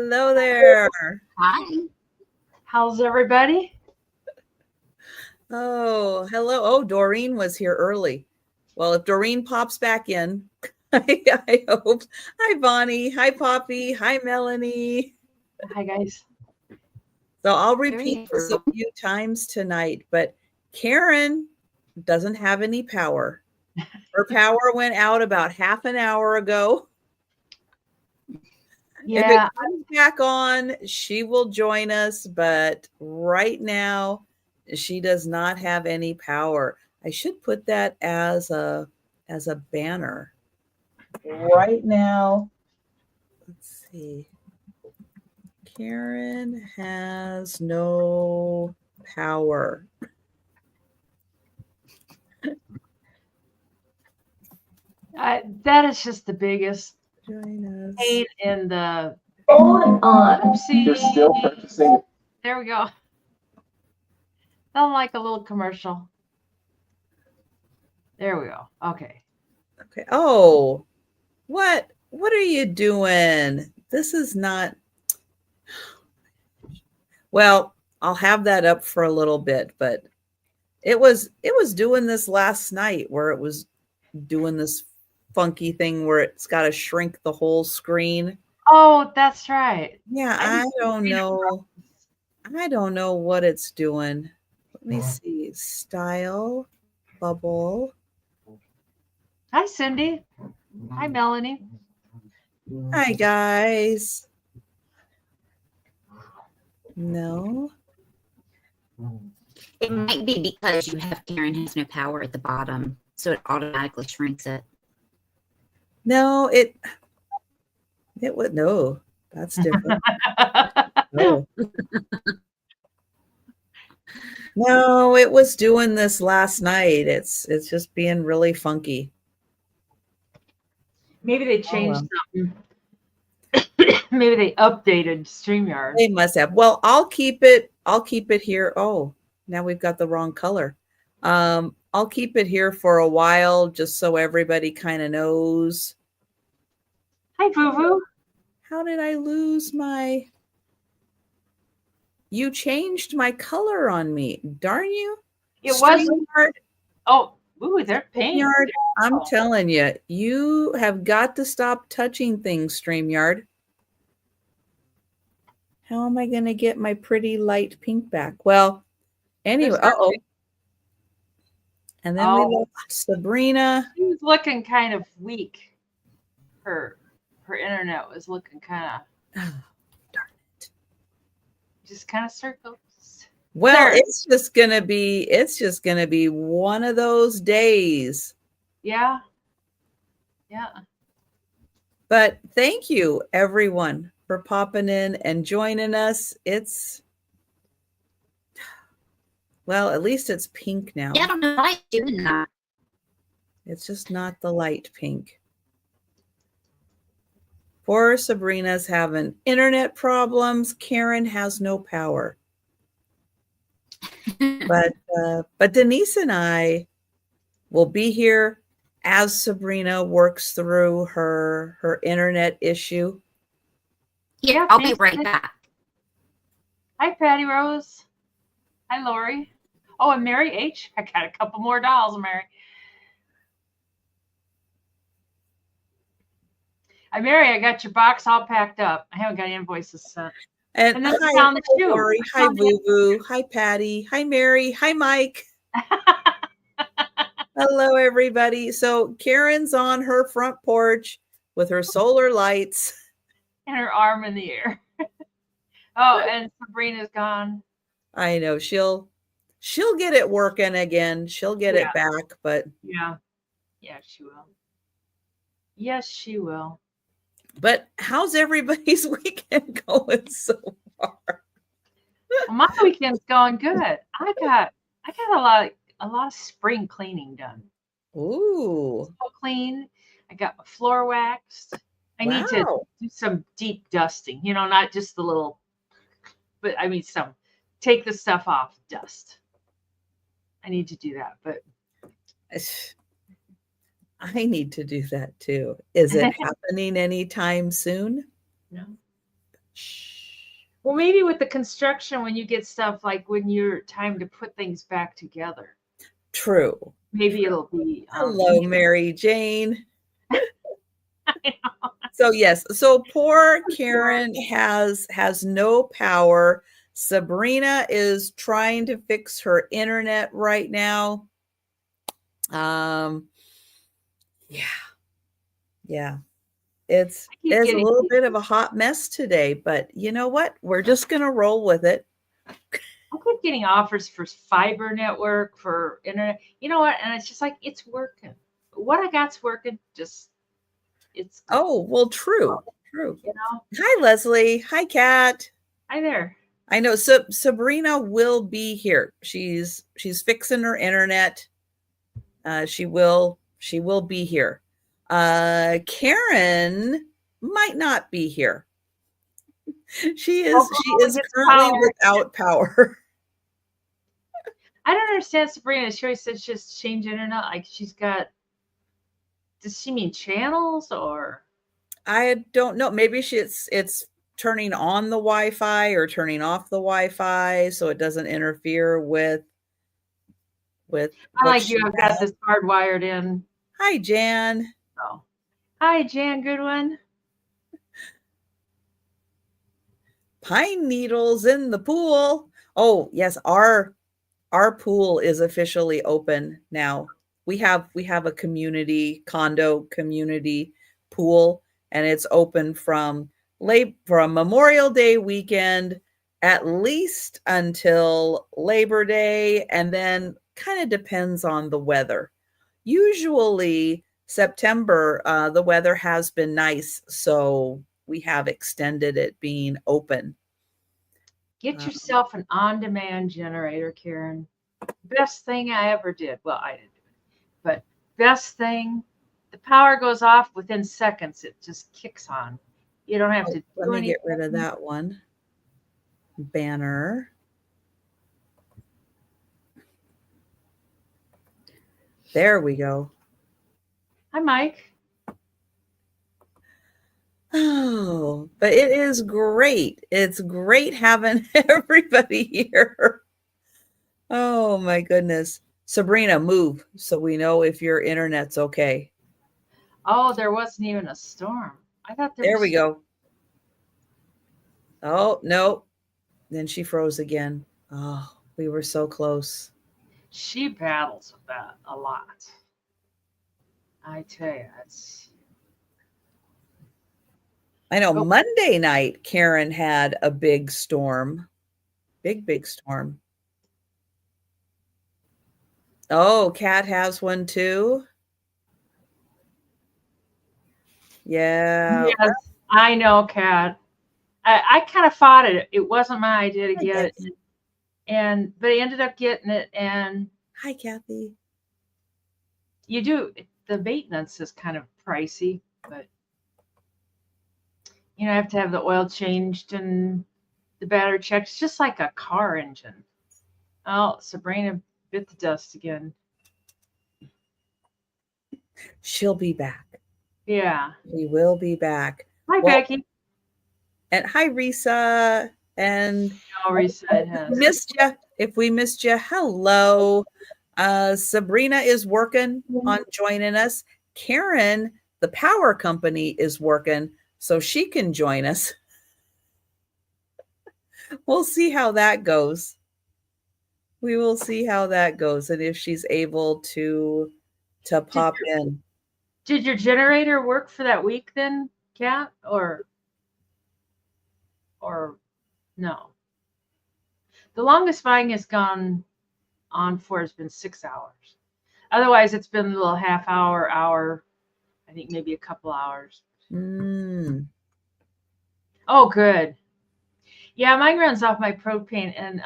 Hello there. Hi. How's everybody? Oh, hello. Oh, Doreen was here early. Well, if Doreen pops back in, I hope. Hi, Bonnie. Hi, Poppy. Hi, Melanie. Hi, guys. So I'll There repeat you this a go. few times tonight, but Karen doesn't have any power. Her power went out about half an hour ago. If it Yeah, comes back on, she will join us, but right now she does not have any power. I should put that as a banner. Right now, let's see. Karen has no power. that is just the biggest Join us. pain in the. Hold on. Oopsie. You're still purchasing. There we go. Sound like a little commercial. There we go. Okay. Okay. Oh, what are you doing? This is not. Well, I'll have that up for a little bit, but it was doing this last night where it was doing this funky thing where it's got to shrink the whole screen. Oh, that's right. Yeah, I don't know. I don't know what it's doing. Let me see. Style, bubble. Hi, Cindy. Hi, Melanie. Hi, guys. No. It might be because you have Karen has no power at the bottom, so it automatically shrinks it. No, it would no. That's different. No. No, it was doing this last night. It's just being really funky. Maybe they changed something. Maybe they updated StreamYard. They must have. Well, I'll keep it here. Oh, now we've got the wrong color. I'll keep it here for a while just so everybody kind of knows. Hi, Boo Boo. How did I lose my You changed my color on me. Darn you. It was. StreamYard, Oh, ooh, they're pink. StreamYard, I'm telling you, you have got to stop touching things, StreamYard. How am I going to get my pretty light pink back? Well, anyway, uh-oh. And then we lost Sabrina. She was looking kind of weak. Her internet was looking kind of. Oh, darn it. Just kind of circles. Well, There. it's just gonna be one of those days. Yeah. Yeah. But thank you everyone for popping in and joining us. Well, at least it's pink now. Yeah, I don't know why it's doing that. It's just not the light pink. Poor Sabrina's having internet problems. Karen has no power. But Denise and I will be here as Sabrina works through her internet issue. Yeah, I'll be right back. Hi, Patty Rose. Hi, Lori. Oh, and Mary H. I got a couple more dolls, Mary. Hi, Mary, I got your box all packed up. I haven't got invoices sent. And then hi, found the shoe. Lori. Hi, Boo Boo. Hi, Patty. Hi, Mary. Hi, Mike. Hello, everybody. So Karen's on her front porch with her solar lights. And her arm in the air. Oh, and Sabrina's gone. I know. She'll get it working again. She'll get it back, but yeah, she will. Yes, she will. But how's everybody's weekend going so far? Well, my weekend's going good. I got a lot of spring cleaning done. Ooh. So clean. I got my floor waxed. I need to do some deep dusting, not just the little, but I mean take the stuff off, dust. I need to do that, but I need to do that too. Is it happening anytime soon? No. Well, maybe with the construction, when you get stuff like when you're time to put things back together, True. maybe it'll be. Hello, Mary Jane. So yes, so poor Karen has no power. Sabrina is trying to fix her internet right now. Yeah. It's a little bit of a hot mess today, but you know what? We're just gonna roll with it. I keep getting offers for fiber network, for internet. You know what? And it's just like, it's working. What I got's working. It's. Oh, well, true. You know. Hi, Leslie. Hi, Kat. Hi there. I know. So Sabrina will be here. She's fixing her internet. She will be here. Karen might not be here. She is currently without power. I don't understand Sabrina. She always says just change internet. Like she's got. Does she mean channels or? I don't know. Maybe it's turning on the Wi-Fi or turning off the Wi-Fi so it doesn't interfere with. I like you. I've got this hardwired in. Hi, Jan. Oh, hi, Jan. Good one. Pine needles in the pool. Oh yes, our pool is officially open now. We have a condo community pool, and it's open from Memorial Day weekend at least until Labor Day, and then kind of depends on the weather. Usually September, the weather has been nice, so we have extended it being open. Get yourself an on-demand generator, Karen. Best thing I ever did. Well, I didn't do it, but best thing. The power goes off within seconds. It just kicks on. You don't have to. Let me get rid of that one. Banner. There we go. Hi, Mike. Oh, but it is great. It's great having everybody here. Oh my goodness. Sabrina, move so we know if your internet's okay. Oh, there wasn't even a storm. I thought there we go. Oh, no. Then she froze again. Oh, we were so close. She battles with that a lot. I tell you, it's. I know Monday night, Karen had a big storm. Big storm. Oh, Kat has one too. Yeah. Yes, I know, Kat. I kind of fought it. It wasn't my idea to get it. But I ended up getting it. And hi, Kathy. You do. The maintenance is kind of pricey, but I have to have the oil changed and the battery checked. It's just like a car engine. Oh, Sabrina bit the dust again. She'll be back. Yeah. We will be back. Hi, Becky. And hi, Risa. And Risa missed you. If we missed you, hello. Sabrina is working on joining us. Karen, the power company, is working so she can join us. We'll see how that goes. We will see how that goes and if she's able to pop in. Did your generator work for that week then, Kat? Or no? The longest mine has gone on for has been 6 hours. Otherwise, it's been a little half hour, I think maybe a couple hours. Oh, good. Yeah, mine runs off my propane, and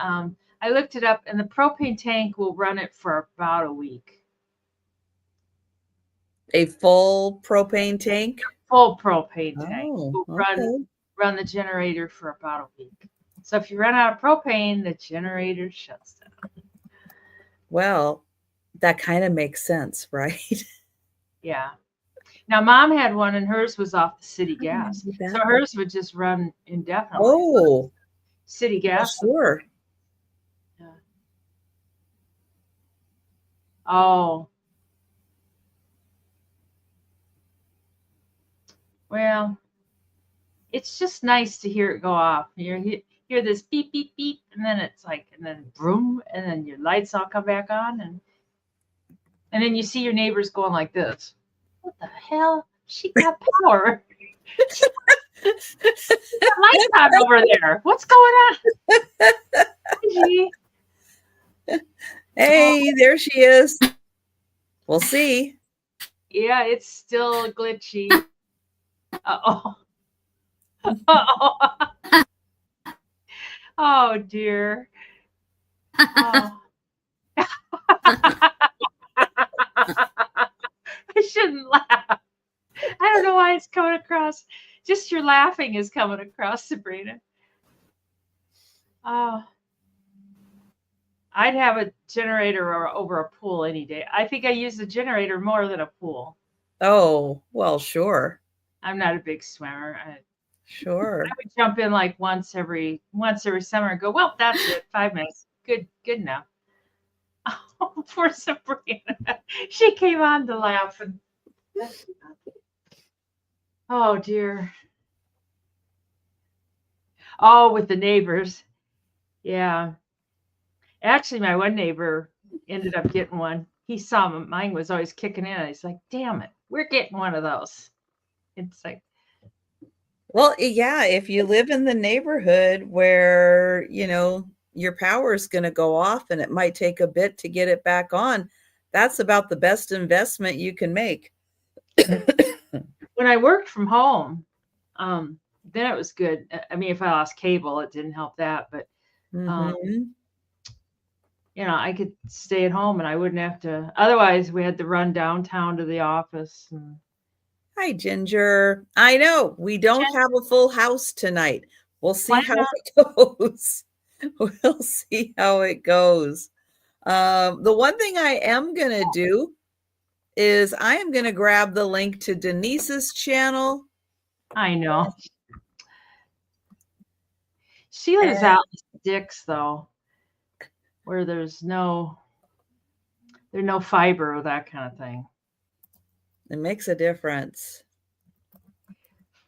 I looked it up, and the propane tank will run it for about a week. A full propane tank? Full propane tank will okay. run the generator for about a week. So if you run out of propane, the generator shuts down. Well, that kind of makes sense, right? Yeah. Now, Mom had one, and hers was off the city gas. So hers would just run indefinitely. Oh. city gas. Sure. Yeah. Oh. Well, it's just nice to hear it go off. You hear this beep, beep, beep, and then it's like, and then boom, and then your lights all come back on, and then you see your neighbors going like this. What the hell? She got power. She got lights on over there. What's going on? Hey, there she is. We'll see. Yeah, it's still glitchy. Uh-oh. Uh-oh. Oh, dear. Oh. I shouldn't laugh. I don't know why it's coming across. Just your laughing is coming across, Sabrina. Oh. I'd have a generator over a pool any day. I think I use the generator more than a pool. Oh, well, sure. I'm not a big swimmer. Sure. I would jump in like once every summer and go, well, that's it. 5 minutes. Good enough. Oh, poor Sabrina. She came on to laugh. And oh, dear. Oh, with the neighbors. Yeah. Actually, my one neighbor ended up getting one. He saw mine was always kicking in. He's like, damn it, we're getting one of those. It's like, well, yeah, if you live in the neighborhood where, your power is going to go off and it might take a bit to get it back on, that's about the best investment you can make. When I worked from home, then it was good. I mean, if I lost cable, it didn't help that, but I could stay at home and I wouldn't have to. Otherwise, we had to run downtown to the office. Hi, Ginger. I know we don't have a full house tonight. We'll see how it goes. We'll see how it goes. The one thing I am going to do is I am going to grab the link to Denise's channel. I know. She lives out in the sticks, though, where there's no fiber or that kind of thing. It makes a difference.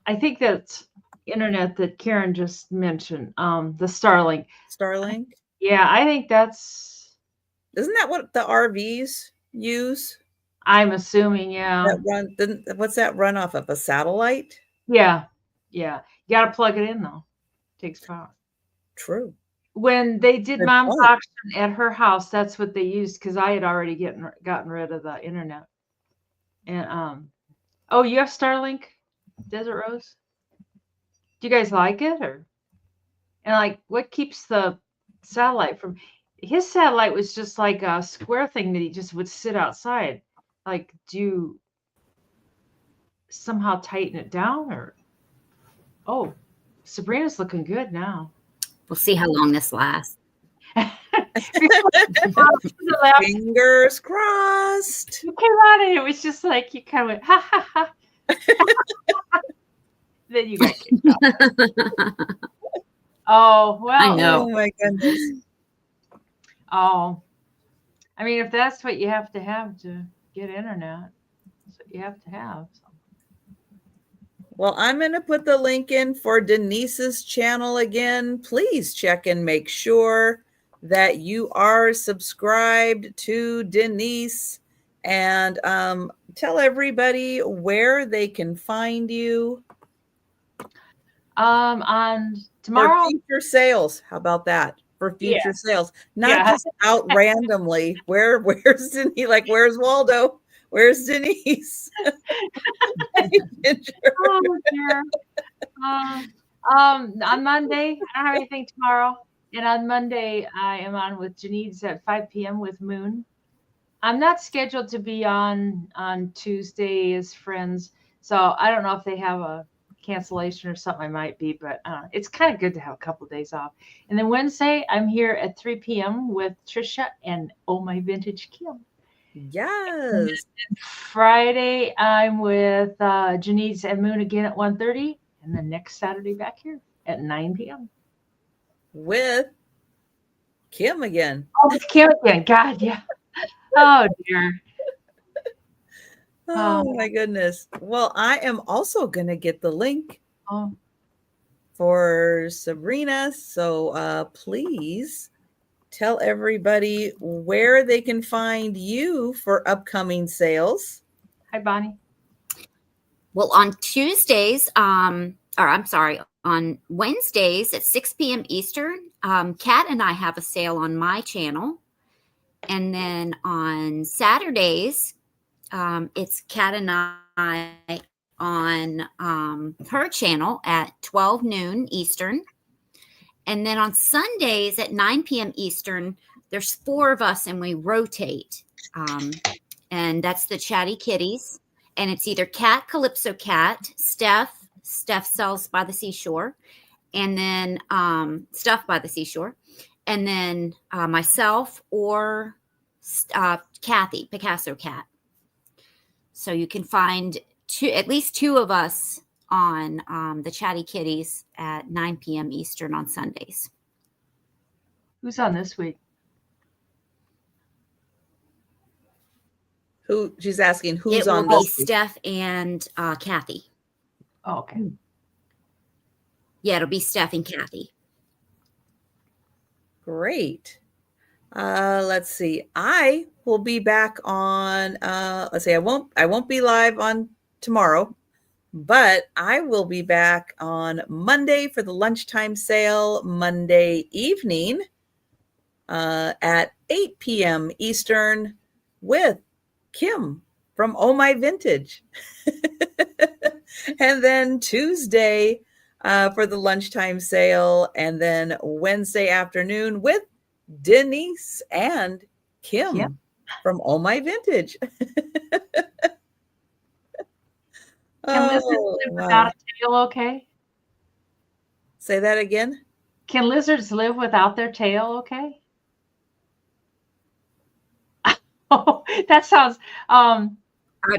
I think that's internet that Karen just mentioned, the Starlink. Starlink? Yeah, I think that's... Isn't that what the RVs use? I'm assuming, yeah. What's that run off of? A satellite? Yeah. You got to plug it in, though. It takes power. True. When they did Mom's auction at her house, that's what they used because I had already gotten rid of the internet. And oh, you have Starlink, Desert Rose? Do you guys like it, and like what keeps the satellite from? His satellite was just like a square thing that he just would sit outside. Like, do you somehow tighten it down or? Oh, Sabrina's looking good now. We'll see how long this lasts. Fingers crossed. You came out and it was just like you kind of went ha ha ha. Then you got kicked out. Oh well. I know. Oh my goodness. Oh, I mean, if that's what you have to get internet, that's what you have to have. So. Well, I'm going to put the link in for Denise's channel again. Please check and make sure that you are subscribed to Denise, and tell everybody where they can find you. On tomorrow. For future sales. How about that? For future sales. Not just out randomly. Where's Denise? Like, where's Waldo? Where's Denise? Oh, dear. On Monday, I don't have anything tomorrow. And on Monday, I am on with Janine's at 5 p.m. with Moon. I'm not scheduled to be on Tuesday as Friends. So I don't know if they have a cancellation or something. I might be, but it's kind of good to have a couple of days off. And then Wednesday, I'm here at 3 p.m. with Trisha and Oh My Vintage Kim. Yes. Friday, I'm with Janice and Moon again at 1:30, and then next Saturday back here at 9 p.m. with Kim again. Oh, it's Kim again. God, yeah. Oh dear. Oh my goodness. Well, I am also going to get the link Oh. for Sabrina. So please tell everybody where they can find you for upcoming sales. Hi, Bonnie. Well, on Tuesdays, on Wednesdays at 6 p.m. Eastern, Kat and I have a sale on my channel. And then on Saturdays, it's Kat and I on her channel at 12 noon Eastern. And then on Sundays at 9 p.m. Eastern, there's 4 of us and we rotate. And that's the Chatty Kitties. And it's either Cat, Calypso Cat, Steph sells by the seashore, and then Stuff by the seashore, and then myself or Kathy, Picasso Cat. So you can find at least 2 of us on the Chatty Kitties at 9 p.m. Eastern on Sundays. Who's on this week? Who she's asking who's it on will this be Steph and Kathy. Oh, okay. Yeah, it'll be Steph and Kathy. Great. Let's see. I will be back on let's see, I won't be live on tomorrow, but I will be back on Monday for the lunchtime sale, Monday evening at 8 p.m. Eastern with Kim from Oh My Vintage. And then Tuesday for the lunchtime sale, and then Wednesday afternoon with Denise and Kim from Oh My Vintage. Can lizards live without a tail okay? Say that again. Can lizards live without their tail okay? Oh, that sounds I've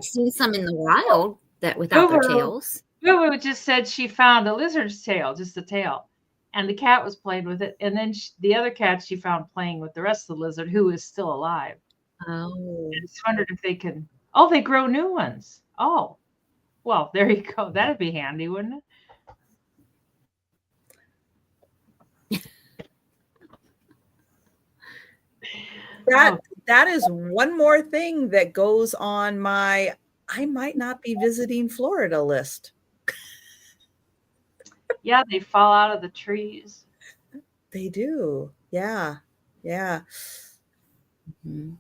seen some in the wild that without their tails. Boo just said she found a lizard's tail, just a tail, and the cat was playing with it, and then the other cat she found playing with the rest of the lizard who is still alive. Oh, I just wondered if they can. Oh, they grow new ones. Oh, well, there you go. That'd be handy, wouldn't it? That is one more thing that goes on my I might not be visiting Florida list. Yeah, they fall out of the trees. They do. Yeah. Yeah. mm-hmm.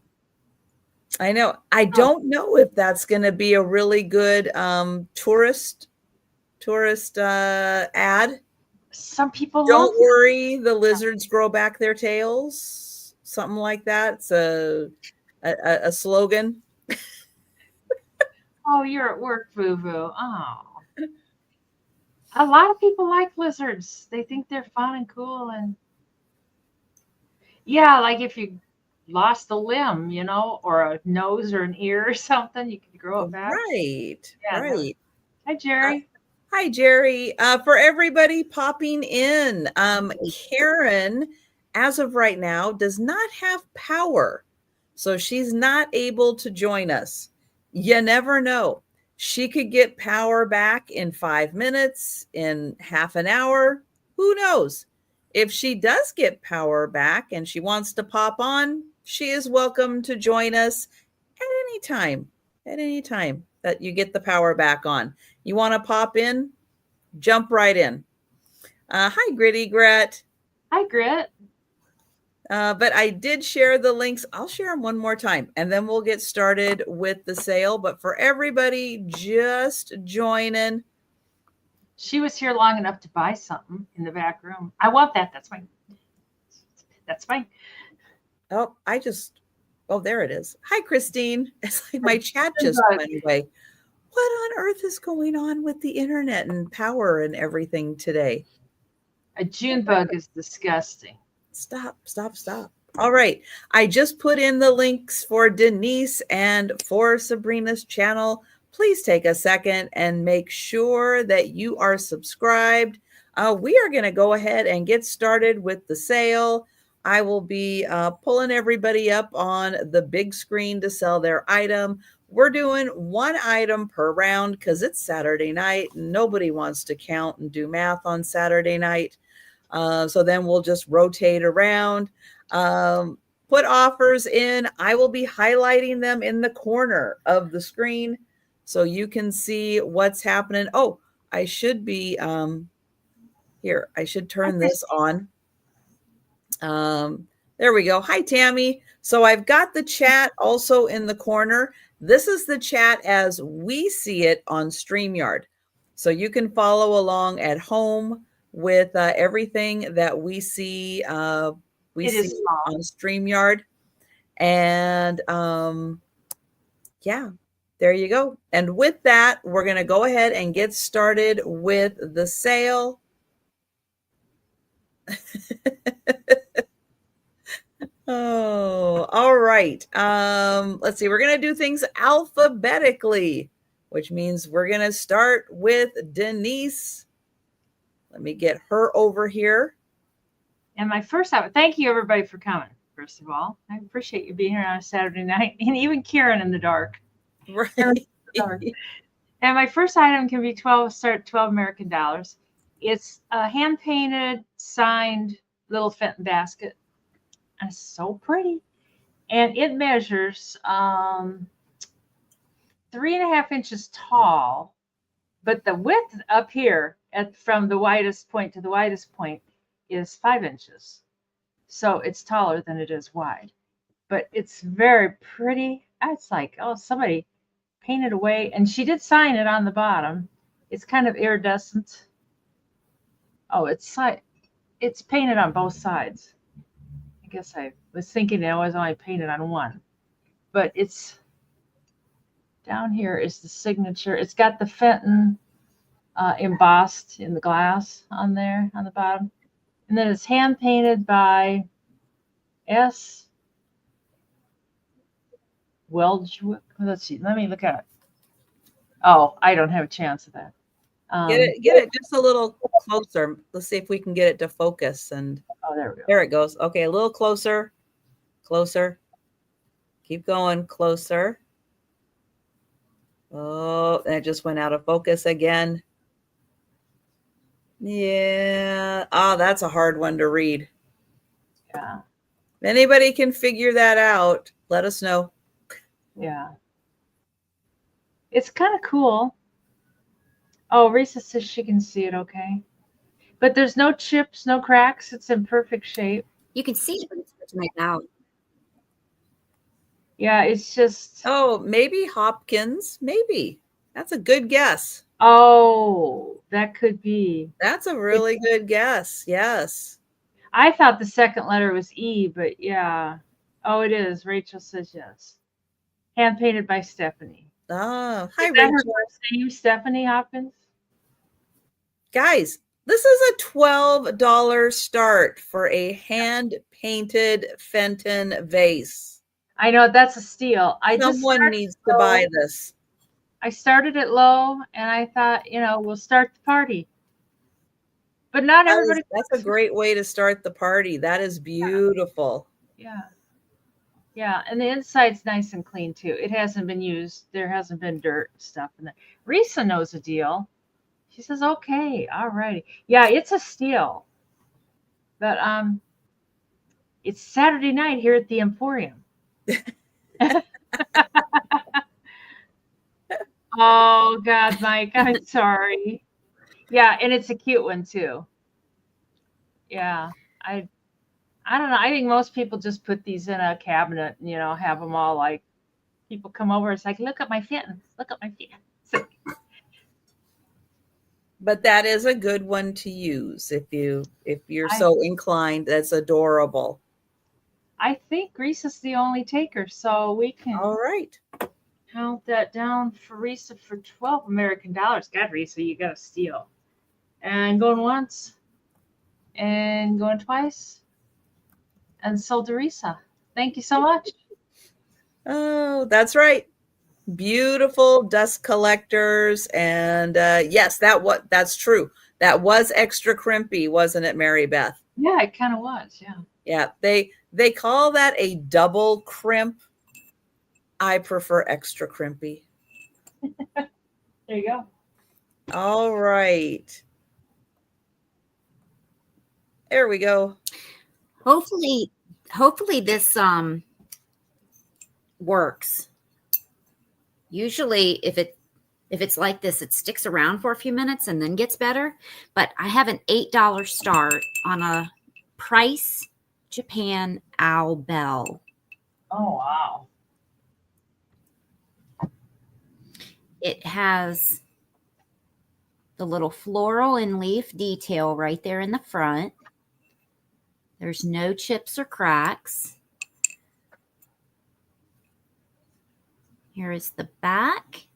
I know. I don't know if that's going to be a really good tourist ad. Some people Don't worry, the lizards grow back their tails. Something like that. It's a slogan. Oh, you're at work, Boo Boo. Oh. A lot of people like lizards. They think they're fun and cool, and yeah, like if you lost a limb, or a nose or an ear or something, you could grow it back. Right. Yeah, right. Hi, Jerry. Hi, Jerry. For everybody popping in, Karen, as of right now, does not have power. So she's not able to join us. You never know. She could get power back in 5 minutes, in half an hour. Who knows? If she does get power back and she wants to pop on, she is welcome to join us at any time that you get the power back on. You want to pop in? Jump right in. Hi, Gritty Gret. Hi, Grit. But I did share the links. I'll share them one more time, and then we'll get started with the sale. But for everybody just joining. She was here long enough to buy something in the back room. I want that. That's fine. That's fine. Oh, there it is. Hi, Christine. It's like my chat just went away. What on earth is going on with the internet and power and everything today? A June bug is disgusting. Stop. All right. I just put in the links for Denise and for Sabrina's channel. Please take a second and make sure that you are subscribed. we are going to go ahead and get started with the sale. I will be pulling everybody up on the big screen to sell their item. We're doing one item per round because it's Saturday night. Nobody wants to count and do math on Saturday night. So then we'll just rotate around. Put offers in. I will be highlighting them in the corner of the screen so you can see what's happening. Oh, I should be here. I should turn this on. There we go. Hi, Tammy. So I've got the chat also in the corner. This is the chat as we see it on StreamYard. So you can follow along at home with everything that we see. We see on StreamYard. And yeah, there you go. And with that, we're going to go ahead and get started with the sale. Oh, all right. Let's see. We're going to do things alphabetically, which means we're going to start with Denise. Let me get her over here. And my first item, thank you everybody for coming. First of all, I appreciate you being here on a Saturday night, and even Karen in the dark. Right. And my first item can be 12 American dollars. It's a hand painted, signed little Fenton basket. And it's so pretty. And it measures 3.5 inches tall, but the width up here from the widest point to the widest point is 5 inches. So it's taller than it is wide. But it's very pretty. It's like, oh, somebody painted away. And she did sign it on the bottom. It's kind of iridescent. Oh, it's painted on both sides. I guess I was thinking it was only painted on one. But it's down here is the signature. It's got the Fenton embossed in the glass on there on the bottom. And then it's hand painted by S. Welchwick. Let's see. Let me look at it. Oh, I don't have a chance of that. Get it just a little closer. Let's see if we can get it to focus. And oh, there we go. There it goes. Okay, a little closer. Closer. Keep going. Closer. Oh, that just went out of focus again. Yeah. Oh, that's a hard one to read. Yeah. If anybody can figure that out, let us know. Yeah. It's kind of cool. Oh, Risa says she can see it okay. But there's no chips, no cracks. It's in perfect shape. You can see it, but it's hard to make out. Yeah, it's just... Oh, maybe Hopkins. Maybe. That's a good guess. Oh, that could be. That's a really good guess. Yes. I thought the second letter was E, but yeah. Oh, it is. Rachel says yes. Hand painted by Stephanie. Oh, hi, is that Rachel. Her name, Stephanie Hopkins? Guys, this is a $12 start for a hand-painted Fenton vase. I know, that's a steal. Someone needs to buy this. I started it low, and I thought, we'll start the party. But not everybody. That's a great way to start the party. That is beautiful. Yeah. Yeah, and the inside's nice and clean, too. It hasn't been used. There hasn't been dirt and stuff in there. Risa knows a deal. She says, okay, all righty. Yeah, it's a steal. But it's Saturday night here at the Emporium. Oh, God, Mike, I'm sorry. Yeah, and it's a cute one, too. Yeah, I don't know. I think most people just put these in a cabinet and, have them all like, people come over. It's like, look at my Fenton. Look at my Fenton. But that is a good one to use if you're so inclined. That's adorable. I think Risa's the only taker, so we can all right count that down for Risa for 12 American dollars. God, Risa, you got a steal. And going once and going twice. And sold to Risa. Thank you so much. Oh, that's right. Beautiful dust collectors. And yes, that's true. That was extra crimpy, wasn't it, Mary Beth? Yeah, it kind of was. Yeah. Yeah, they call that a double crimp. I prefer extra crimpy. There you go. All right. There we go. Hopefully this works. Usually if it's like this, it sticks around for a few minutes and then gets better. But I have an $8 start on a Price Japan Owl Bell. Oh, wow. It has the little floral and leaf detail right there in the front. There's no chips or cracks. Here is the back.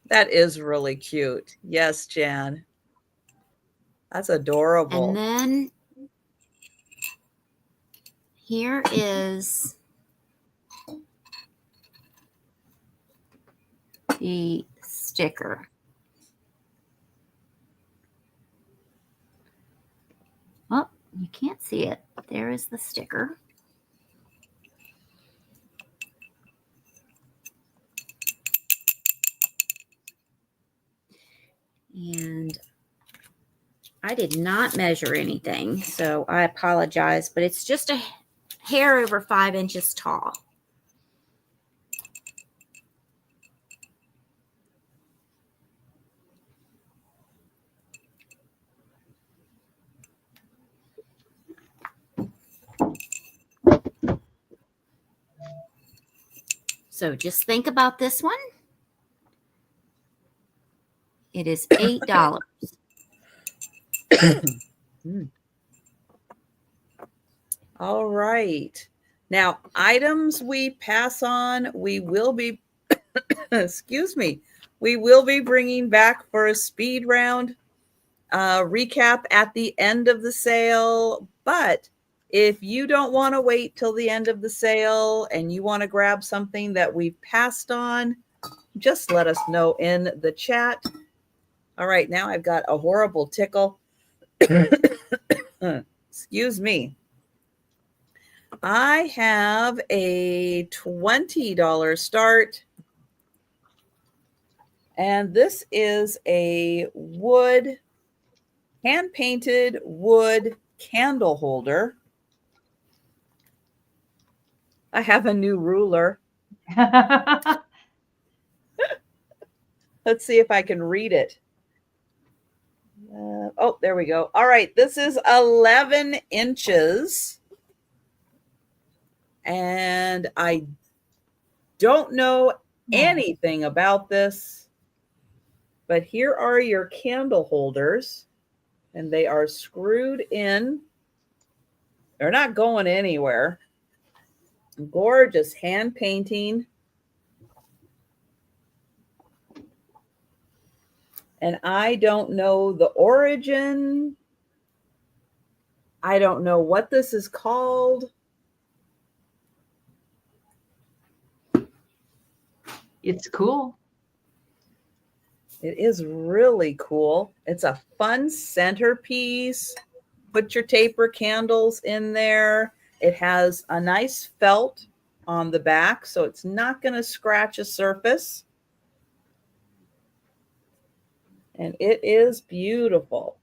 That is really cute. Yes, Jan. That's adorable. And then here is the sticker. Oh, you can't see it. There is the sticker. And I did not measure anything, so I apologize, but it's just a hair over 5 inches tall. So just think about this one. It is $8. All right. Now, items we pass on, we will be, excuse me, we will be bringing back for a speed round recap at the end of the sale. But if you don't want to wait till the end of the sale and you want to grab something that we've passed on, just let us know in the chat. All right, now I've got a horrible tickle. Excuse me. I have a $20 start. And this is a wood, hand-painted wood candle holder. I have a new ruler. Let's see if I can read it. Oh, there we go. All right, this is 11 inches. And I don't know anything about this, but here are your candle holders, and they are screwed in. They're not going anywhere. Gorgeous hand painting. And I don't know the origin. I don't know what this is called. It's cool. It is really cool. It's a fun centerpiece. Put your taper candles in there. It has a nice felt on the back, so it's not going to scratch a surface. And it is beautiful.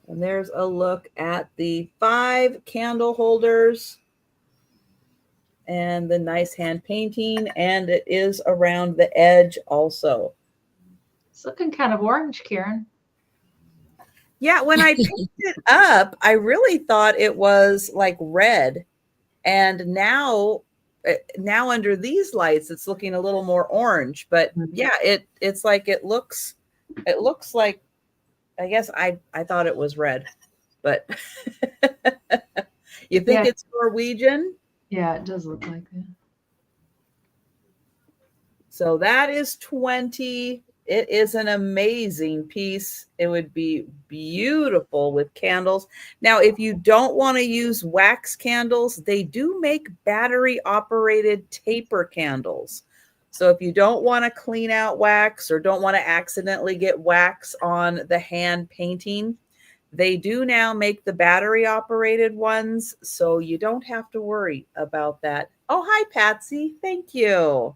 And there's a look at the 5 candle holders and the nice hand painting, and it is around the edge also. It's looking kind of orange, Karen. Yeah, when I picked it up, I really thought it was like red. And now under these lights, it's looking a little more orange. But yeah, it's like it looks like, I guess I thought it was red. But you think it's Norwegian? Yeah, it does look like that. So that is 20. It is an amazing piece. It would be beautiful with candles. Now, if you don't want to use wax candles, they do make battery operated taper candles. So if you don't want to clean out wax or don't want to accidentally get wax on the hand painting, they do now make the battery operated ones, so you don't have to worry about that. Oh, hi, Patsy. Thank you.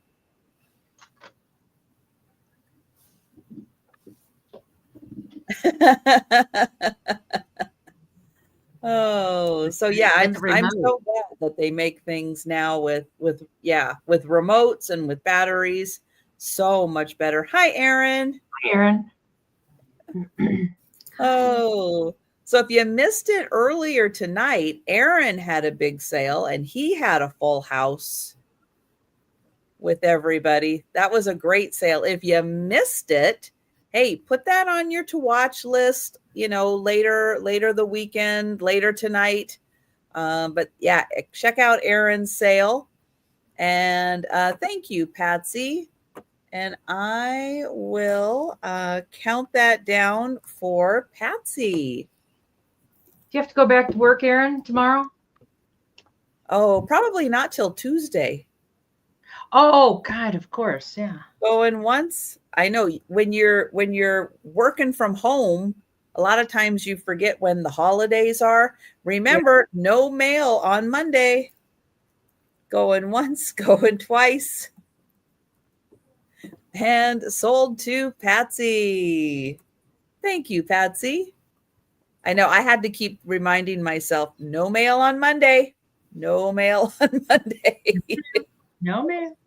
Oh, so yeah, I'm so glad that they make things now with remotes and with batteries. So much better. Hi, Aaron. Hi, Aaron. Oh, so if you missed it earlier tonight, Aaron had a big sale and he had a full house with everybody. That was a great sale. If you missed it, hey, put that on your to watch list, later the weekend, later tonight. But yeah, check out Aaron's sale. And thank you, Patsy. And I will count that down for Patsy. Do you have to go back to work, Aaron, tomorrow? Oh, probably not till Tuesday. Oh, God, of course. Yeah. Going once. I know when you're working from home, a lot of times you forget when the holidays are. Remember, no mail on Monday. Going once, going twice. And sold to Patsy. Thank you, Patsy. I know I had to keep reminding myself, no mail on Monday. No mail on Monday. No mail.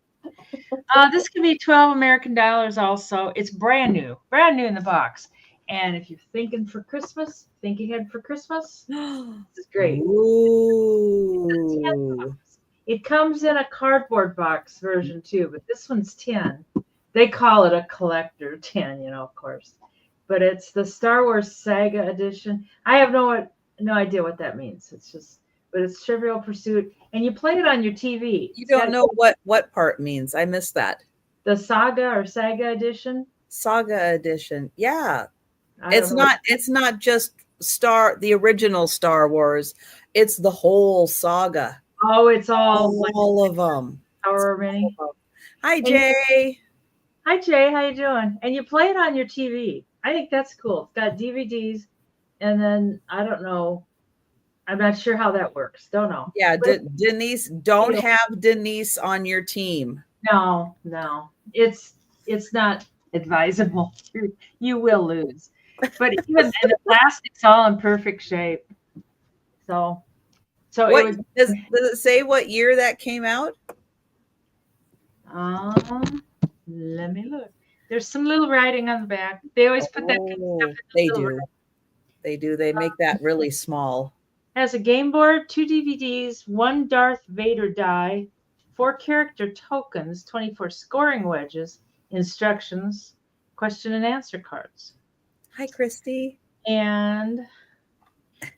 This can be 12 American dollars also. It's brand new in the box. And if you're thinking for Christmas, think ahead for Christmas. This is great. Ooh. It comes in a cardboard box version too, but this one's 10. They call it a collector 10, of course. But it's the Star Wars Saga edition. I have no idea what that means. But it's Trivial Pursuit, and you play it on your TV. You don't know what part means. I missed that. The Saga or Saga edition? Saga edition. Yeah. It's not just the original Star Wars. It's the whole saga. Oh, it's all of them. However many. Hi, Jay. Hi, Jay. How you doing? And you play it on your TV. I think that's cool. It's got DVDs, and then I don't know. I'm not sure how that works. Don't know. Yeah, Denise. Don't have Denise on your team. No. It's not advisable. You will lose. But even the plastic's all in perfect shape. So does it say what year that came out? Let me look. There's some little writing on the back. They always put that kind of stuff in They do. They make that really small. Has a game board, 2 DVDs, 1 Darth Vader die, 4 character tokens, 24 scoring wedges, instructions, question and answer cards. Hi, Christy. And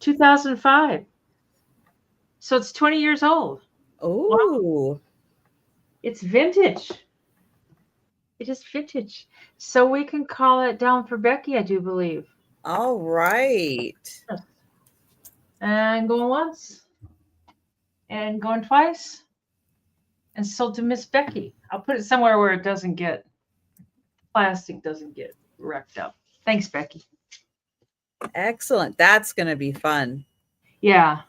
2005. So it's 20 years old. Oh. Wow. It's vintage. It is vintage. So we can call it down for Becky, I do believe. All right. And going once. And going twice. And sold to Miss Becky. I'll put it somewhere where plastic doesn't get wrecked up. Thanks, Becky. Excellent. That's going to be fun. Yeah.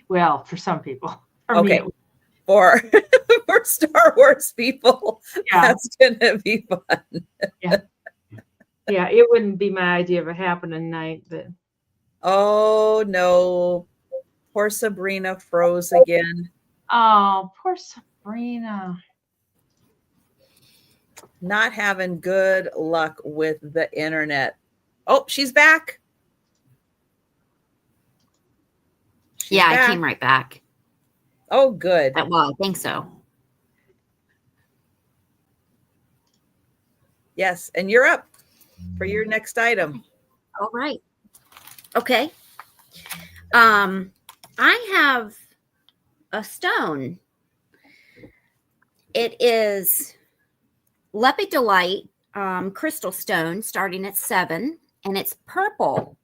Well, for some people. Okay. For Star Wars people, that's going to be fun. Yeah. Yeah, it wouldn't be my idea of a happening night, but. Oh, no. Poor Sabrina froze again. Oh, poor Sabrina. Not having good luck with the internet. Oh, she's back. I came right back. Oh, good. Well, I think so. Yes, and you're up for your next item. All right. Okay. I have a stone. It is Lepidolite crystal stone starting at 7, and it's purple.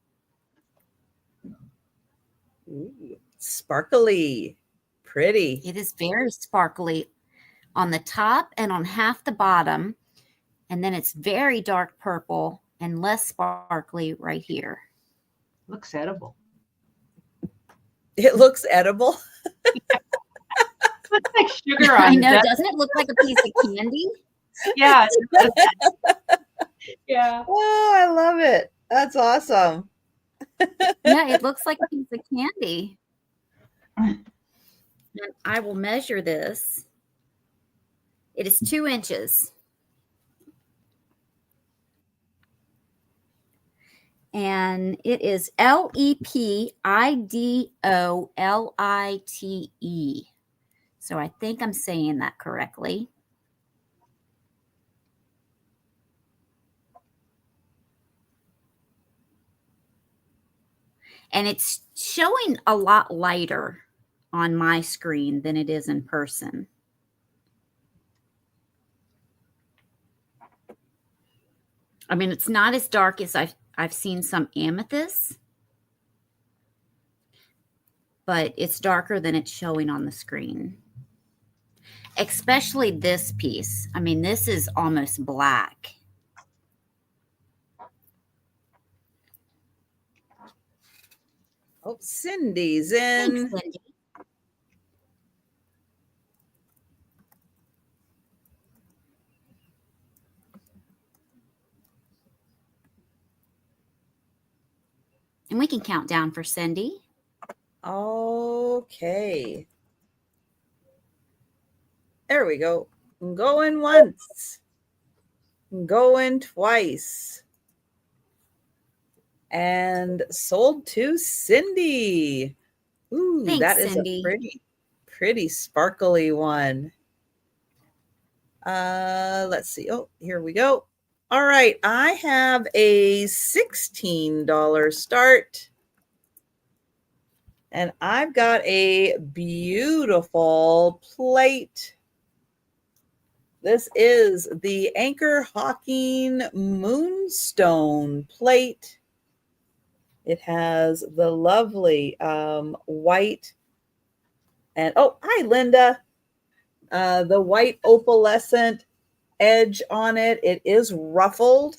Ooh, sparkly. Pretty. It is very sparkly. on the top and on half the bottom. And then it's very dark purple and less sparkly right here. Looks edible. It looks edible. Looks like sugar on I it. know, doesn't it look like a piece of candy? Yeah. Yeah. Oh, I love it. That's awesome. Yeah, it looks like a piece of candy. And I will measure this. It is 2 inches. And it is LEPIDOLITE. So I think I'm saying that correctly. And it's showing a lot lighter on my screen than it is in person. I mean, it's not as dark as I've seen some amethyst, but it's darker than it's showing on the screen. Especially this piece. I mean, this is almost black. Oh, Cindy's in. Thanks, Cindy. And we can count down for Cindy. Okay. There we go. Going once. Going twice. And sold to Cindy. Ooh, Thanks, that is Cindy. a pretty sparkly one. Let's see. Oh, here we go. All right, I have a $16 start. And I've got a beautiful plate. This is the Anchor Hawking Moonstone plate. It has the lovely white and, oh, hi, Linda. The white opalescent edge on it. It is ruffled.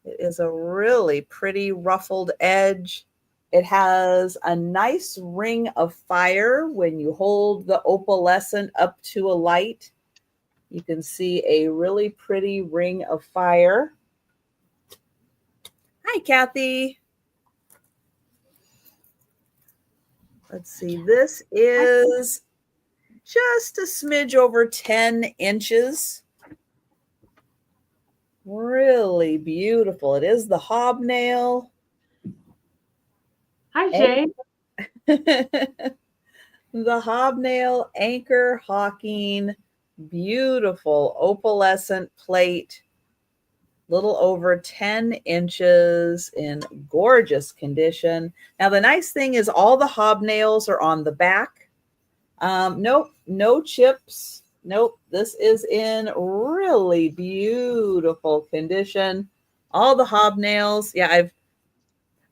It is a really pretty ruffled edge. It has a nice ring of fire when you hold the opalescent up to a light. You can see a really pretty ring of fire. Hi, Kathy. Let's see. This is just a smidge over 10 inches. Really beautiful. It is the hobnail. Hi, Jay. The hobnail Anchor Hawking, beautiful opalescent plate, little over 10 inches in gorgeous condition. Now, the nice thing is all the hobnails are on the back. Nope, no chips. Nope, this is in really beautiful condition. All the hobnails. Yeah,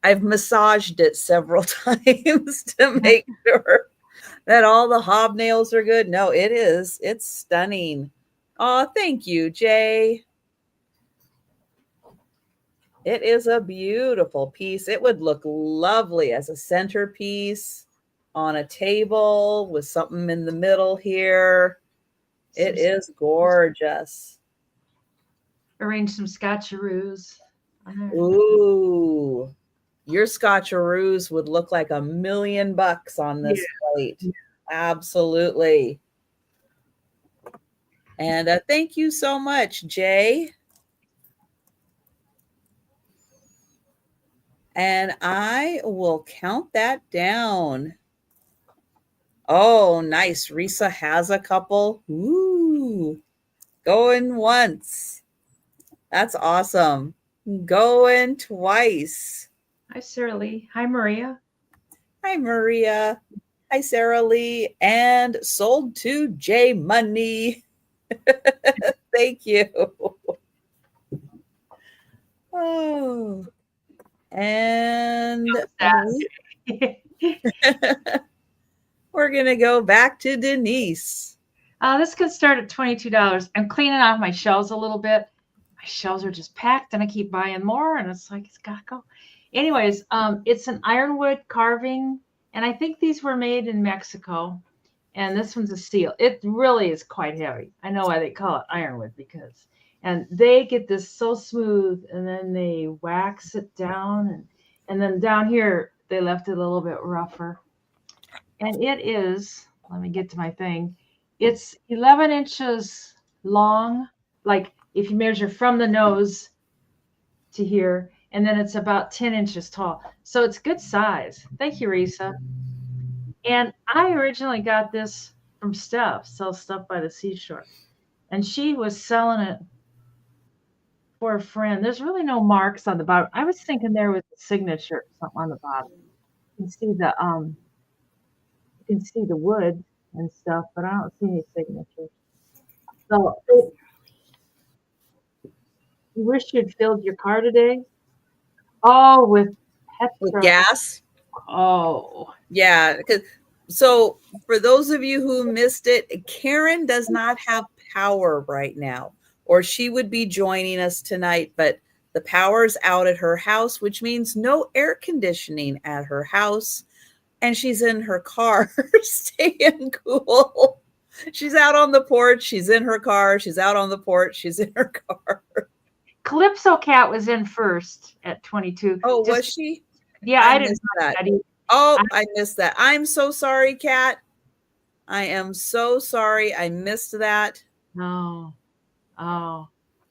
I've massaged it several times to make sure that all the hobnails are good. No, it is. It's stunning. Oh, thank you, Jay. It is a beautiful piece. It would look lovely as a centerpiece on a table with something in the middle here. It is gorgeous. Arrange some scotcheroos. Ooh, your scotcheroos would look like $1,000,000 on this plate. Absolutely. And thank you so much, Jay. And I will count that down. Oh, nice. Risa has a couple. Ooh, going once. That's awesome. Going twice. Hi, Sarah Lee. Hi, Maria. Hi, Maria. Hi, Sarah Lee. And sold to J Money. Thank you. Oh. And we're going to go back to Denise. This could start at $22. I'm cleaning off my shelves a little bit. My shelves are just packed, and I keep buying more, and it's like, it's gotta go. Anyways, it's an ironwood carving, and I think these were made in Mexico. And this one's a seal. It really is quite heavy. I know why they call it ironwood, because, and they get this so smooth, and then they wax it down, and then down here they left it a little bit rougher. And it is, let me get to my thing. It's 11 inches long, like if you measure from the nose to here, and then it's about 10 inches tall. So it's good size. Thank you, Risa. And I originally got this from Steph, sells stuff by the seashore. And she was selling it for a friend. There's really no marks on the bottom. I was thinking there was a signature or something on the bottom. You can see the wood and stuff, but I don't see any signatures. So you wish you'd filled your car today? Oh, with petrol. gas. Oh. Yeah, so for those of you who missed it, Karen does not have power right now, or she would be joining us tonight, but the power's out at her house, which means no air conditioning at her house, and she's in her car staying cool. She's out on the porch, she's in her car, she's out on the porch, she's in her car. Calypso Cat was in first at 22. Oh, was she? Yeah, I didn't miss that. Either. Oh, I missed that. I'm so sorry, Kat. I am so sorry. I missed that. No. Oh.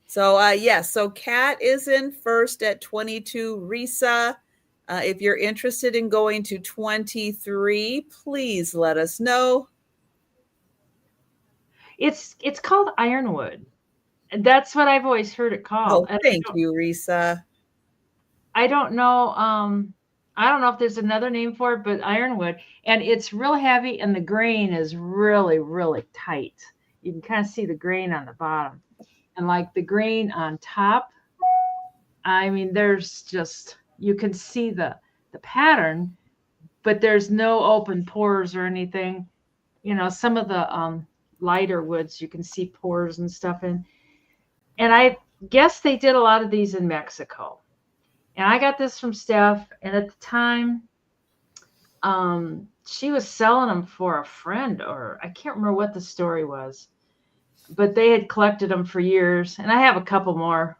So, yes. So Kat is in first at 22. Risa, if you're interested in going to 23, please let us know. It's called ironwood. That's what I've always heard it called. Oh, thank you, Risa. I don't know. I don't know if there's another name for it, but ironwood. And it's real heavy, and the grain is really, really tight. You can kind of see the grain on the bottom. And like the grain on top, I mean, there's just, you can see the pattern, but there's no open pores or anything. You know, some of the lighter woods, you can see pores and stuff in. And I guess they did a lot of these in Mexico. And I got this from Steph, and at the time, she was selling them for a friend, or I can't remember what the story was, but they had collected them for years. And I have a couple more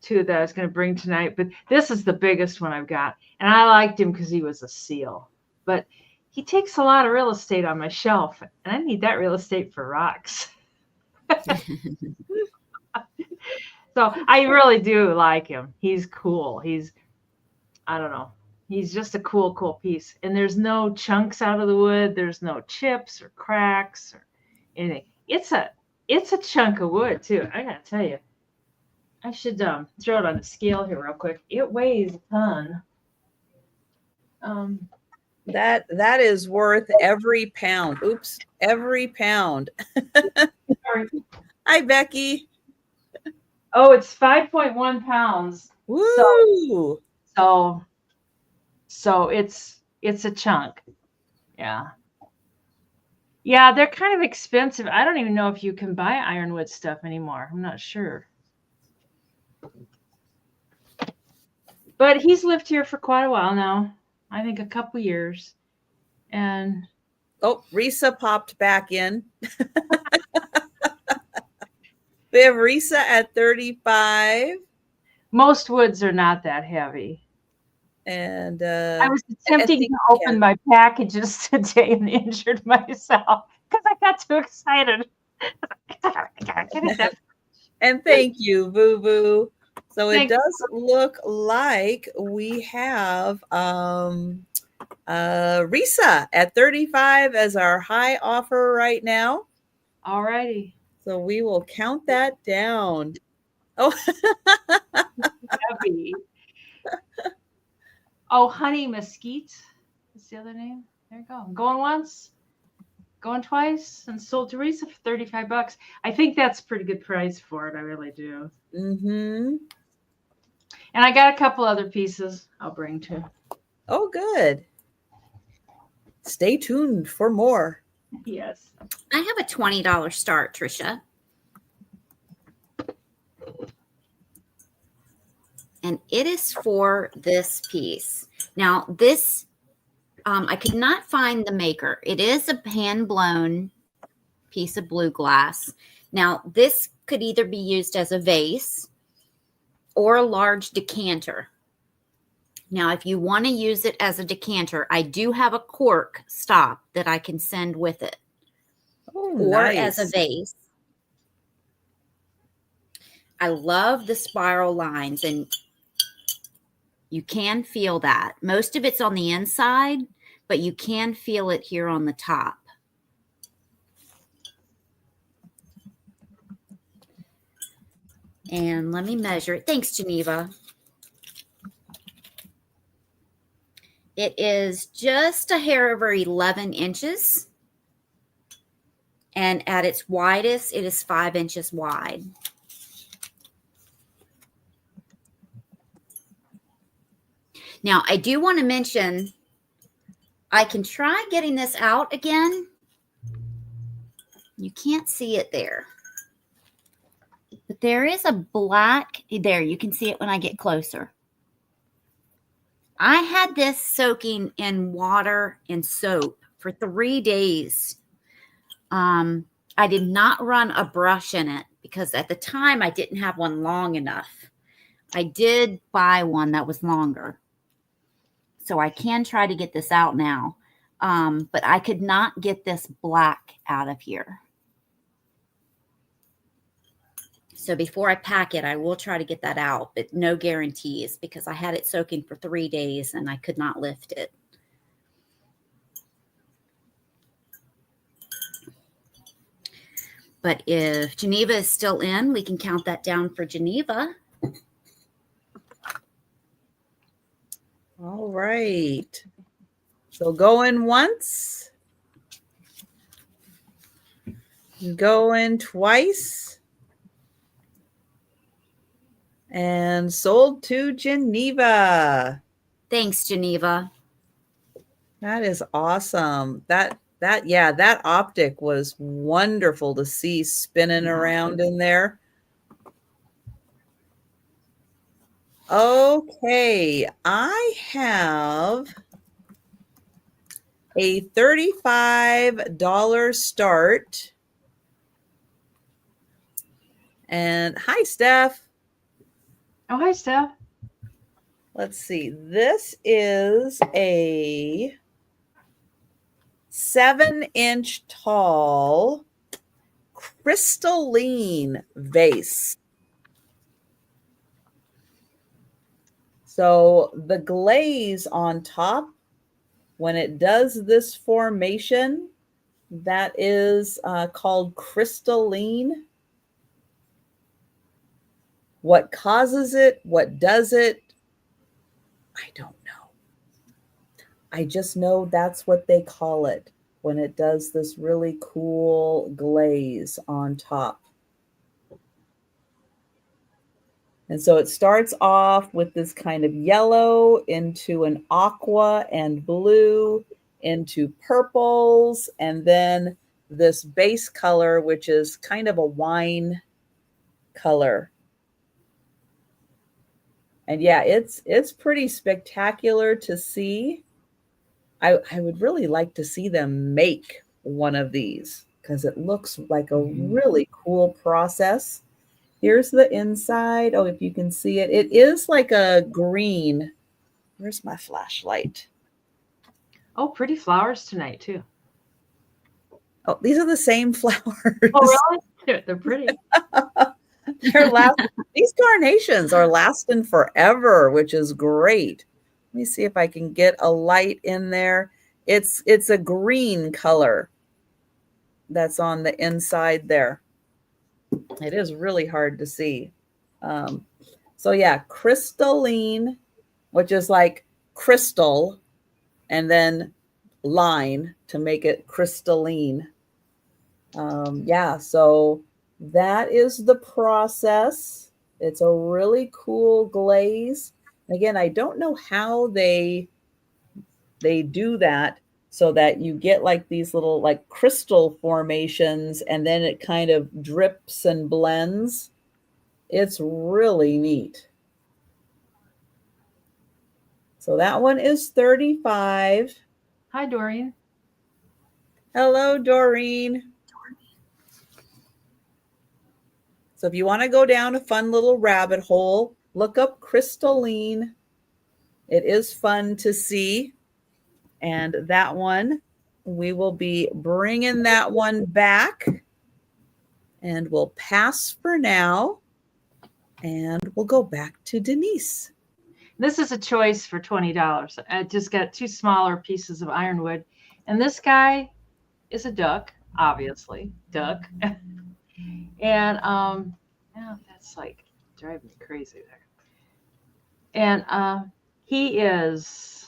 too that I was going to bring tonight, but this is the biggest one I've got. And I liked him because he was a seal, but he takes a lot of real estate on my shelf, and I need that real estate for rocks. So I really do like him. He's cool. I don't know. He's just a cool piece. And there's no chunks out of the wood. There's no chips or cracks or anything. It's a chunk of wood too. I gotta tell you. I should throw it on the scale here real quick. It weighs a ton. That is worth every pound. Oops, every pound. Sorry. Hi, Becky. Oh, it's 5.1 pounds. Woo! So it's a chunk. Yeah. Yeah, they're kind of expensive. I don't even know if you can buy ironwood stuff anymore. I'm not sure. But he's lived here for quite a while now. I think a couple years. And oh, Risa popped back in. We have Risa at 35. Most woods are not that heavy. And I was attempting to open my packages today and injured myself because I got too excited. And thank you, Boo Boo. So it does look like we have Risa at 35 as our high offer right now. All righty. So we will count that down. Oh, heavy. Oh, honey mesquite. What's the other name? There you go. Going once, going twice, and sold to Risa for $35. I think that's a pretty good price for it. I really do. Mm-hmm. And I got a couple other pieces I'll bring too. Oh, good. Stay tuned for more. Yes. I have a $20 start, Trisha. And it is for this piece. Now, this, I could not find the maker. It is a hand-blown piece of blue glass. Now, this could either be used as a vase or a large decanter. Now, if you want to use it as a decanter, I do have a cork stop that I can send with it. Oh, or nice. as a vase. I love the spiral lines, and you can feel that. Most of it's on the inside, but you can feel it here on the top. And let me measure it. Thanks, Geneva. It is just a hair over 11 inches. And at its widest, it is 5 inches wide. Now, I do want to mention, I can try getting this out again. You can't see it there. But there is a black, there, you can see it when I get closer. I had this soaking in water and soap for 3 days. I did not run a brush in it because at the time I didn't have one long enough. I did buy one that was longer. So I can try to get this out now. But I could not get this black out of here. So before I pack it, I will try to get that out, but no guarantees because I had it soaking for 3 days and I could not lift it. But if Geneva is still in, we can count that down for Geneva. All right. So going once. Going twice. And sold to Geneva. Thanks, Geneva. That is awesome. That optic was wonderful to see spinning around in there. Okay, I have a $35 start. And hi, Steph. Oh, hi, Steph. Let's see. This is a 7-inch tall crystalline vase. So the glaze on top, when it does this formation, that is called crystalline. What causes it? What does it? I don't know. I just know that's what they call it when it does this really cool glaze on top. And so it starts off with this kind of yellow into an aqua and blue into purples, and then this base color, which is kind of a wine color. And yeah, it's pretty spectacular to see. I would really like to see them make one of these because it looks like a really cool process. Here's the inside. Oh, if you can see it, it is like a green. Where's my flashlight? Oh, pretty flowers tonight, too. Oh, these are the same flowers. Oh, really? They're pretty. These carnations are lasting forever, which is great. Let me see if I can get a light in there. It's a green color that's on the inside there. It is really hard to see. So yeah, crystalline, which is like crystal, and then line to make it crystalline. Yeah, so that is the process. It's a really cool glaze. Again, I don't know how they do that. so that you get like these little like crystal formations, and then it kind of drips and blends. It's really neat. So that one is 35. Hi, Doreen. Hello, Doreen. So if you want to go down a fun little rabbit hole, look up crystalline. It is fun to see. And that one, we will be bringing that one back. And we'll pass for now. And we'll go back to Denise. This is a choice for $20. I just got 2 smaller pieces of ironwood. And this guy is a duck, obviously. Duck. And yeah, that's like driving me crazy there. And he is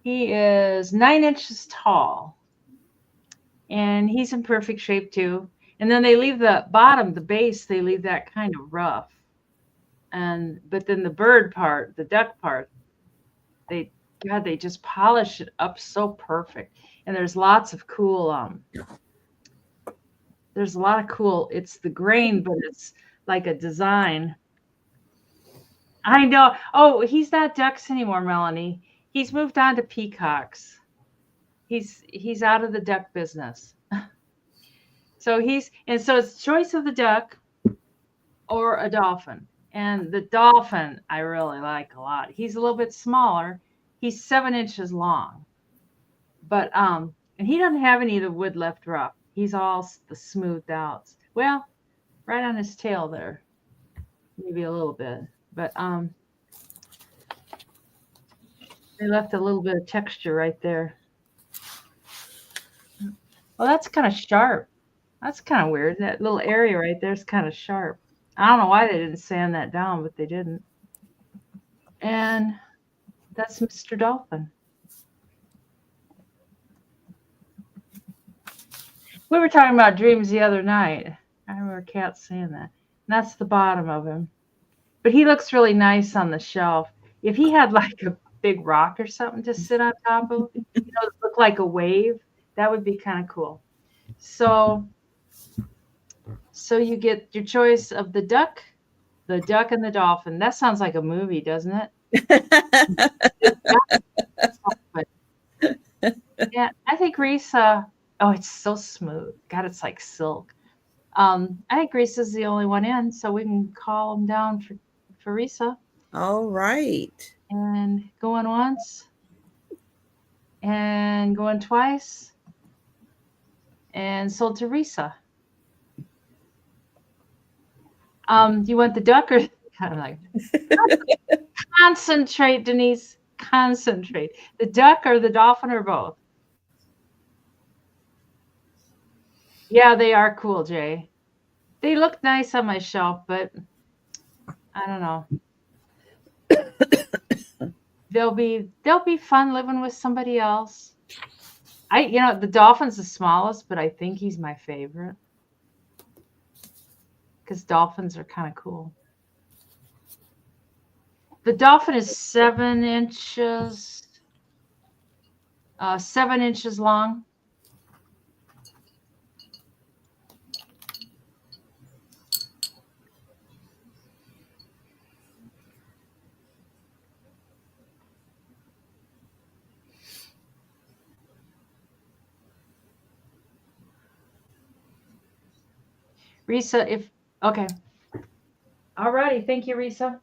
9 inches tall. And he's in perfect shape too. And then they leave the bottom, the base, they leave that kind of rough. But then the bird part, the duck part, they just polish it up so perfect. And there's lots of cool it's the grain, but it's like a design. I know. Oh, he's not ducks anymore, Melanie. He's moved on to peacocks. He's out of the duck business. So it's choice of the duck or a dolphin. And the dolphin I really like a lot. He's a little bit smaller. He's 7 inches long. But and he doesn't have any of the wood left rough. He's all the smoothed out. Well, right on his tail there. Maybe a little bit. But they left a little bit of texture right there. Well, that's kind of sharp. That's kind of weird. That little area right there is kind of sharp. I don't know why they didn't sand that down, but they didn't. And that's Mr. Dolphin. We were talking about dreams the other night. I remember Kat saying that. And that's the bottom of him. But he looks really nice on the shelf. If he had like a big rock or something to sit on top of, look like a wave, that would be kind of cool. So you get your choice of the duck and the dolphin. That sounds like a movie, doesn't it? Yeah, I think Risa, oh, it's so smooth. God, it's like silk. I think Risa's the only one in, so we can call him down for Risa. All right. And going once. And going twice. And sold to Risa. You want the duck or kind of like concentrate, Denise. Concentrate. The duck or the dolphin or both? Yeah, they are cool, Jay. They look nice on my shelf, but I don't know. They'll be fun living with somebody else. The dolphin's the smallest, but I think he's my favorite. Because dolphins are kind of cool. The dolphin is 7 inches. 7 inches long. Risa, okay. All righty. Thank you, Risa.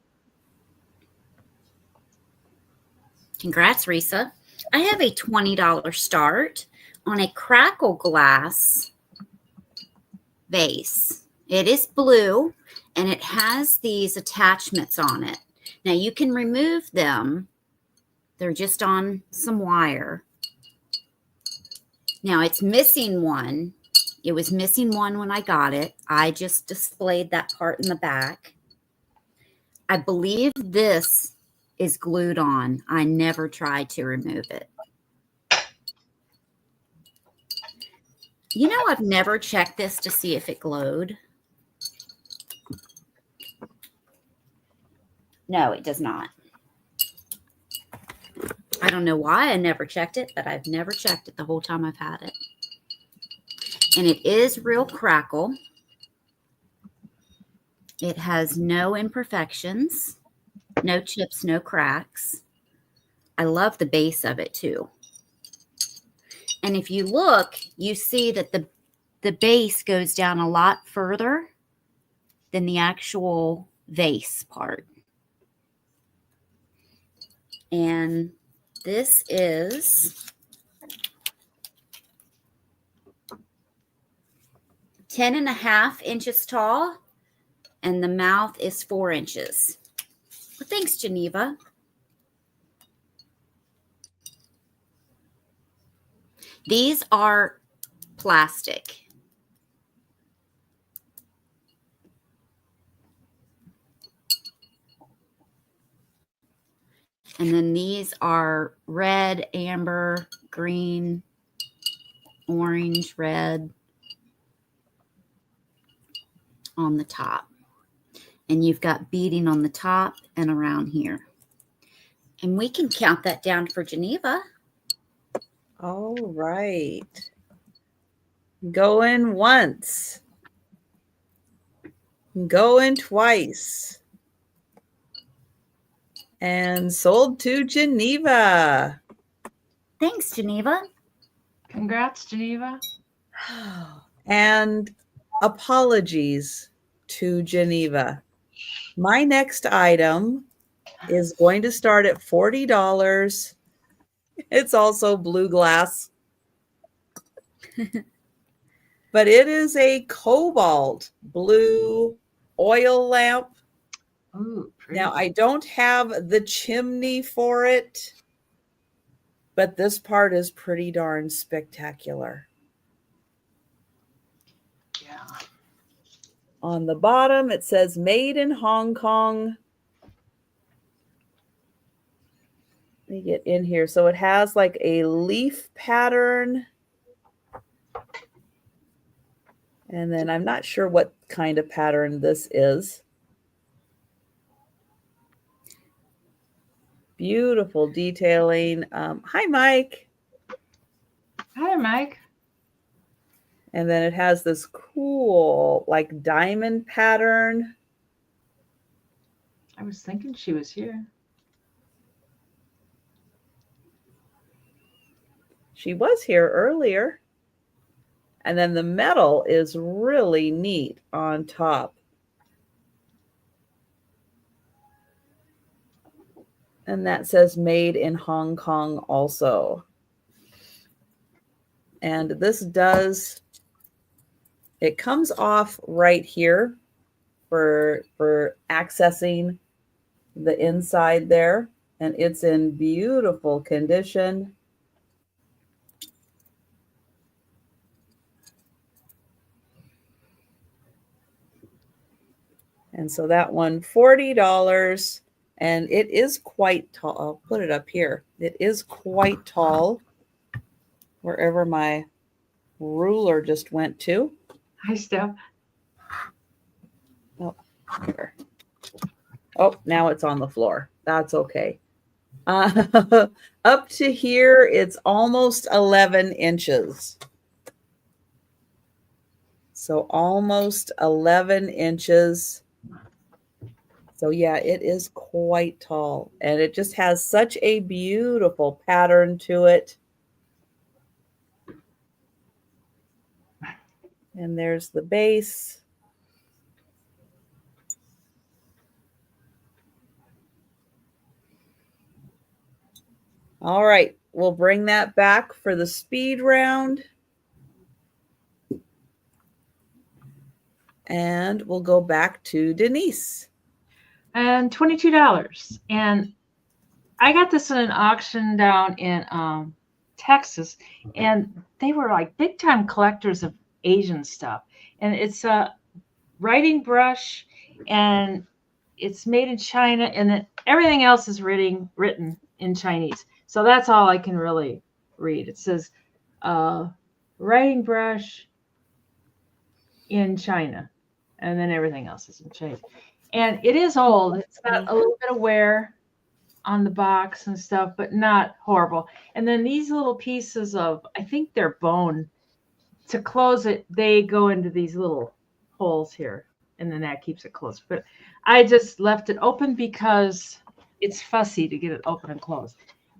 Congrats, Risa. I have a $20 start on a crackle glass vase. It is blue and it has these attachments on it. Now you can remove them. They're just on some wire. Now it's missing one. It was missing one when I got it. I just displayed that part in the back. I believe this is glued on. I never tried to remove it. I've never checked this to see if it glowed. No, it does not. I don't know why I never checked it, but I've never checked it the whole time I've had it. And it is real crackle. It has no imperfections, no chips, no cracks. I love the base of it too. And if you look, you see that the base goes down a lot further than the actual vase part. And this is 10.5 inches tall, and the mouth is 4 inches. Well, thanks, Geneva. These are plastic. And then these are red, amber, green, orange, red on the top. And you've got beading on the top and around here. And we can count that down for Geneva. All right. Going once. Going twice. And sold to Geneva. Thanks, Geneva. Congrats, Geneva. And apologies to Geneva. My next item is going to start at $40. It's also blue glass. But it is a cobalt blue oil lamp. Ooh, pretty. Now, I don't have the chimney for it, but this part is pretty darn spectacular. Yeah. On the bottom, it says made in Hong Kong. Let me get in here. So it has like a leaf pattern. And then I'm not sure what kind of pattern this is. Beautiful detailing. Hi, Mike. Hi, Mike. And then it has this cool like diamond pattern. I was thinking she was here. She was here earlier. And then the metal is really neat on top. And that says made in Hong Kong also. And this does, it comes off right here for accessing the inside there. And it's in beautiful condition. And so that one, $40. And it is quite tall. I'll put it up here. It is quite tall. Wherever my ruler just went to. Hi, Steph. Oh, here. Oh, now it's on the floor. That's okay. Up to here, it's almost 11 inches. So almost 11 inches. So yeah, it is quite tall. And it just has such a beautiful pattern to it. And there's the base. All right, we'll bring that back for the speed round. And we'll go back to Denise. And $22. And I got this in an auction down in Texas, and they were like big time collectors of Asian stuff. And it's a writing brush, and it's made in China, and then everything else is written in Chinese. So that's all I can really read. It says writing brush in China, and then everything else is in Chinese. And it is old. It's got a little bit of wear on the box and stuff, but not horrible. And then these little pieces of, I think they're bone. To close it, they go into these little holes here, and then that keeps it closed. But I just left it open because it's fussy to get it open and closed.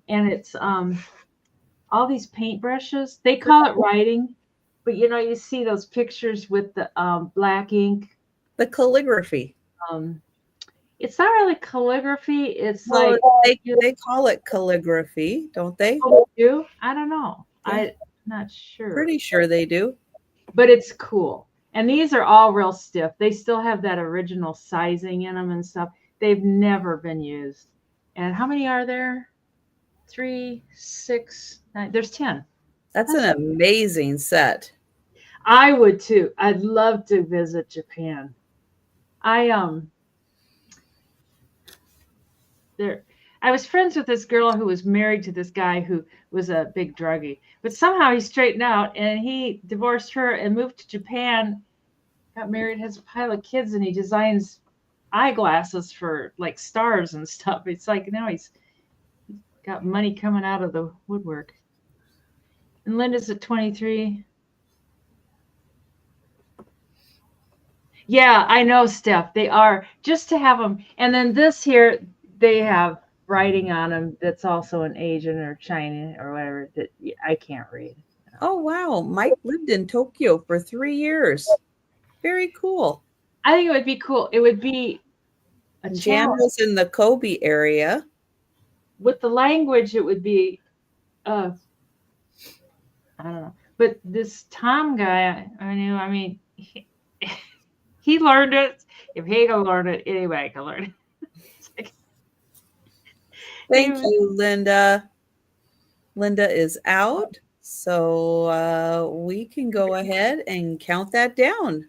And it's all these paintbrushes. They call it writing, but you see those pictures with the black ink. The calligraphy. It's not really calligraphy. It's Well, like they call it calligraphy, don't they? oh, they do? I don't know. Yeah. I'm not sure. Pretty sure they do. But it's cool. And these are all real stiff. They still have that original sizing in them and stuff. They've never been used. And how many are there? 3, 6, 9. There's 10. That's an amazing set. I would too. I'd love to visit Japan. I was friends with this girl who was married to this guy who was a big druggie. But somehow he straightened out and he divorced her and moved to Japan, got married, has a pile of kids, and he designs eyeglasses for like stars and stuff. It's like now he's got money coming out of the woodwork. And Linda's at 23. Yeah, I know, Steph. They are, just to have them. And then this here, they have writing on them that's also in Asian or China or whatever that I can't read. Oh, wow. Mike lived in Tokyo for 3 years. Very cool. I think it would be cool. It would be a Jan challenge. was in the Kobe area. With the language, it would be, I don't know. But this Tom guy, I mean, he learned it. If he can learn it, anybody can learn it. Thank you, Linda. Linda is out, so we can go ahead and count that down.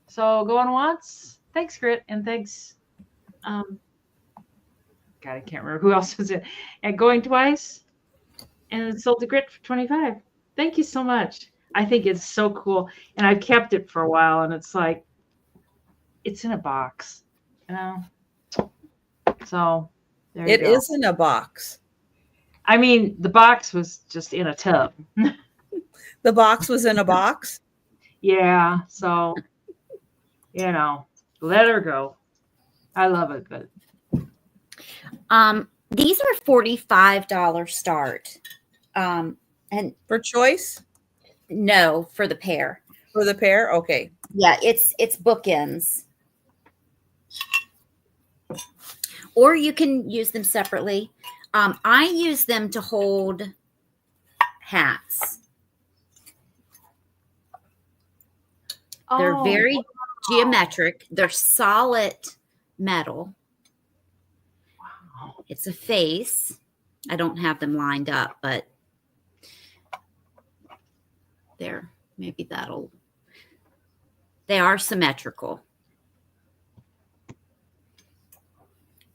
So going once. Thanks, Grit, and thanks. God, I can't remember who else was in. And going twice, and sold to Grit for 25. Thank you so much. I think it's so cool, and I've kept it for a while, and it's like it's in a box, So there you go. It is in a box. I mean, the box was just in a tub. The box was in a box? Yeah, so let her go. I love it, but these are $45 start. And for choice? No, for the pair. For the pair? Okay. Yeah, it's bookends. Or you can use them separately. I use them to hold hats. They're very geometric. They're solid metal. Wow. It's a face. I don't have them lined up, but there, maybe they are symmetrical.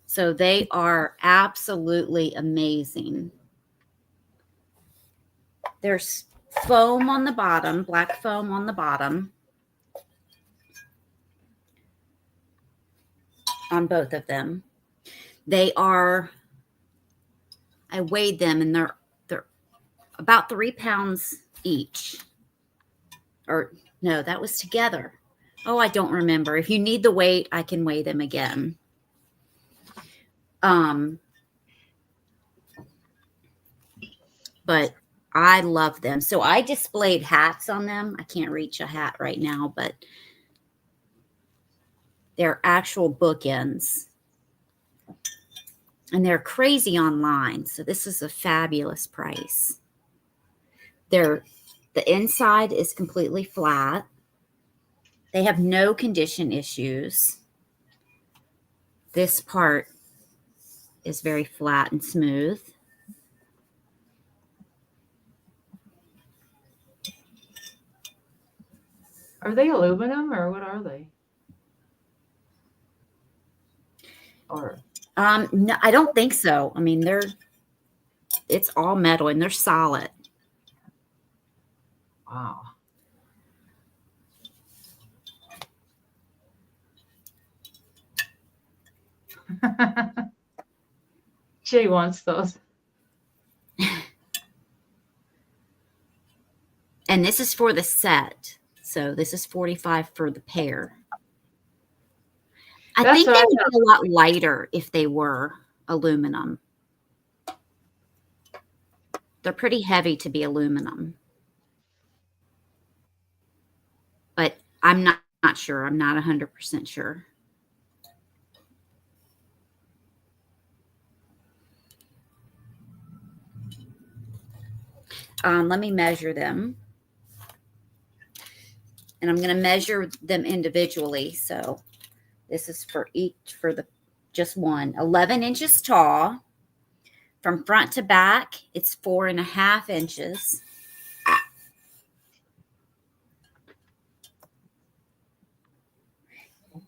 So they are absolutely amazing. There's foam on the bottom, black foam on the bottom on both of them. They are, I weighed them and they're about 3 pounds each. Or no, that was together. Oh, I don't remember. If you need the weight, I can weigh them again. But I love them. So I displayed hats on them. I can't reach a hat right now, but they're actual bookends. And they're crazy online. So this is a fabulous price. The inside is completely flat. They have no condition issues. This part is very flat and smooth. Are they aluminum or what are they? Or no, I don't think so. I mean, it's all metal and they're solid. wow. Jay wants those. And this is for the set. So this is 45 for the pair. I think they would be a lot lighter if they were aluminum. They're pretty heavy to be aluminum. But I'm not sure. I'm not 100% sure. Let me measure them. And I'm going to measure them individually. So this is for each, for the just one. 11 inches tall. From front to back, it's 4.5 inches.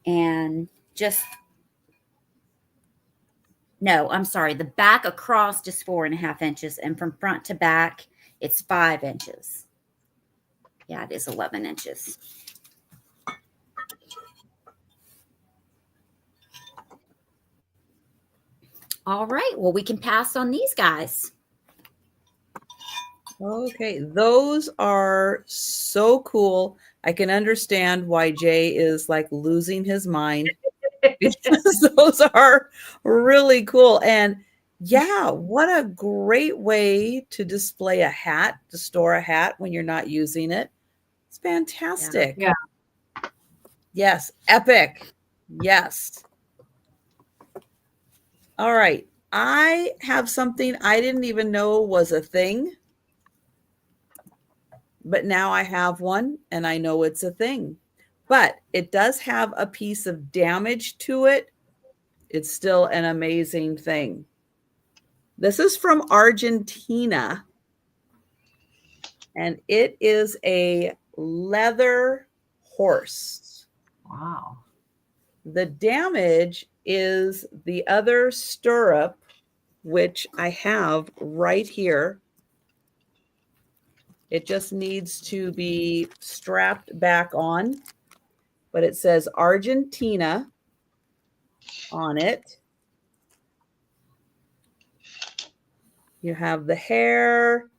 And just, no, I'm sorry. The back across is 4.5 inches. And from front to back, it's 5 inches. Yeah, it is 11 inches. All right. Well, we can pass on these guys. Okay. Those are so cool. I can understand why Jay is like losing his mind because those are really cool. And yeah, what a great way to display a hat, to store a hat when you're not using it. It's fantastic. Yeah. Yes. Epic. Yes. All right. I have something I didn't even know was a thing, but now I have one and I know it's a thing. But it does have a piece of damage to it. It's still an amazing thing. This is from Argentina, and it is a leather horse. Wow. The damage is the other stirrup, which I have right here. It just needs to be strapped back on, but it says Argentina on it. You have the hair.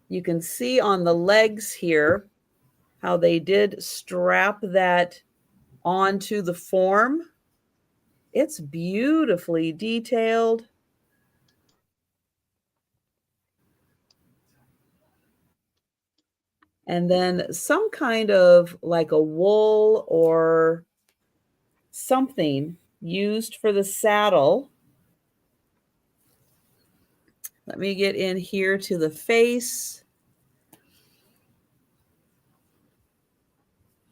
You can see on the legs here how they did strap that onto the form. It's beautifully detailed. And then some kind of like a wool or something used for the saddle. Let me get in here to the face.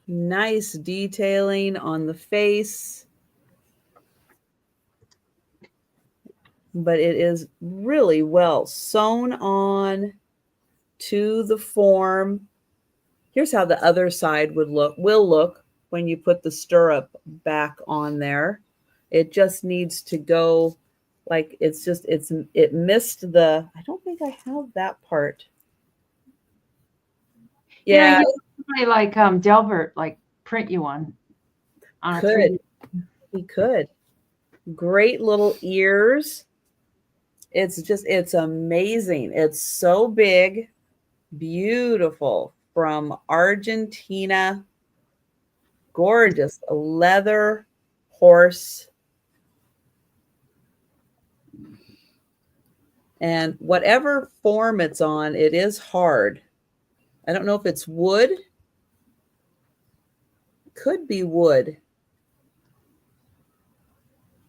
Nice detailing on the face. But it is really well sewn on to the form. Here's how the other side will look when you put the stirrup back on there. It just needs to go like it missed the, I don't think I have that part. Yeah. You like Delbert, like print you one on could. He could. Great little ears. It's amazing. It's so big, beautiful, from Argentina. Gorgeous leather horse. And whatever form it's on, it is hard. I don't know if it's wood. Could be wood.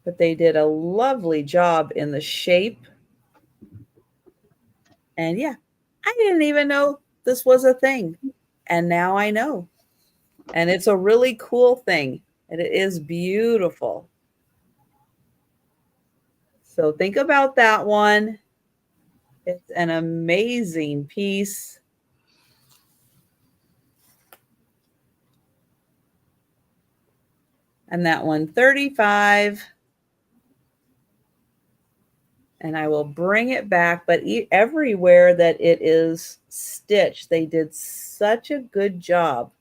But they did a lovely job in the shape. And yeah, I didn't even know this was a thing. And now I know. And it's a really cool thing. And it is beautiful. So think about that one. It's an amazing piece. And that one, 35. And I will bring it back. But everywhere that it is stitched, they did such a good job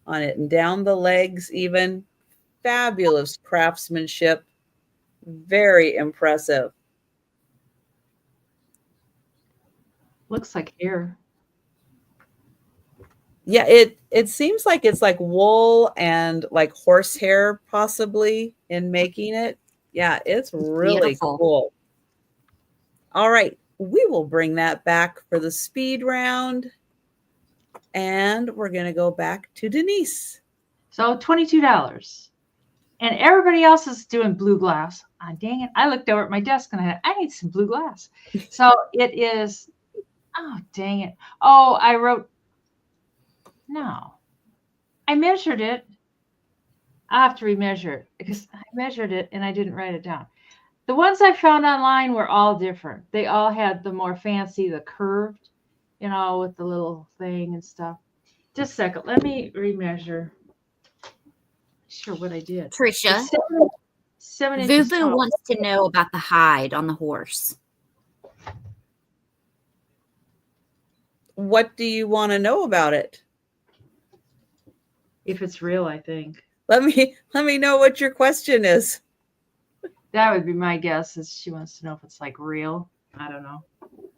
on it. And down the legs, even fabulous craftsmanship. Very impressive. Looks like hair. Yeah, it seems like it's like wool and like horsehair possibly in making it. Yeah, it's really Beautiful. cool. All right, we will bring that back for the speed round. And we're going to go back to Denise. So $22. And everybody else is doing blue glass. Oh, dang it. I looked over at my desk and I need some blue glass. So it is, oh, dang it. Oh, I wrote, no. I measured it. I have to remeasure it because I measured it and I didn't write it down. The ones I found online were all different. They all had the more fancy, the curved, with the little thing and stuff. Just a second. Let me remeasure. Sure what I did. Trisha, It's 7 inches Vuvu tall. wants to know about the hide on the horse. What do you want to know about it? If it's real, I think. Let me know what your question is. That would be my guess, is she wants to know if it's like real. I don't know.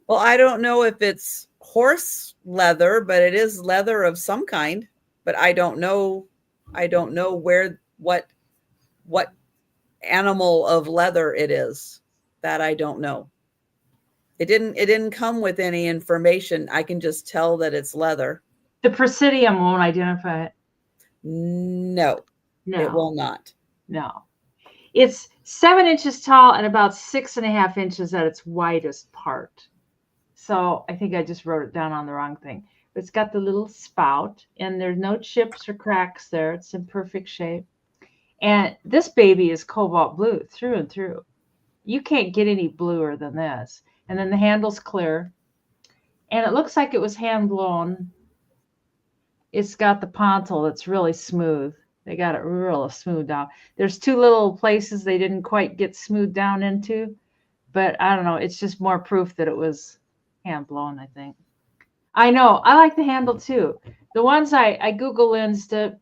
Well, I don't know if it's horse leather, but it is leather of some kind. But I don't know what animal of leather it is. That I don't know. It didn't come with any information. I can just tell that it's leather. The Presidium won't identify it. No, it will not. No. It's 7 inches tall and about 6.5 inches at its widest part. So I think I just wrote it down on the wrong thing. It's got the little spout and there's no chips or cracks there. It's in perfect shape. And this baby is cobalt blue through and through. You can't get any bluer than this. And then the handle's clear. And it looks like it was hand blown. It's got the pontil that's really smooth. They got it real smooth down. There's two little places they didn't quite get smoothed down into. But I don't know. It's just more proof that it was hand blown, I think. I know. I like the handle too. The ones I Google lensed it,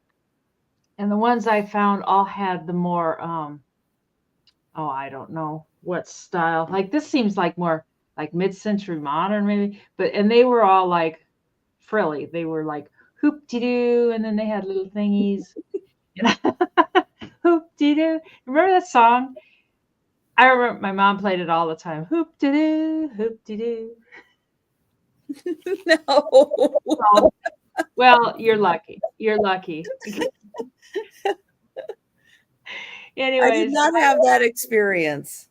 and the ones I found all had the more, I don't know what style. Like this seems like more like mid-century modern maybe. And they were all like frilly. They were like hoop-de-doo, and then they had little thingies. Hoop-de-doo. Remember that song? I remember my mom played it all the time. Hoop-de-doo, hoop-de-doo. No. Well, you're lucky. You're lucky. Anyways, I did not have that experience.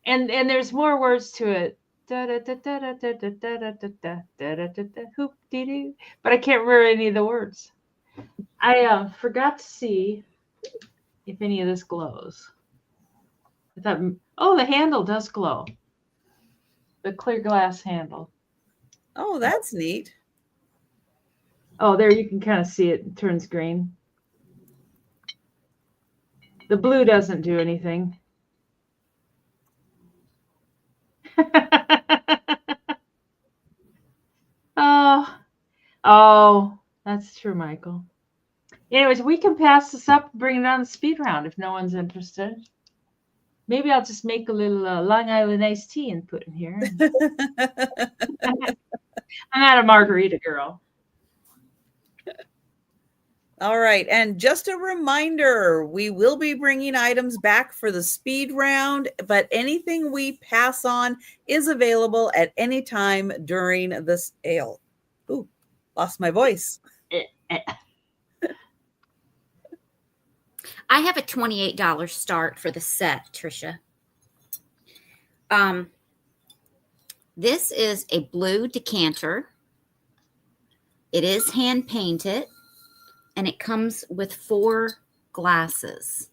And there's more words to it. Hoop-de-doo. But I can't remember any of the words. I forgot to see if any of this glows. I thought, the handle does glow. The clear glass handle. Oh, that's neat. Oh, there you can kind of see it turns green. The blue doesn't do anything. Oh, that's true, Michael. Anyways, we can pass this up and bring it on the speed round if no one's interested. Maybe I'll just make a little Long Island iced tea and put in here. I'm not a margarita girl. All right. And just a reminder, we will be bringing items back for the speed round, but anything we pass on is available at any time during this ale. Ooh, lost my voice. I have a $28 start for the set, Trisha. This is a blue decanter. It is hand painted, and it comes with 4 glasses.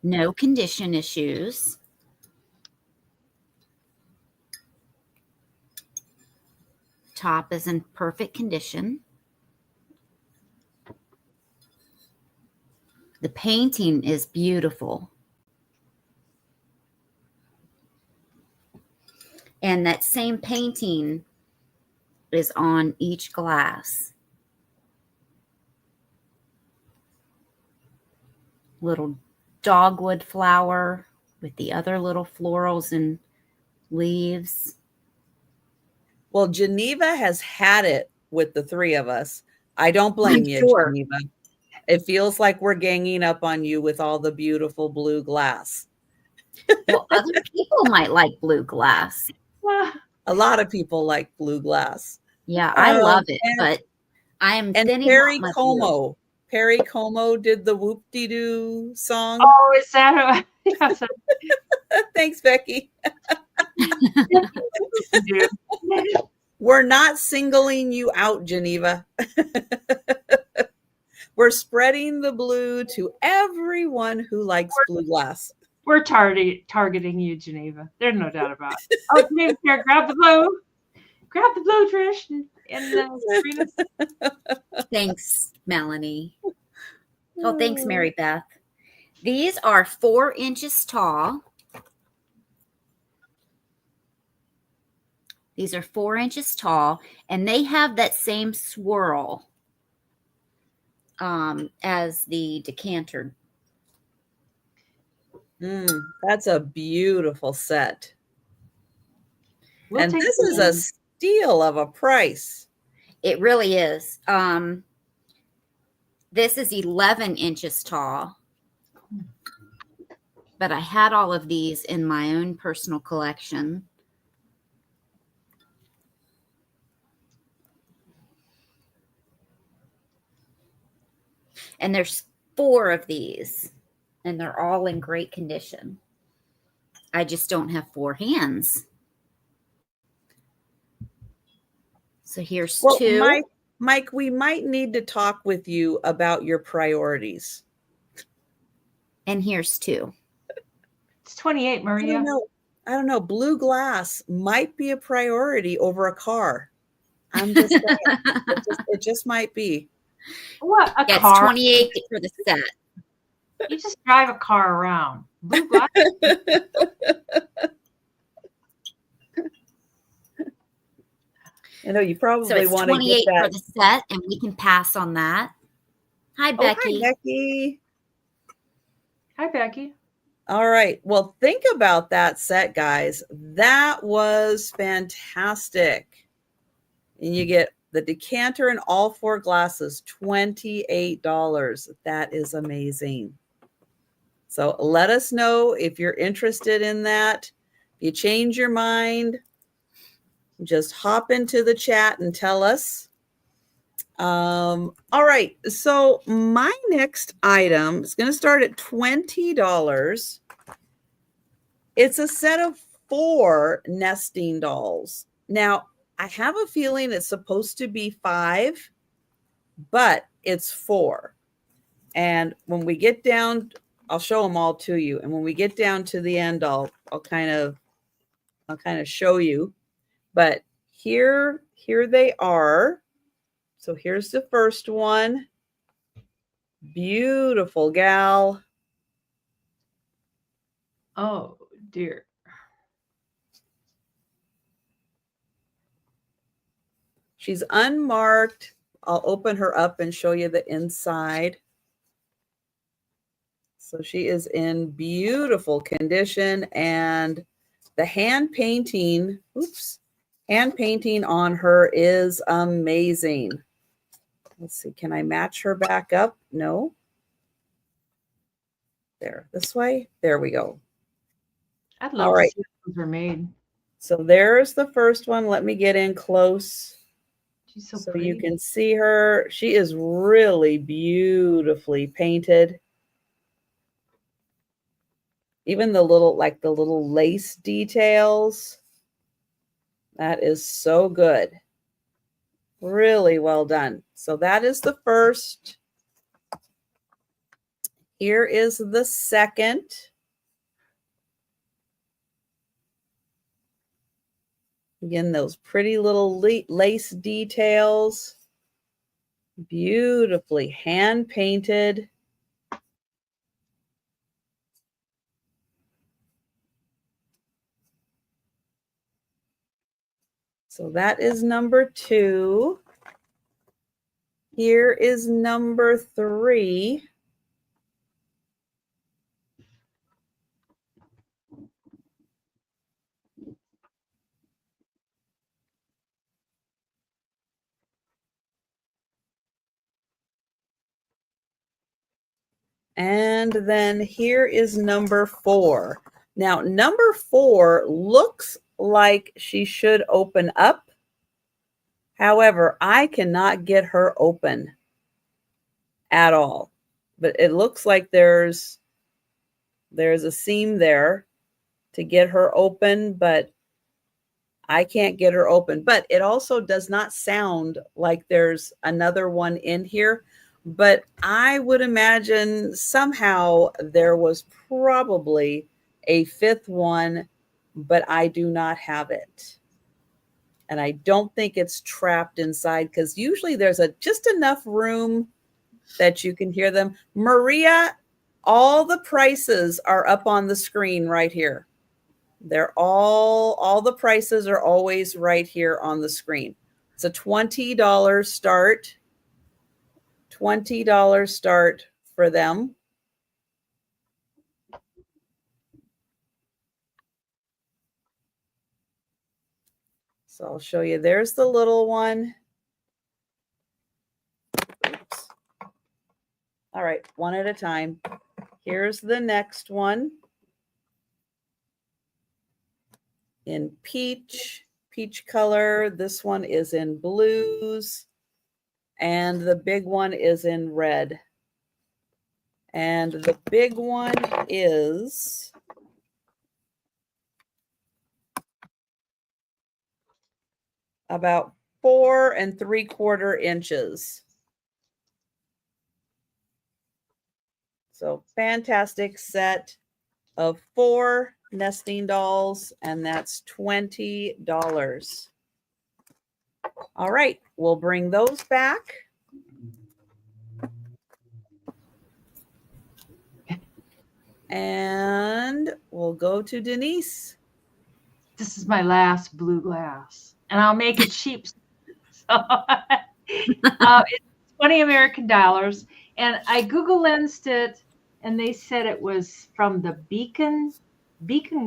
No condition issues. Top is in perfect condition. The painting is beautiful. And that same painting is on each glass. Little dogwood flower with the other little florals and leaves. Well, Geneva has had it with the three of us. I don't blame you, Sure. Geneva. It feels like we're ganging up on you with all the beautiful blue glass. Well, other people might like blue glass. A lot of people like blue glass. Yeah, I love it, and, but I am and thinning Perry out my blue. Como. Perry Como did the whoop-de-doo song. Oh, is that who? Yes, Thanks, Becky. dude. We're not singling you out, Geneva. We're spreading the blue to everyone who likes blue glass. We're targeting you, Geneva. There's no doubt about it. Oh, Geneva, here, grab the blue. Grab the blue, Trish. And Sabrina. Thanks, Melanie. Oh, thanks, Mary Beth. These are 4 inches tall. These are 4 inches tall, and they have that same swirl as the decanter. That's a beautiful set. We'll and take this is a steal of a price. It really is. This is 11 inches tall. But I had all of these in my own personal collection. And there's 4 of these, and they're all in great condition. I just don't have 4 hands. So here's 2. Mike, we might need to talk with you about your priorities. And here's 2. It's 28, Maria. I don't know. Blue glass might be a priority over a car. I'm just saying. it just might be. What? A Yeah, car? It's 28 for the set. You just drive a car around. Blue glass. I know you probably want to get 28 that. for the set, and we can pass on that. Hi, Becky. Hi, Becky. Hi, Becky. All right. Well, think about that set, guys. That was fantastic. And you get the decanter and all 4 glasses, $28. That is amazing. So let us know if you're interested in that. If you change your mind, just hop into the chat and tell us. All right. So my next item is going to start at $20. It's a set of 4 nesting dolls. Now, I have a feeling it's supposed to be 5, but it's 4. And when we get down, I'll show them all to you. And when we get down to the end, I'll kind of show you. But here they are. So here's the first one. Beautiful gal. Oh, dear. She's unmarked. I'll open her up and show you the inside. So she is in beautiful condition, and the hand painting on her is amazing. Let's see, can I match her back up? No. There, this way. There we go. I'd love to see how those were made. So there's the first one. Let me get in close. She's so you can see her. She is really beautifully painted. Even the little lace details. That is so good. Really well done. So that is the first. Here is the second. Again, those pretty little lace details. Beautifully hand painted. So that is number 2. Here is number 3. And then here is number 4. Now, number 4 looks like she should open up. However, I cannot get her open at all. But it looks like there's a seam there to get her open, but I can't get her open. But it also does not sound like there's another one in here. But I would imagine somehow there was probably a 5th one, but I do not have it. And I don't think it's trapped inside, because usually there's just enough room that you can hear them. Maria, all the prices are up on the screen right here. They're all the prices are always right here on the screen. It's a $20 start. $20 start for them. So I'll show you. There's the little one. Oops. All right, one at a time. Here's the next one in peach color. This one is in blues. And the big one is in red. And the big one is about 4 3/4 inches. So fantastic set of 4 nesting dolls, and that's $20. All right, we'll bring those back. And we'll go to Denise. This is my last blue glass, and I'll make it cheap. So it's 20 American dollars, and I Google lensed it, and they said it was from the Beacon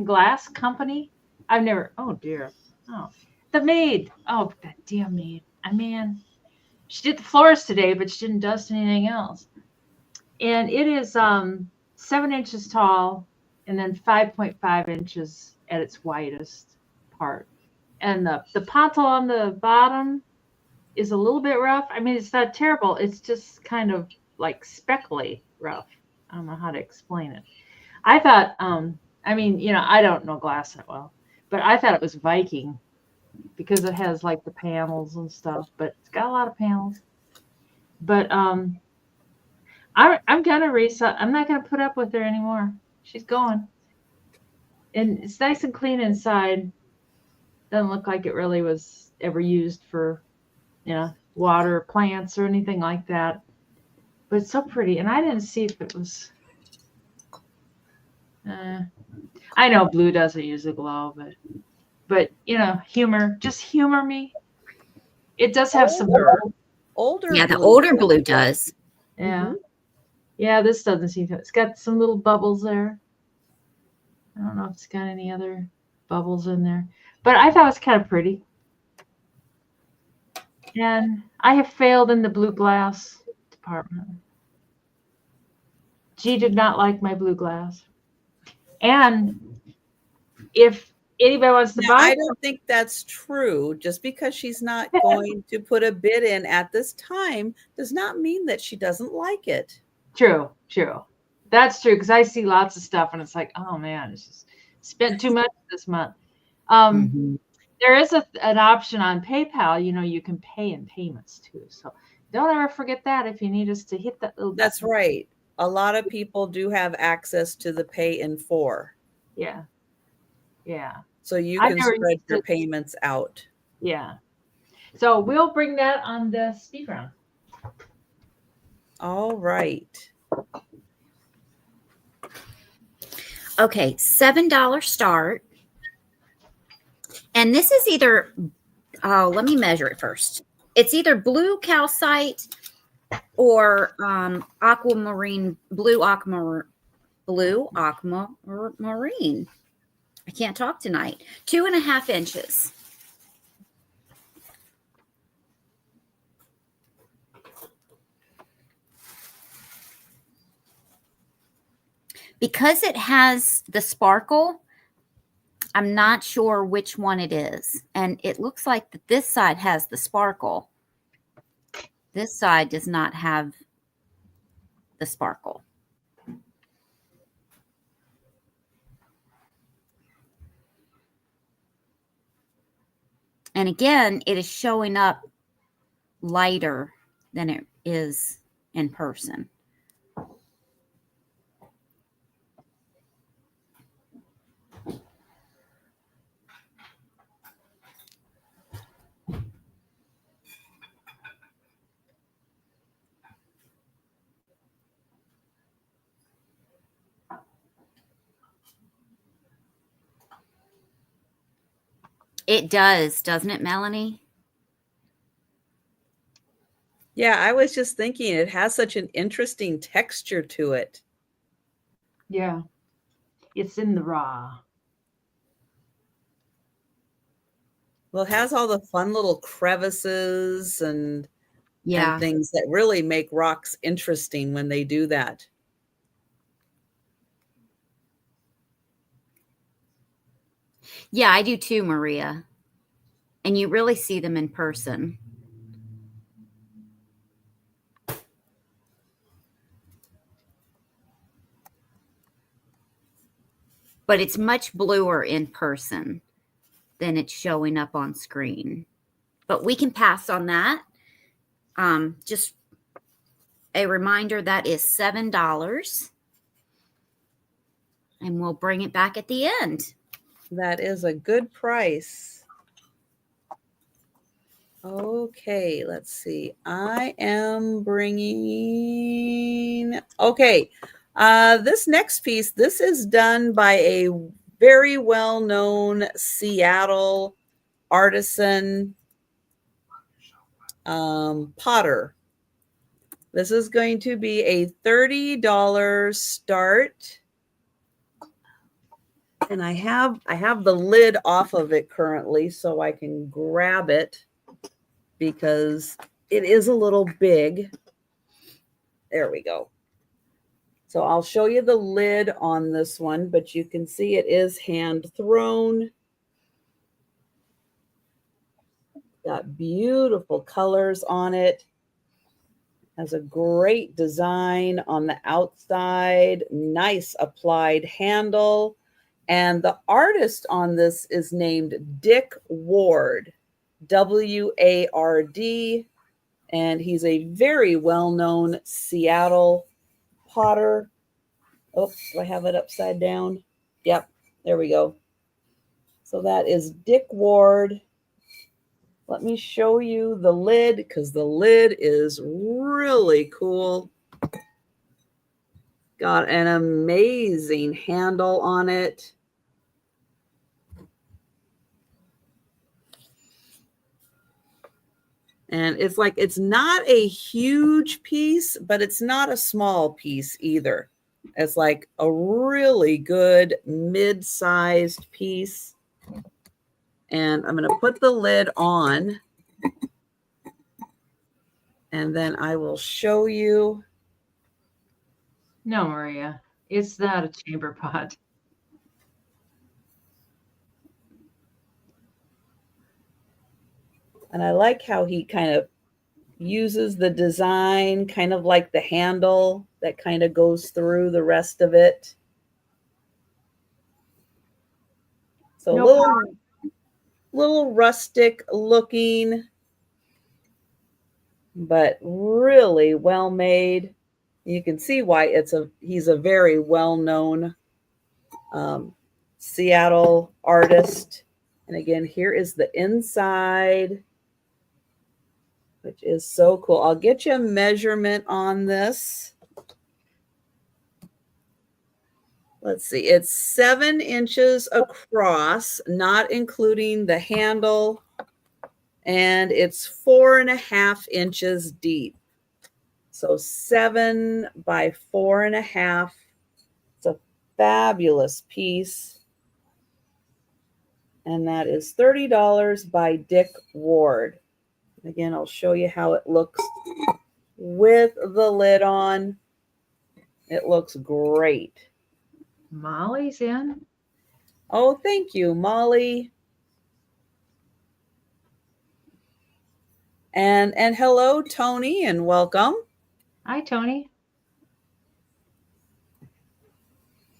Glass Company. I've never. Oh dear. Oh, the maid. Oh, that damn maid. I mean, she did the floors today, but she didn't dust anything else. And it is 7 inches tall, and then 5.5 inches at its widest part. And the pontil on the bottom is a little bit rough. I mean, it's not terrible. It's just kind of like speckly rough. I don't know how to explain it. I thought, I mean, you know, I don't know glass that well, but I thought it was Viking because it has like the panels and stuff, but it's got a lot of panels. But I'm gonna resell. I'm not gonna put up with her anymore. She's going, and it's nice and clean inside. Doesn't look like it really was ever used for, you know, water plants or anything like that. But it's so pretty, and I didn't see if it was. I know blue doesn't use a glow, but you know, just humor me. It does have some older. Yeah, the older blue does. Yeah. Mm-hmm. Yeah, this doesn't seem to. It's got some little bubbles there. I don't know if it's got any other bubbles in there, but I thought it was kind of pretty. And I have failed in the blue glass department. G did not like my blue glass. And if anybody wants to buy, I don't think that's true. Just because she's not going to put a bid in at this time does not mean that she doesn't like it. True. That's true, because I see lots of stuff and it's like, oh man, it's just spent too much this month. There is an option on PayPal. You know, you can pay in payments too. So don't ever forget that if you need us to hit that little. That's button. Right. A lot of people do have access to the pay in 4. Yeah. So you can spread your payments out. Yeah. So we'll bring that on the speed round. All right. Okay, $7 start. And this is either, let me measure it first. It's either blue calcite or aquamarine, blue aquamarine. I can't talk tonight. 2.5 inches. Because it has the sparkle, I'm not sure which one it is. And it looks like that this side has the sparkle. This side does not have the sparkle. And again, it is showing up lighter than it is in person. It does, doesn't it, Melanie? Yeah, I was just thinking it has such an interesting texture to it. Yeah. It's in the raw. Well, it has all the fun little crevices and Yeah. things that really make rocks interesting when they do that. Yeah, I do too, Maria. And you really see them in person. But it's much bluer in person than it's showing up on screen. But we can pass on that. Just a reminder, that is $7. And we'll bring it back at the end. That is a good price. Okay, let's see. I am bringing, okay. This next piece, this is done by a very well-known Seattle artisan potter. This is going to be a $30 start. And I have the lid off of it currently, so I can grab it because it is a little big. There we go. So I'll show you the lid on this one, but you can see it is hand thrown. Got beautiful colors on it. Has a great design on the outside. Nice applied handle. And the artist on this is named Dick Ward, W-A-R-D. And he's a very well-known Seattle potter. Oh, do I have it upside down? Yep, there we go. So that is Dick Ward. Let me show you the lid because the lid is really cool. Got an amazing handle on it. And it's like, it's not a huge piece, but it's not a small piece either. It's like a really good mid-sized piece. And I'm going to put the lid on. And then I will show you. No, Maria, it's not a chamber pot. And I like how he kind of uses the design, kind of like the handle that kind of goes through the rest of it. So No little rustic looking, but really well made. You can see why he's a very well-known Seattle artist. And again, here is the inside, which is so cool. I'll get you a measurement on this. Let's see, it's 7 inches across, not including the handle, and it's 4.5 inches deep. So 7 by 4.5. It's a fabulous piece. And that is $30 by Dick Ward. Again, I'll show you how it looks with the lid on. It looks great. Molly's in. Oh, thank you, Molly. And hello, Tony, and welcome. Hi, Tony.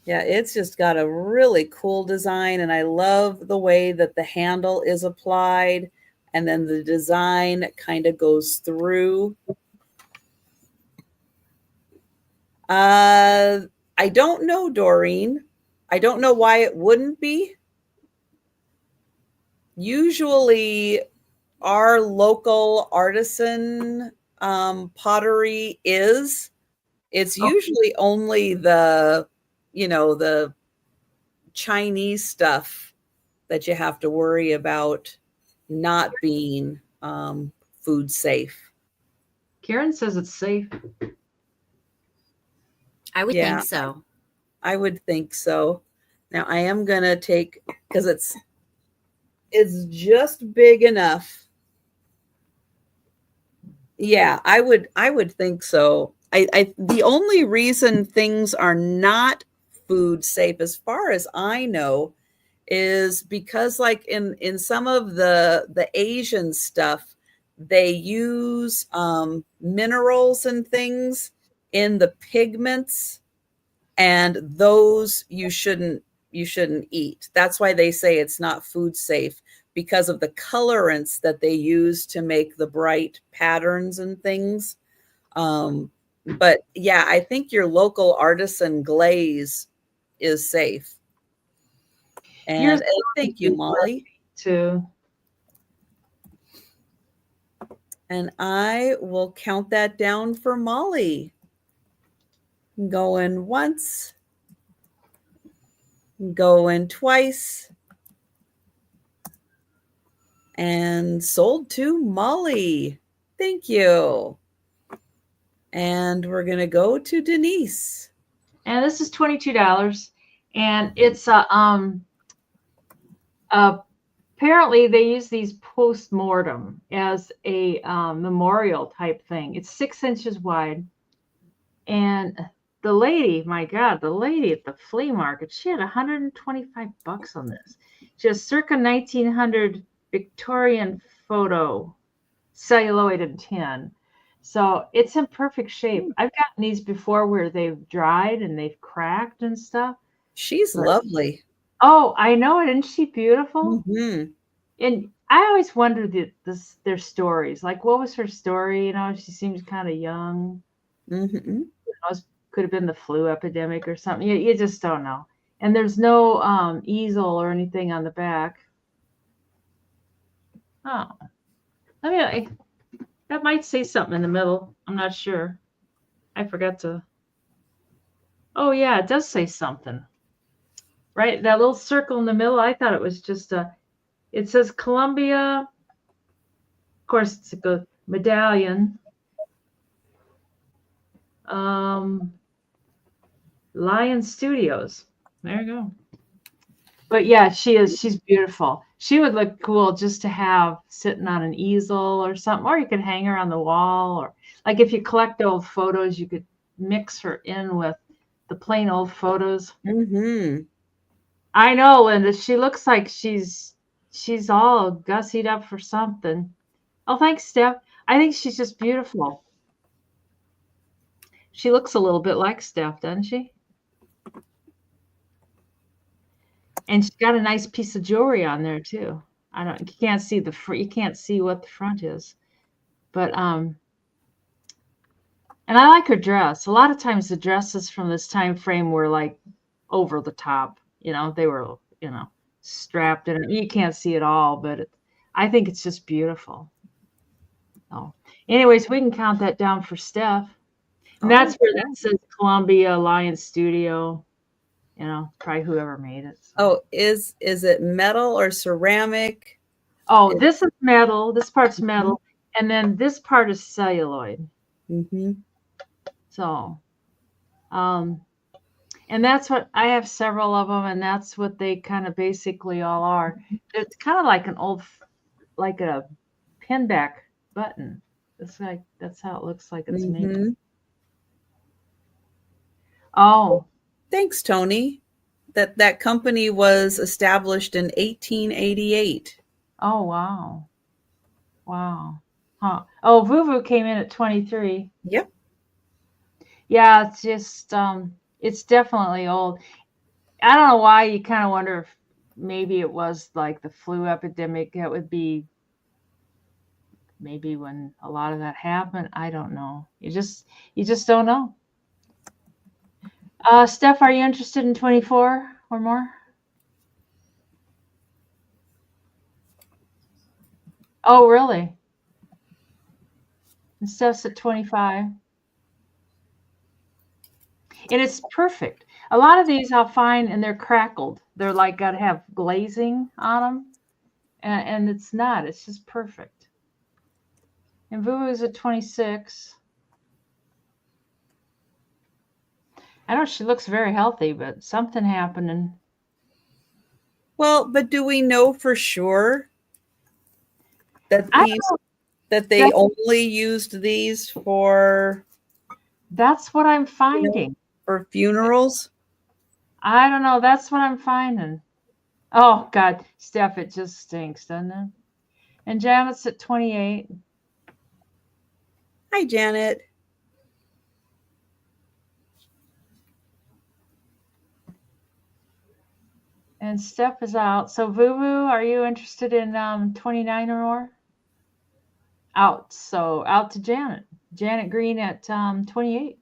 Yeah, it's just got a really cool design, and I love the way that the handle is applied, and then the design kind of goes through. I don't know, Doreen. I don't know why it wouldn't be. Usually, our local artisan pottery is. It's Oh. usually only the, the Chinese stuff that you have to worry about not being food safe. Karen says it's safe. I would Yeah. think so. I would think so. Now I am gonna take, because it's just big enough. Yeah, I would think so. I the only reason things are not food safe, as far as I know, is because like in some of the Asian stuff, they use minerals and things in the pigments, and those you shouldn't eat. That's why they say it's not food safe, because of the colorants that they use to make the bright patterns and things. But yeah, I think your local artisan glaze is safe. Yours And thank you, Molly. too. And I will count that down for Molly. Going once, going twice, and sold to Molly. Thank you. And we're going to go to Denise. And this is $22. And it's apparently they use these post-mortem as a memorial type thing. It's 6 inches wide. And the lady, my God, the lady at the flea market, she had $125 on this. Just circa 1900 Victorian photo, celluloid and tin. So it's in perfect shape. I've gotten these before where they've dried and they've cracked and stuff. She's lovely. Oh, I know it. Isn't she beautiful? Mm-hmm. And I always wondered their stories. Like, what was her story? You know, she seems kind of young. Mm-hmm. Could have been the flu epidemic or something. You just don't know. And there's no easel or anything on the back. Oh, that might say something in the middle. I'm not sure. I forgot to. Oh yeah, it does say something. Right, that little circle in the middle. I thought it was just a. It says Columbia. Of course, it's a good medallion. Lion Studios. There you go. But yeah, she's beautiful. She would look cool just to have sitting on an easel or something, or you could hang her on the wall, or like if you collect old photos, you could mix her in with the plain old photos. Mm-hmm. I know, Linda. She looks like she's all gussied up for something. Oh, thanks, Steph. I think she's just beautiful. She looks a little bit like Steph, doesn't she? And she's got a nice piece of jewelry on there too. You can't see you can't see what the front is. But and I like her dress. A lot of times the dresses from this time frame were like over the top. They were, strapped in. You can't see it all, but I think it's just beautiful. So, anyways, we can count that down for Steph. And that's where that says Columbia Lion Studio. Probably whoever made it. So. Oh, is it metal or ceramic? Oh, this is metal. This part's metal. And then this part is celluloid. Mm-hmm. So, and that's what I have several of them, and that's what they kind of basically all are. It's kind of like like a pinback button. That's how it looks like it's made. Mm-hmm. Oh, Thanks, Tony. That company was established in 1888. Oh, wow. Wow. Huh. Oh, Vuvu came in at 23. Yep. Yeah, it's just it's definitely old. I don't know why. You kind of wonder if maybe it was like the flu epidemic. That would be maybe when a lot of that happened. I don't know. You just don't know. Steph, are you interested in 24 or more? Oh, really? And Steph's at 25. And it's perfect. A lot of these I'll find and they're crackled. They're like got to have glazing on them. And it's not. It's just perfect. And Vuvu's at 26. I know she looks very healthy, but something happened. And Well, but do we know for sure that I these don't that they that's, only used these for that's what I'm you know, finding. for funerals? I don't know. That's what I'm finding. Oh, God. Steph, it just stinks, doesn't it? And Janet's at 28. Hi, Janet. And Steph is out. So, Vuvu, are you interested in 29 or more? Out. So, out to Janet. Janet Green at 28.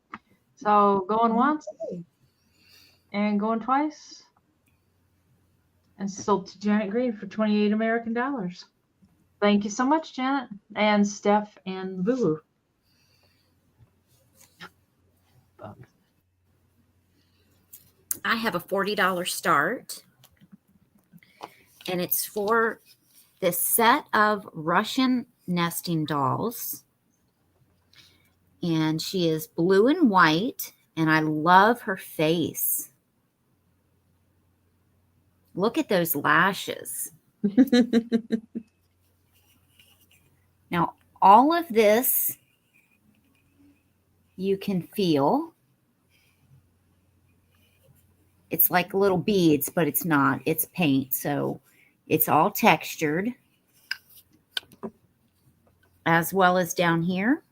So, going once and going twice. And sold to Janet Green for 28 American dollars. Thank you so much, Janet. And Steph and Vuvu. I have a $40 start, and it's for this set of Russian nesting dolls. And she is blue and white, and I love her face. Look at those lashes. Now, all of this you can feel. It's like little beads, but it's not. It's paint, so it's all textured, as well as down here.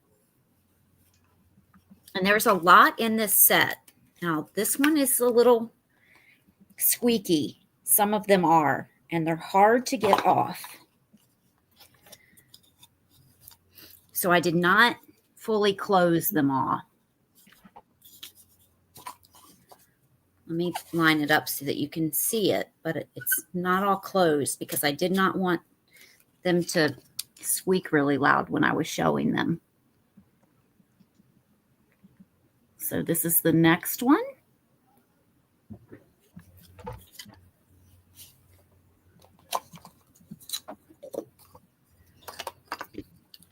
And there's a lot in this set. Now, this one is a little squeaky. Some of them are, and they're hard to get off. So I did not fully close them off. Let me line it up so that you can see it, but it's not all closed because I did not want them to squeak really loud when I was showing them. So this is the next one.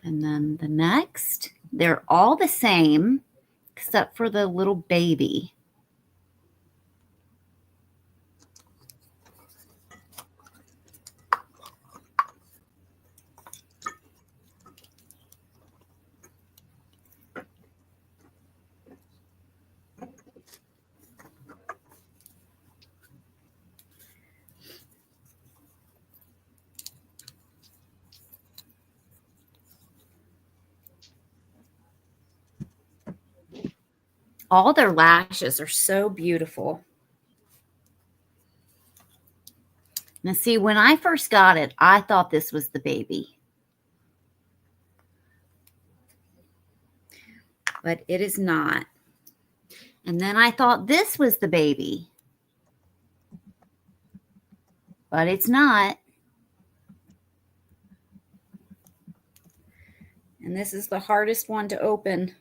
And then the next. They're all the same except for the little baby. All their lashes are so beautiful. Now, see, when I first got it, I thought this was the baby. But it is not. And then I thought this was the baby. But it's not. And this is the hardest one to open.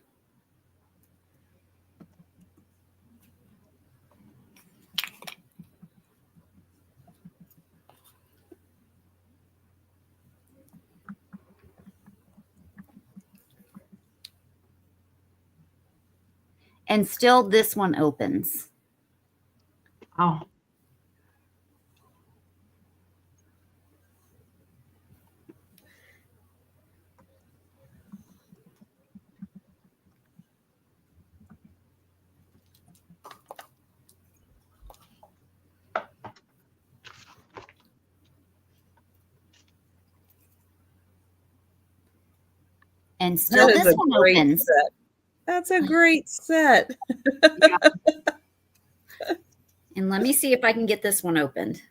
And still this one opens. Oh. And still That is this a one great opens. set. That's a great set. And let me see if I can get this one opened.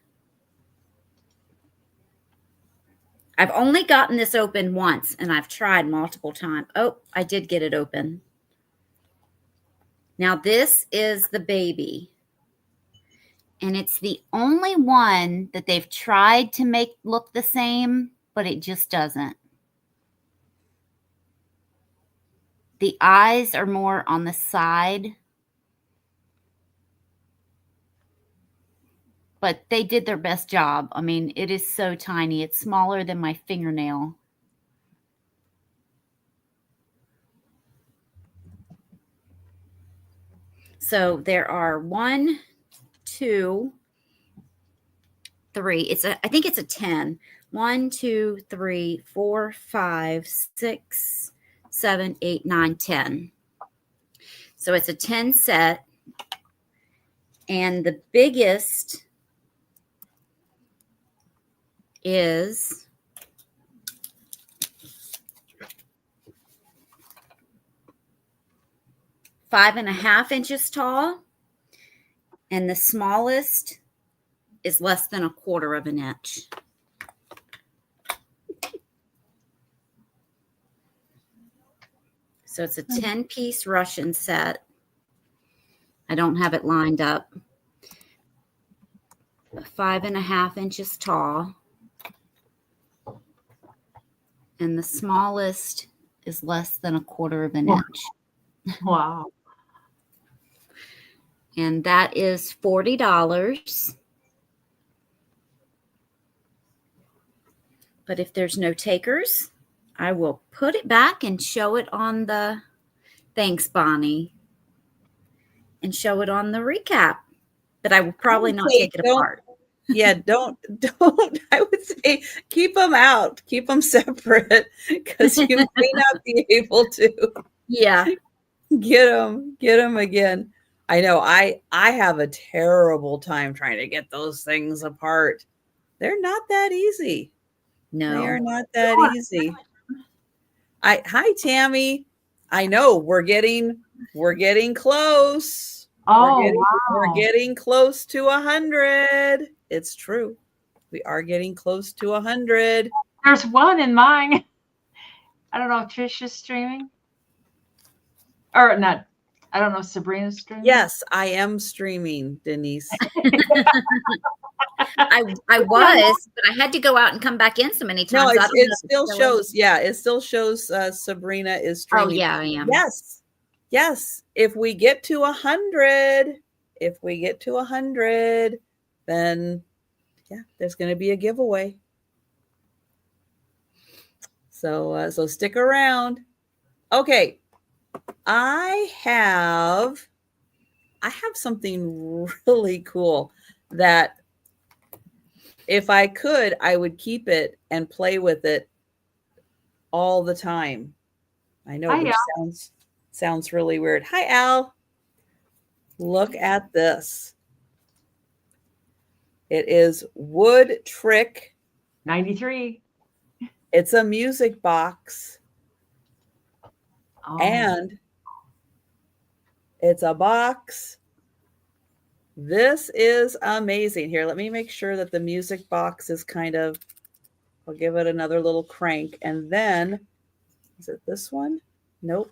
I've only gotten this open once, and I've tried multiple times. Oh, I did get it open. Now this is the baby. And it's the only one that they've tried to make look the same, but it just doesn't. The eyes are more on the side. But they did their best job. I mean, it is so tiny. It's smaller than my fingernail. So there are 1, 2, 3. I think it's a 10. 1, 2, 3, 4, 5, 6, 7, 8, 9, 10. So it's a 10 set. And the biggest is 5.5 inches tall. And the smallest is less than 1/4 of an inch. So it's a 10-piece Russian set. I don't have it lined up. 5.5 inches tall. And the smallest is less than 1/4 of an inch. Wow. And that is $40. But if there's no takers, I will put it back and show it on the, thanks, Bonnie, and show it on the recap. But I will probably not take it apart. Yeah, don't. I would say keep them out, keep them separate, because you may not be able to. Yeah, get them again. I know. I have a terrible time trying to get those things apart. They're not that easy. no, they are not that easy. Hi Tammy. I know we're getting close. Oh, we're getting close to 100. It's true. We are getting close to 100. There's one in mine. I don't know if Trisha's streaming. Or not. I don't know if Sabrina's streaming. Yes, I am streaming, Denise. I was, but I had to go out and come back in so many times. No, it still shows. Yeah, it still shows Sabrina is streaming. Oh, yeah, I am. Yes. If we get to 100, then yeah, there's going to be a giveaway. So stick around. Okay, I have something really cool that if I could, I would keep it and play with it all the time. I know it sounds really weird. Hi, Al. Look at this. It is Wood Trick 93. It's a music box. Oh. And it's a box. This is amazing. Here, let me make sure that the music box is kind of, I'll give it another little crank. And then, is it this one? Nope.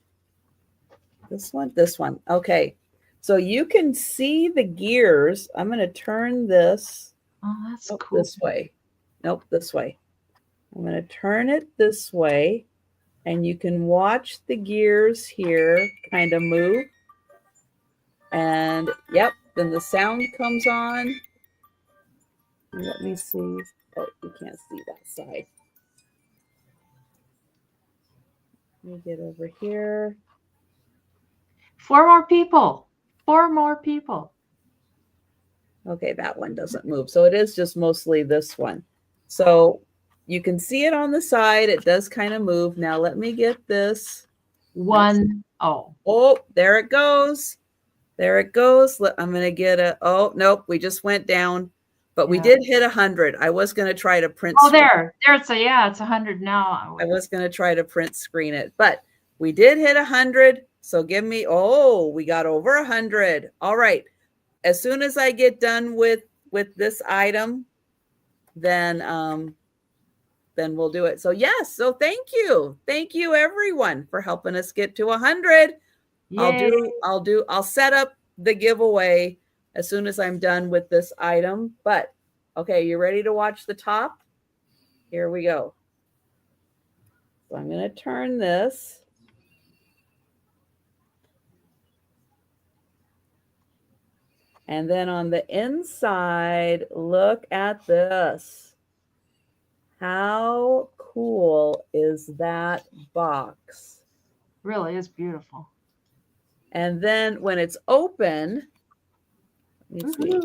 This one. Okay. So you can see the gears. I'm going to turn this. Oh, that's cool. This way. Nope, this way. I'm going to turn it this way. And you can watch the gears here kind of move. And yep, then the sound comes on. Let me see. Oh, you can't see that side. Let me get over here. 4 more people. 4 more people. Okay, that one doesn't move. So it is just mostly this one. So you can see it on the side. It does kind of move. Now let me get this. 1. Oh, there it goes. There it goes. I'm going to get a, oh, nope, we just went down. But we did hit 100. I was going to try to print. Oh, there it's it's 100 now. I was going to try to print screen it, but we did hit 100. So give me, we got over 100. All right. As soon as I get done with this item, then we'll do it. So yes. So thank you everyone for helping us get to 100. Yay. I'll set up the giveaway as soon as I'm done with this item. But okay, you ready to watch the top? Here we go. So I'm going to turn this. And then on the inside, look at this. How cool is that box? Really is beautiful. And then when it's open, let me see.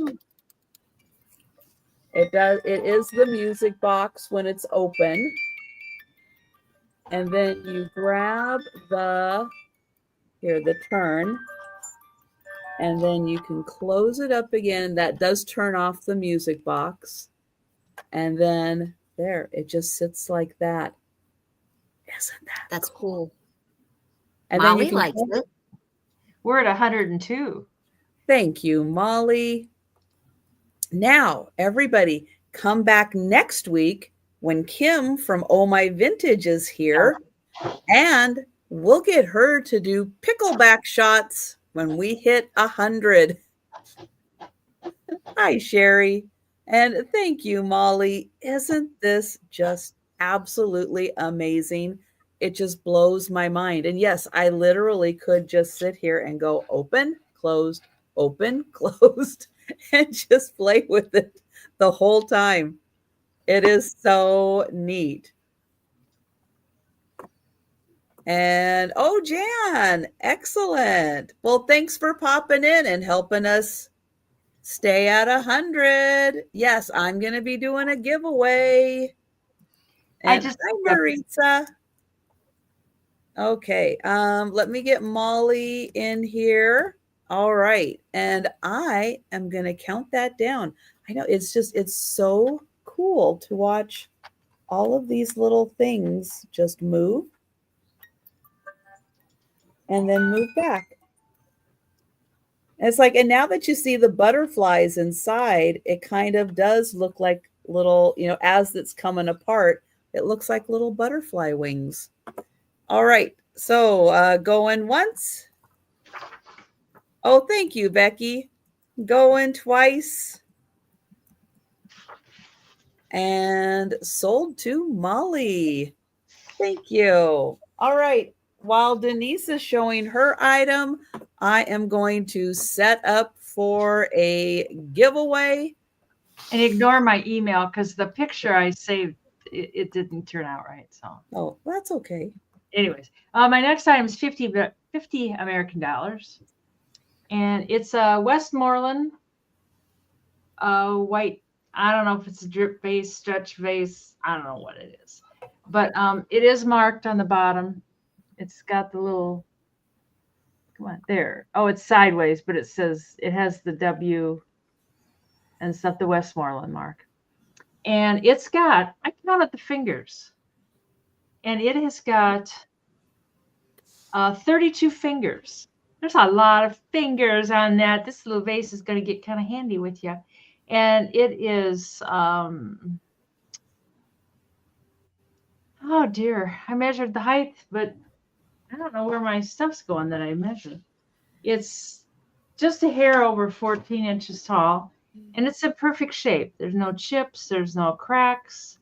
It is the music box when it's open. And then you grab the turn, and then you can close it up again. That does turn off the music box. And then there, it just sits like that. Isn't that That's cool? And Molly then you likes it. We're at 102. Thank you, Molly. Now, everybody, come back next week when Kim from Oh My Vintage is here, and we'll get her to do pickleback shots when we hit 100. Hi, Sherry. And thank you, Molly. Isn't this just absolutely amazing? It just blows my mind. And yes, I literally could just sit here and go open, closed, and just play with it the whole time. It is so neat. And Jan, excellent. Well, thanks for popping in and helping us stay at 100. Yes, I'm going to be doing a giveaway. And hi, Maritza. Okay, let me get Molly in here. All right, and I am going to count that down. I know it's so cool to watch all of these little things just move and then move back. And it's like, and now that you see the butterflies inside, it kind of does look like little, as it's coming apart, it looks like little butterfly wings. All right, so going once. Oh, thank you, Becky. Going twice. And sold to Molly. Thank you. All right. While Denise is showing her item, I am going to set up for a giveaway. And ignore my email because the picture I saved, it didn't turn out right. So. Oh, that's okay. Anyways, my next item is 50 American dollars. And it's a Westmoreland white. I don't know if it's a drip vase, stretch vase. I don't know what it is. But it is marked on the bottom. It's got the little, come on, there. Oh, it's sideways, but it has the W and stuff, the Westmoreland mark. And it's got, I counted the fingers. And it has got 32 fingers. There's a lot of fingers on that. This little vase is going to get kind of handy with you. And it is, oh dear, I measured the height, but I don't know where my stuff's going that I measured. It's just a hair over 14 inches tall, and it's in perfect shape. There's no chips, there's no cracks,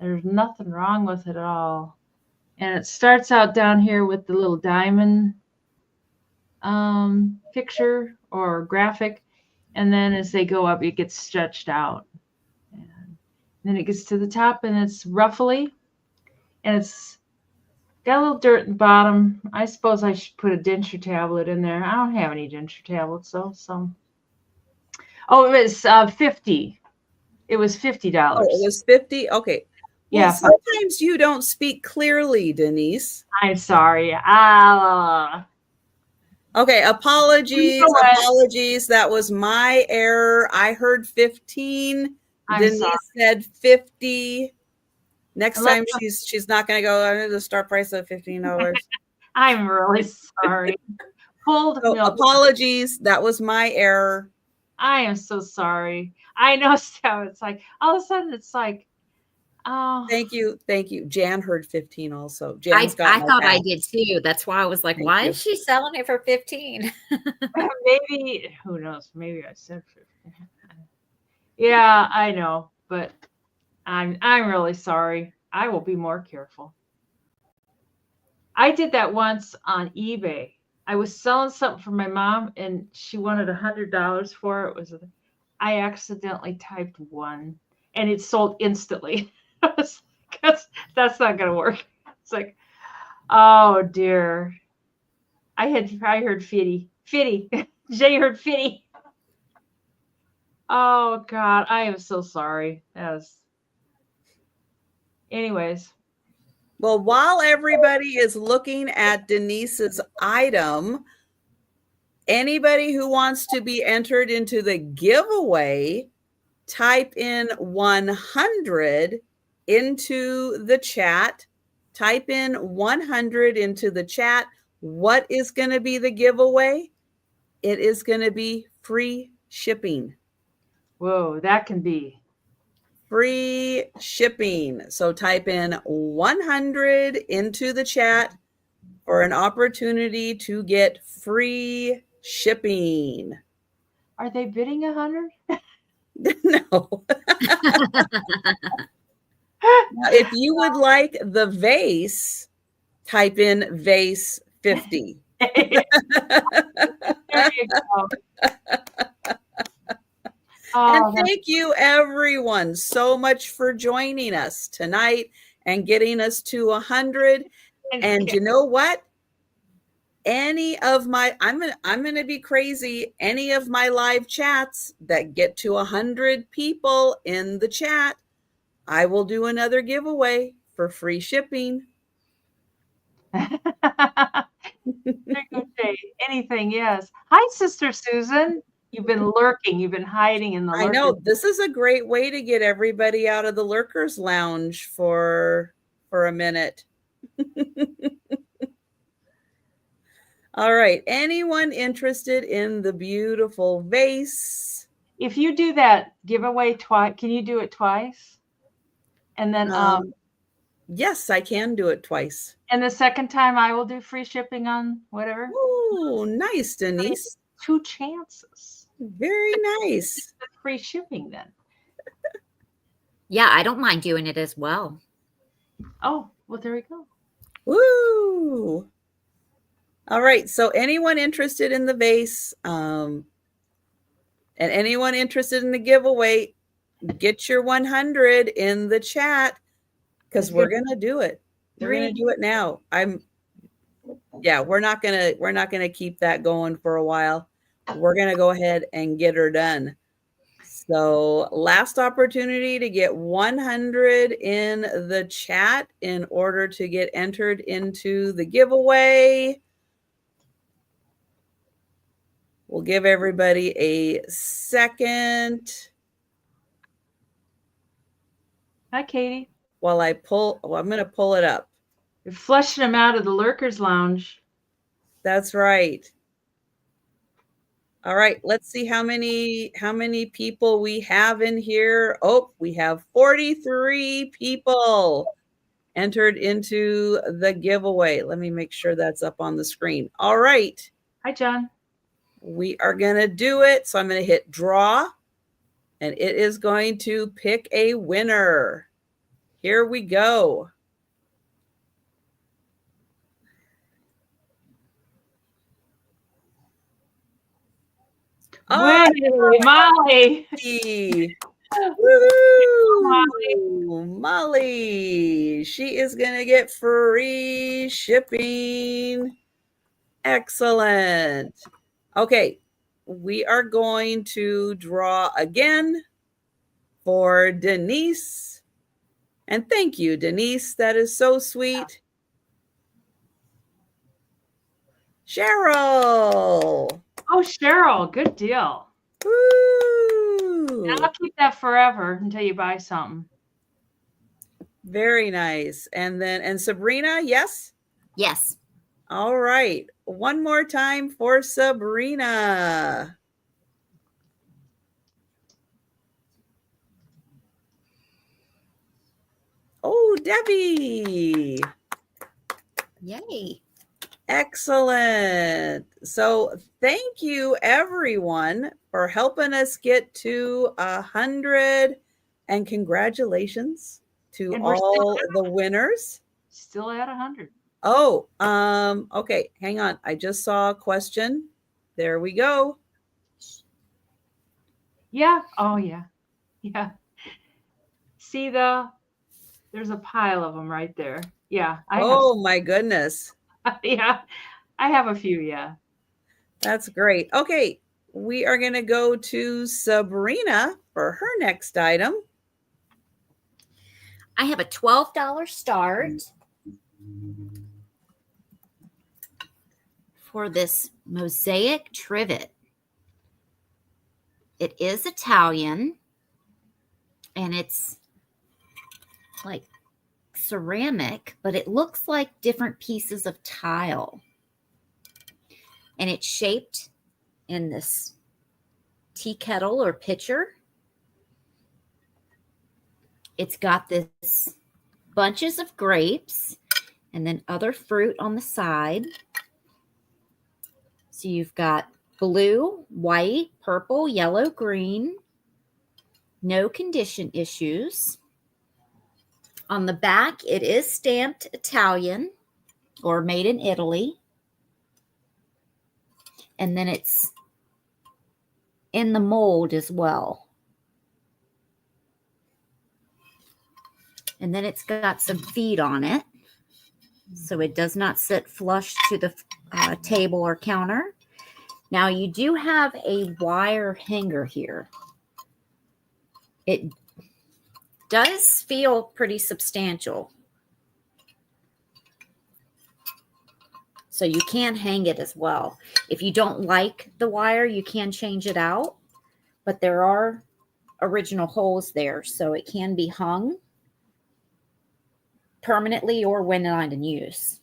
there's nothing wrong with it at all. And it starts out down here with the little diamond picture or graphic, and then as they go up, it gets stretched out. And then it gets to the top, and it's ruffly, and it's got a little dirt in the bottom. I suppose I should put a denture tablet in there. I don't have any denture tablets, though. So, oh, it was 50. It was $50. Oh, it was 50. Okay. Well, yeah. Sometimes you don't speak clearly, Denise. I'm sorry. Okay. Apologies. Apologies. That was my error. I heard 15. I'm Denise sorry. said 50. Next Let time she's not going to go under the start price of $15. I'm really sorry. Pulled So milk. apologies. That was my error. I am so sorry. I know how it's like all of a sudden it's like, oh, Thank you. Thank you. Jan heard 15 also. I Jan's got my thought I back. did too. That's why I was like, Thank why you. is she selling it for 15? maybe who knows? Maybe I said 50. Yeah, I know, but I'm really sorry. I will be more careful. I did that once on eBay. I was selling something for my mom, and she wanted $100 for it. I accidentally typed 1, and it sold instantly. I was like, that's not gonna work. It's like, oh dear. I heard fitty. Jay heard fitty. Oh God, I am so sorry. Anyways. Well, while everybody is looking at Denise's item, anybody who wants to be entered into the giveaway, type in 100 into the chat. Type in 100 into the chat. What is going to be the giveaway? It is going to be free shipping. Whoa, that can be. Free shipping. So type in 100 into the chat for an opportunity to get free shipping. Are they bidding 100? No. Now, if you would like the vase, type in vase 50. There you go. And thank you, everyone, so much for joining us tonight and getting us to 100. And you know what? Any of my, I'm gonna be crazy. Any of my live chats that get to 100 people in the chat, I will do another giveaway for free shipping. Anything, yes. Hi, Sister Susan. You've been lurking. You've been hiding in the lurkers. I know this is a great way to get everybody out of the lurkers lounge for a minute. All right. Anyone interested in the beautiful vase? If you do that giveaway twice, can you do it twice? And then yes, I can do it twice. And the second time I will do free shipping on whatever. Oh, nice, Denise. 2 chances. Very nice. Free shipping then. Yeah, I don't mind doing it as well. Oh, well, there we go. Woo! All right. So anyone interested in the vase and anyone interested in the giveaway, get your 100 in the chat because we're going to do it. We're going to do it now. We're not going to keep that going for a while. We're going to go ahead and get her done. So last opportunity to get 100 in the chat in order to get entered into the giveaway. We'll give everybody a second. Hi, Katie. While I'm going to pull it up. You're flushing them out of the lurkers lounge. That's right. All right, let's see how many people we have in here. Oh, we have 43 people entered into the giveaway. Let me make sure that's up on the screen. All right. Hi, John. We are going to do it. So I'm going to hit draw, and it is going to pick a winner. Here we go. Oh, Molly. Woo! Molly. She is going to get free shipping. Excellent. Okay, we are going to draw again for Denise. And thank you, Denise. That is so sweet. Cheryl. Oh, Cheryl. Good deal. Woo! And I'll keep that have forever until you buy something. Very nice. And Sabrina, yes? Yes. All right. One more time for Sabrina. Oh, Debbie. Yay. Excellent. So thank you everyone for helping us get to 100, and congratulations to And we're all the winners. still at 100. Oh, okay, hang on. I just saw a question. There we go. Yeah. Oh, yeah. Yeah. See there's a pile of them right there. Yeah. Oh my goodness. Yeah. I have a few. Yeah. That's great. Okay, we are going to go to Sabrina for her next item. I have a $12 start for this mosaic trivet. It is Italian, and it's like ceramic, but it looks like different pieces of tile. And it's shaped in this tea kettle or pitcher. It's got this bunches of grapes and then other fruit on the side. So you've got blue, white, purple, yellow, green. No condition issues. On the back, it is stamped Italian or made in Italy. And then it's in the mold as well. And then it's got some feet on it, so it does not sit flush to the table or counter. Now you do have a wire hanger here. It does feel pretty substantial. So you can hang it as well. If you don't like the wire, you can change it out, but there are original holes there, so it can be hung permanently or when not in use.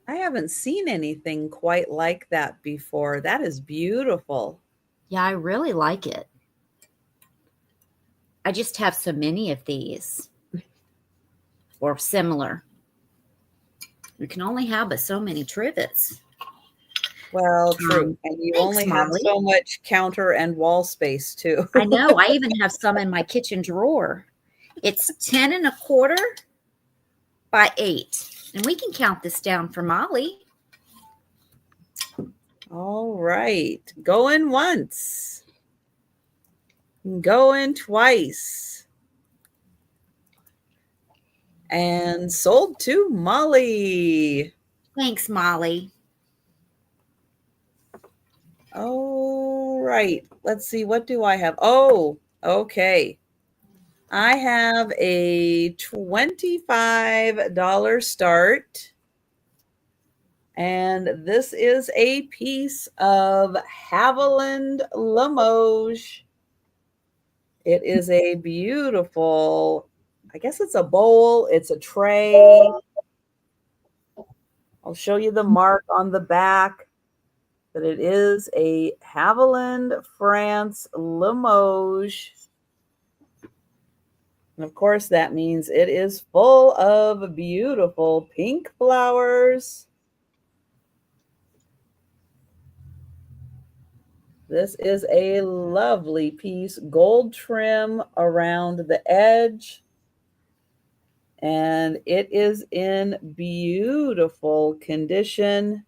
I haven't seen anything quite like that before. That is beautiful. Yeah, I really like it. I just have so many of these or similar. You can only have but so many trivets. Well, true. And you thanks, only have Molly. so much counter and wall space too. I know. I even have some in my kitchen drawer. It's 10 1/4 by 8. And we can count this down for Molly. All right. Going once. Going twice. And sold to Molly. Thanks, Molly. All right. Let's see. What do I have? Oh, okay. I have a $25 start. And this is a piece of Haviland Limoges. It is a beautiful, I guess it's a bowl. It's a tray. I'll show you the mark on the back. But it is a Haviland, France Limoges. And of course, that means it is full of beautiful pink flowers. This is a lovely piece, gold trim around the edge. And it is in beautiful condition.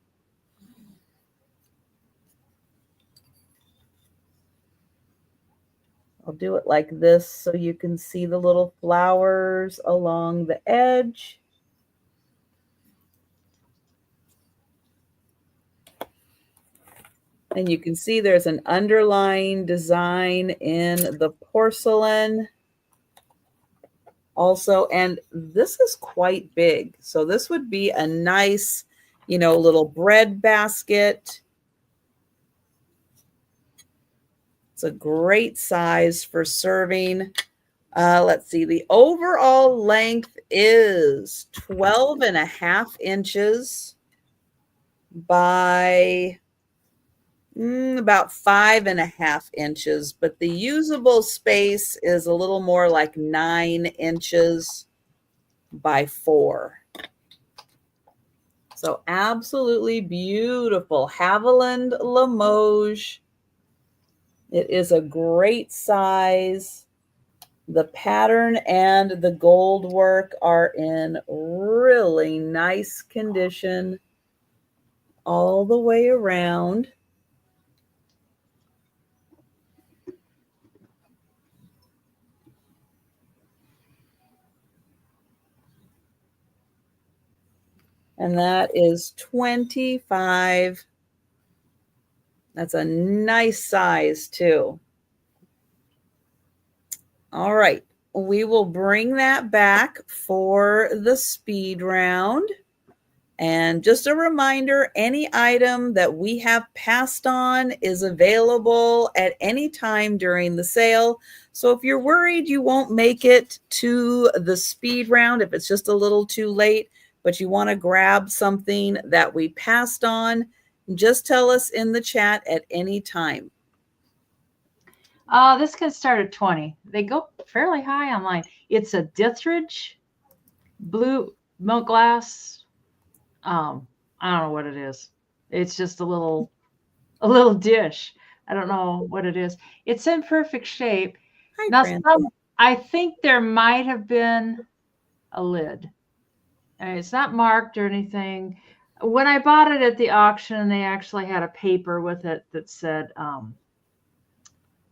I'll do it like this so you can see the little flowers along the edge. And you can see there's an underlying design in the porcelain also. And this is quite big. So this would be a nice, little bread basket. It's a great size for serving. Let's see, the overall length is 12.5 inches by about 5.5 inches, but the usable space is a little more like 9 inches by 4. So absolutely beautiful. Haviland Limoges. It is a great size. The pattern and the gold work are in really nice condition all the way around. And that is 25. That's a nice size too. All right, we will bring that back for the speed round. And just a reminder, any item that we have passed on is available at any time during the sale. So if you're worried you won't make it to the speed round, if it's just a little too late, but you want to grab something that we passed on, just tell us in the chat at any time. This can start at 20. They go fairly high online. It's a Dithridge blue milk glass. I don't know what it is. It's just a little dish. I don't know what it is. It's in perfect shape. Hi, Now, Francie. I think there might have been a lid. I mean, it's not marked or anything. When I bought it at the auction, they actually had a paper with it that said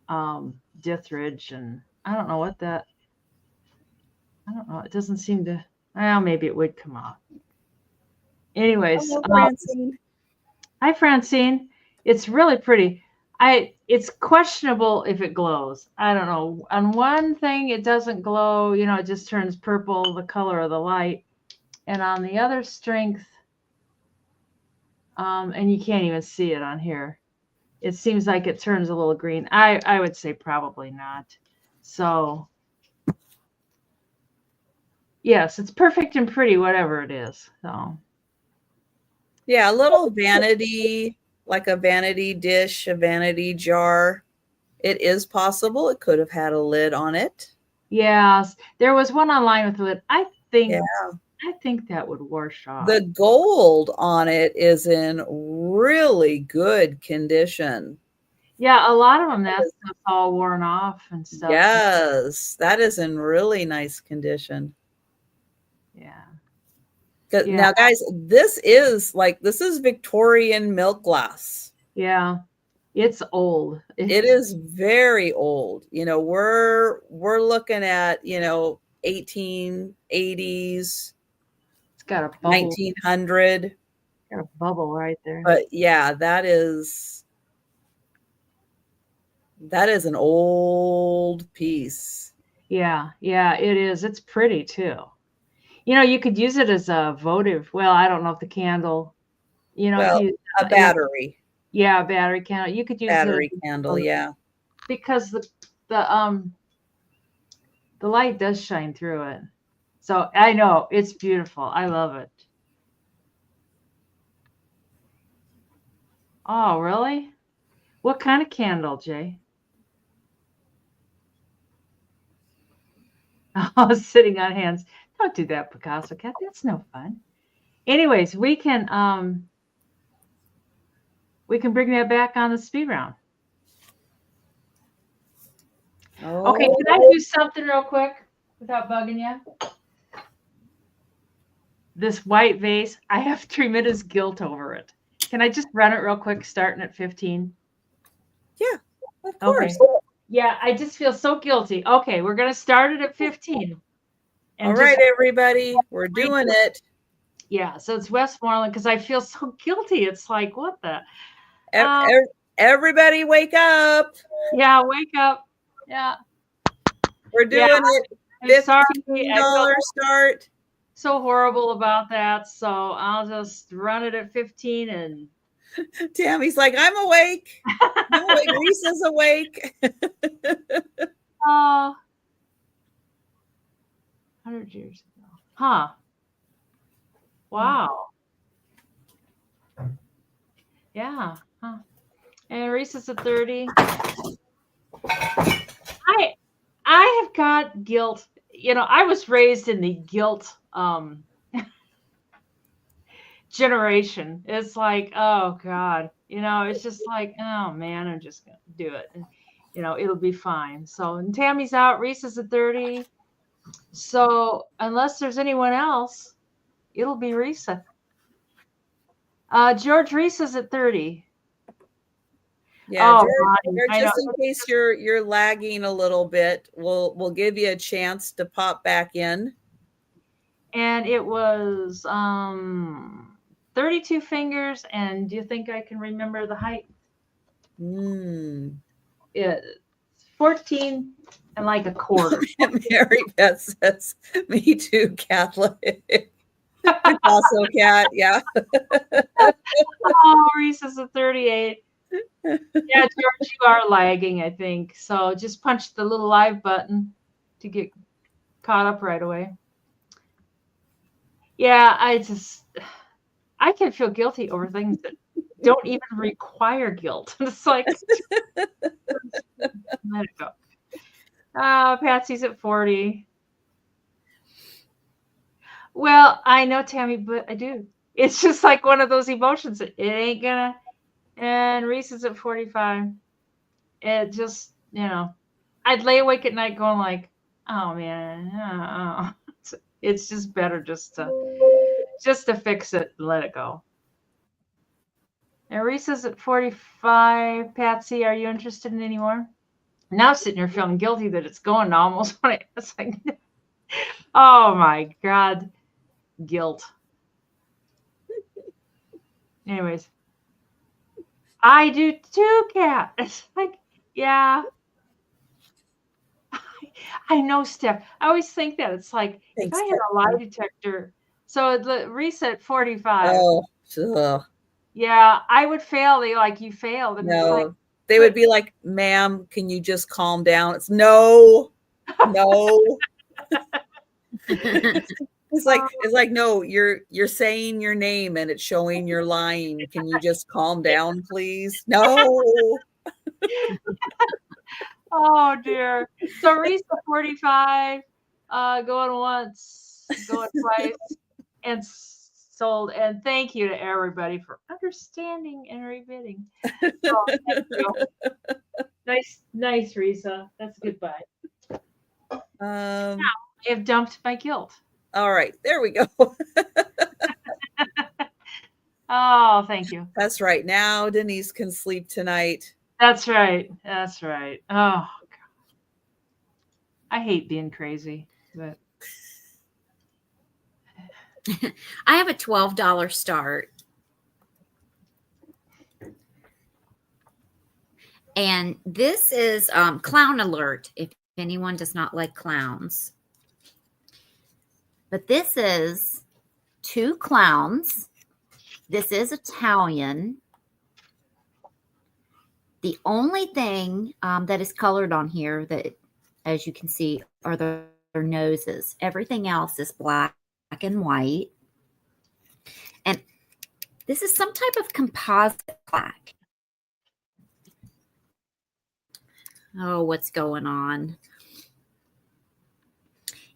Dithridge, and I don't know what that. I don't know. It doesn't seem to. Well, maybe it would come off. Anyways, Hello, Francine. hi Francine. It's really pretty. It's questionable if it glows. I don't know. On one thing, it doesn't glow. You know, it just turns purple, the color of the light. And on the other strength, and you can't even see it on here. It seems like it turns a little green. I would say probably not. So yes, it's perfect and pretty, whatever it is. So yeah, a little vanity, like a vanity dish, a vanity jar. It is possible it could have had a lid on it. yes, there was one online with a lid. I think that would wash off. The gold on it is in really good condition. Yeah, a lot of them, that stuff's all worn off and stuff. Yes, that is in really nice condition. Yeah. Now, guys, this is Victorian milk glass. Yeah, it's old. It is very old. You know, we're looking at 1880s. It's got a bubble. 1900. Got a bubble right there. But yeah, that is an old piece. Yeah, it is. It's pretty too. You know, you could use it as a votive. Well, I don't know if the candle, a battery. Yeah, a battery candle. You could use battery candle, yeah. Because the light does shine through it. So I know it's beautiful. I love it. Oh, really? What kind of candle, Jay? Oh, sitting on hands. Don't do that, Picasso cat. That's no fun. Anyways, we can bring that back on the speed round. Oh. Okay, can I do something real quick without bugging you? This white vase, I have tremendous guilt over it. Can I just run it real quick, starting at 15? Yeah, of course. Okay. Yeah, I just feel so guilty. Okay, we're going to start it at 15. All right, everybody, we're doing it. Yeah, so it's Westmoreland because I feel so guilty. It's like, what the? Everybody wake up. Yeah, wake up. Yeah. We're doing it. $15 start. So horrible about that. So I'll just run it at 15 and Tammy's like, I'm awake. I'm awake. Lisa's awake. 100 years ago. Huh. Wow. Yeah. Huh. And Reese's at 30. I have got guilt. I was raised in the guilt generation. It's like, oh God, it's just like, oh man, I'm just gonna do it. And, it'll be fine. So, and Tammy's out, Reese is at 30. So unless there's anyone else, it'll be Risa. George Reese is at 30. Yeah, Oh, George, just in case you're lagging a little bit, we'll give you a chance to pop back in. And it was 32 fingers. And do you think I can remember the height? It's 14 and like a quarter. Mary Beth says, me too, Catholic. Also, Cat, yeah. Oh, Reese is a 38. Yeah, George, you are lagging, I think. So just punch the little live button to get caught up right away. Yeah, I can feel guilty over things that don't even require guilt. It's like, let it go. Patsy's at 40. Well, I know, Tammy, but I do. It's just like one of those emotions. It ain't gonna. And Reese is at 45. It just, I'd lay awake at night going like, oh man, it's just better just to fix it and let it go. And Reese is at 45. Patsy, are you interested in any more? Now sitting here feeling guilty that it's going to almost 20. It's like, oh my God, guilt. Anyways, I do too, Kat. It's like, yeah. I know, Steph. I always think that. It's like, Thanks, if I had a lie detector. So the reset 45. Oh, ugh. Yeah, I would fail. They like, you failed. And No, it's like, they would be like, ma'am, can you just calm down? It's no. It's like, no, you're saying your name and it's showing you're lying. Can you just calm down, please? No. oh dear. So Reese 45, going once, going twice, and sold. And thank you to everybody for understanding and rebidding. Oh, thank you. Nice, Risa. That's goodbye. Now I have dumped my guilt. All right, there we go. Oh, thank you. That's right. Now Denise can sleep tonight. That's right. Oh, God. I hate being crazy, but I have a $12 start. And this is Clown Alert, if anyone does not like clowns. But this is 2 clowns. This is Italian. The only thing that is colored on here that, as you can see, are their noses. Everything else is black and white. And this is some type of composite black. Oh, what's going on?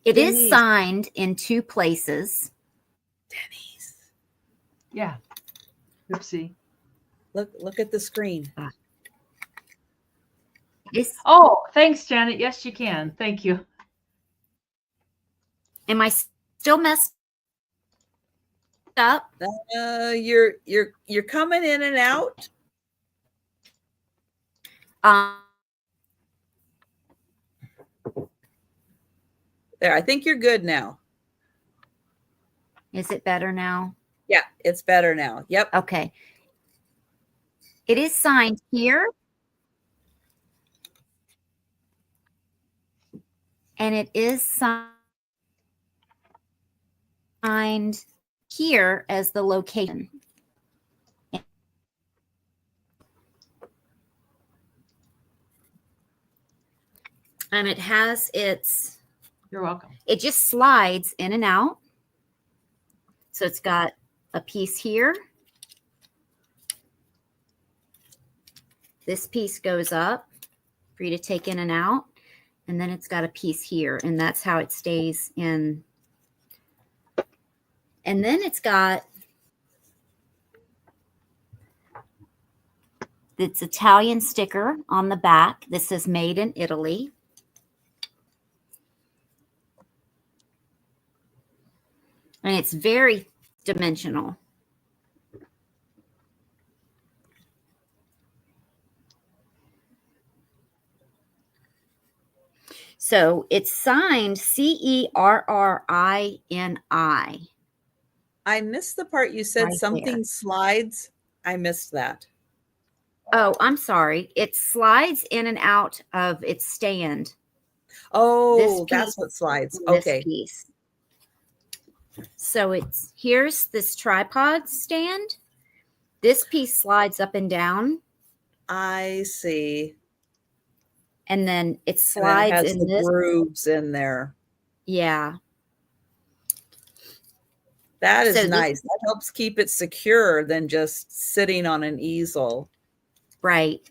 It is signed in 2 places. Denise. Yeah. Oopsie. Look at the screen. Oh, thanks, Janet. Yes, you can. Thank you. Am I still messed up? You're coming in and out. There, I think you're good now. Is it better now? Yeah, it's better now. Yep. Okay. It is signed here. And it is signed here as the location. And it has its... You're welcome. It just slides in and out. So it's got a piece here. This piece goes up for you to take in and out. And then it's got a piece here, and that's how it stays in. And then it's got its Italian sticker on the back. This says made in Italy. And it's very dimensional. So it's signed Cerrini. I missed the part you said Right something there. slides. I missed that. Oh, I'm sorry. It slides in and out of its stand. Oh, This that's piece what slides. and this Okay. piece. So it's, here's this tripod stand. This piece slides up and down, I see. and then it And then it slides has in the this. grooves in there. Yeah. That is So this- nice. That helps keep it secure than just sitting on an easel. Right.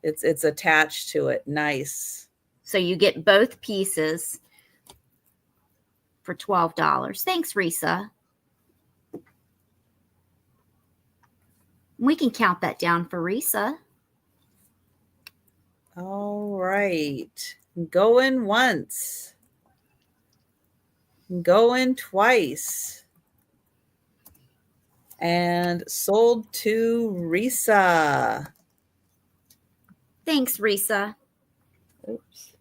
It's attached to it. Nice. So you get both pieces for $12. Thanks, Risa. We can count that down for Risa. All right. Going once. Going twice. And sold to Risa. Thanks, Risa. Oops.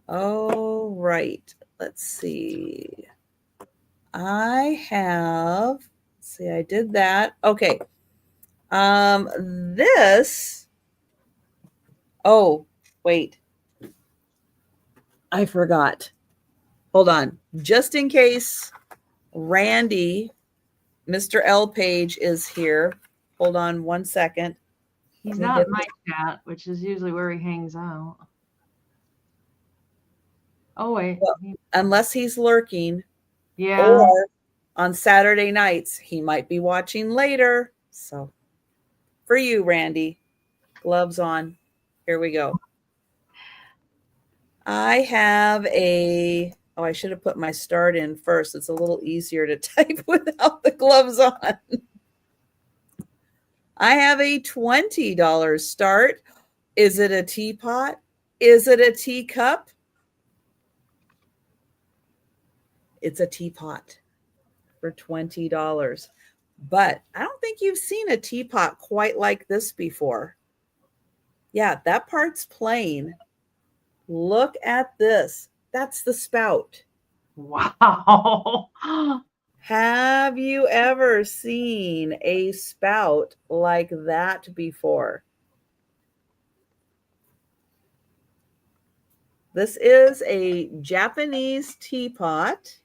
All right. Let's see. I have, see, I did that. Okay. This, oh, wait. I forgot. Hold on. Just in case Randy, Mr. L Page is here. Hold on one second. He's Let me not get in my chat, which is usually where he hangs out. Oh, wait. Well, unless he's lurking, Yeah. or on Saturday nights, he might be watching later. So for you, Randy, gloves on. Here we go. I have a, oh, I should have put my start in first. It's a little easier to type without the gloves on. I have a $20 start. Is it a teapot? Is it a teacup? It's a teapot for $20. But I don't think you've seen a teapot quite like this before. Yeah, that part's plain. Look at this. That's the spout. Wow. Have you ever seen a spout like that before? This is a Japanese teapot.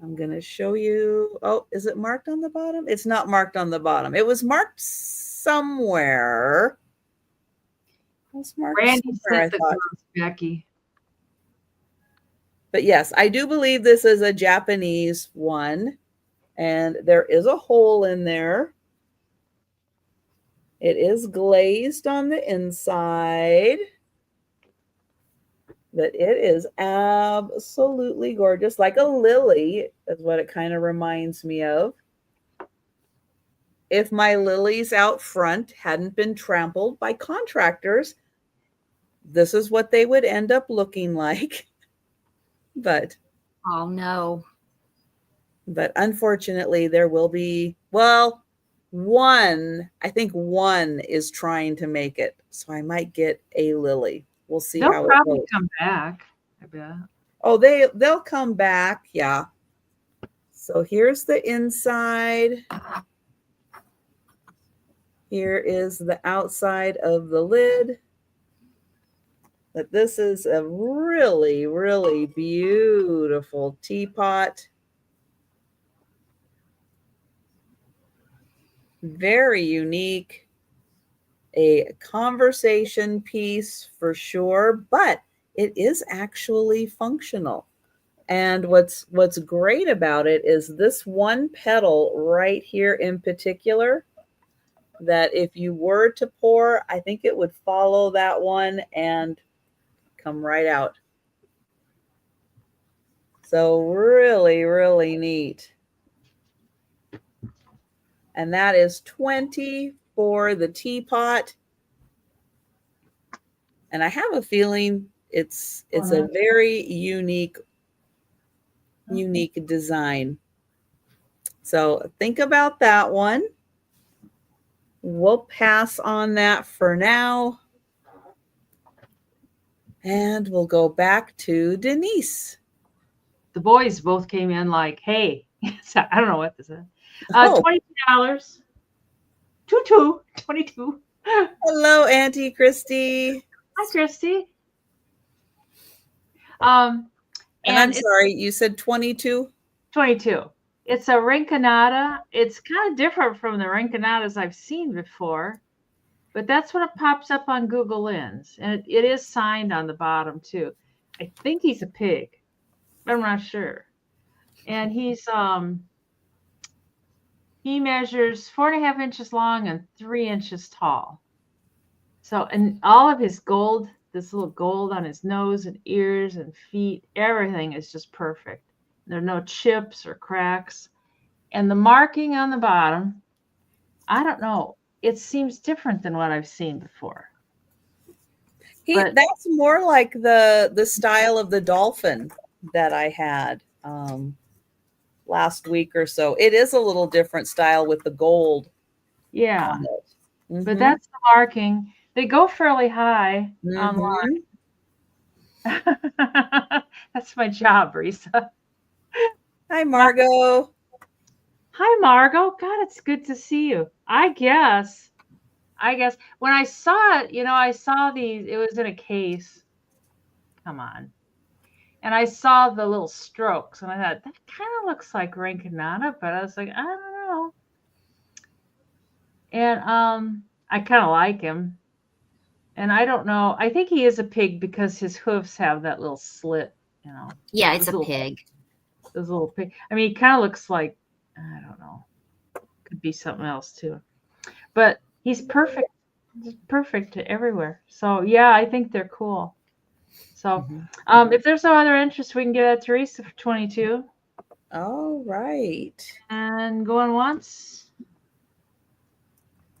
I'm going to show you. Oh, is it marked on the bottom? It's not marked on the bottom. It was marked somewhere. It was marked Randy somewhere, sent the gloves, Becky. But yes, I do believe this is a Japanese one. And there is a hole in there. It is glazed on the inside. But it is absolutely gorgeous. Like a lily is what it kind of reminds me of. If my lilies out front hadn't been trampled by contractors, this is what they would end up looking like. But Oh, no. But unfortunately, there will be, well, one, I think one is trying to make it. So I might get a lily. We'll see They'll how it probably goes. come back, I bet. Oh, they'll come back. Yeah. So here's the inside. Here is the outside of the lid. But this is a really, really beautiful teapot. Very unique. A conversation piece for sure, but it is actually functional. And what's great about it is this one petal right here in particular, that if you were to pour, I think it would follow that one and come right out. So really, really neat. And that is 20 for the teapot. And I have a feeling it's a very unique design. So think about that one. We'll pass on that for now. And we'll go back to Denise. The boys both came in like, hey, I don't know what this is. Oh. $22. 22. Hello, Auntie Christy. Hi, Christy. And I'm sorry, you said 22? 22. It's a rinconada. It's kind of different from the rincanadas I've seen before, but that's what it pops up on Google Lens. And it is signed on the bottom too. I think he's a pig, but I'm not sure. And he measures 4.5 inches long and 3 inches tall. So, and all of his gold, this little gold on his nose and ears and feet, everything is just perfect. There are no chips or cracks. And the marking on the bottom, I don't know. It seems different than what I've seen before. That's more like the style of the dolphin that I had last week or so. It is a little different style with the gold. Yeah. Mm-hmm. But that's the marking. They go fairly high online. That's my job, Risa. Hi, Margot. Hi, Margot. God, it's good to see you. I guess when I saw it, I saw these, it was in a case. Come on. And I saw the little strokes and I thought, that kind of looks like Rinconada, but I was like, I don't know. And I kind of like him. And I don't know. I think he is a pig because his hoofs have that little slit, Yeah, it's a pig. Those little pig. I mean, he kind of looks like, I don't know. Could be something else too. But he's perfect. He's perfect everywhere. So yeah, I think they're cool. So if there's no other interest, we can give that to Teresa for 22. All right. And going once.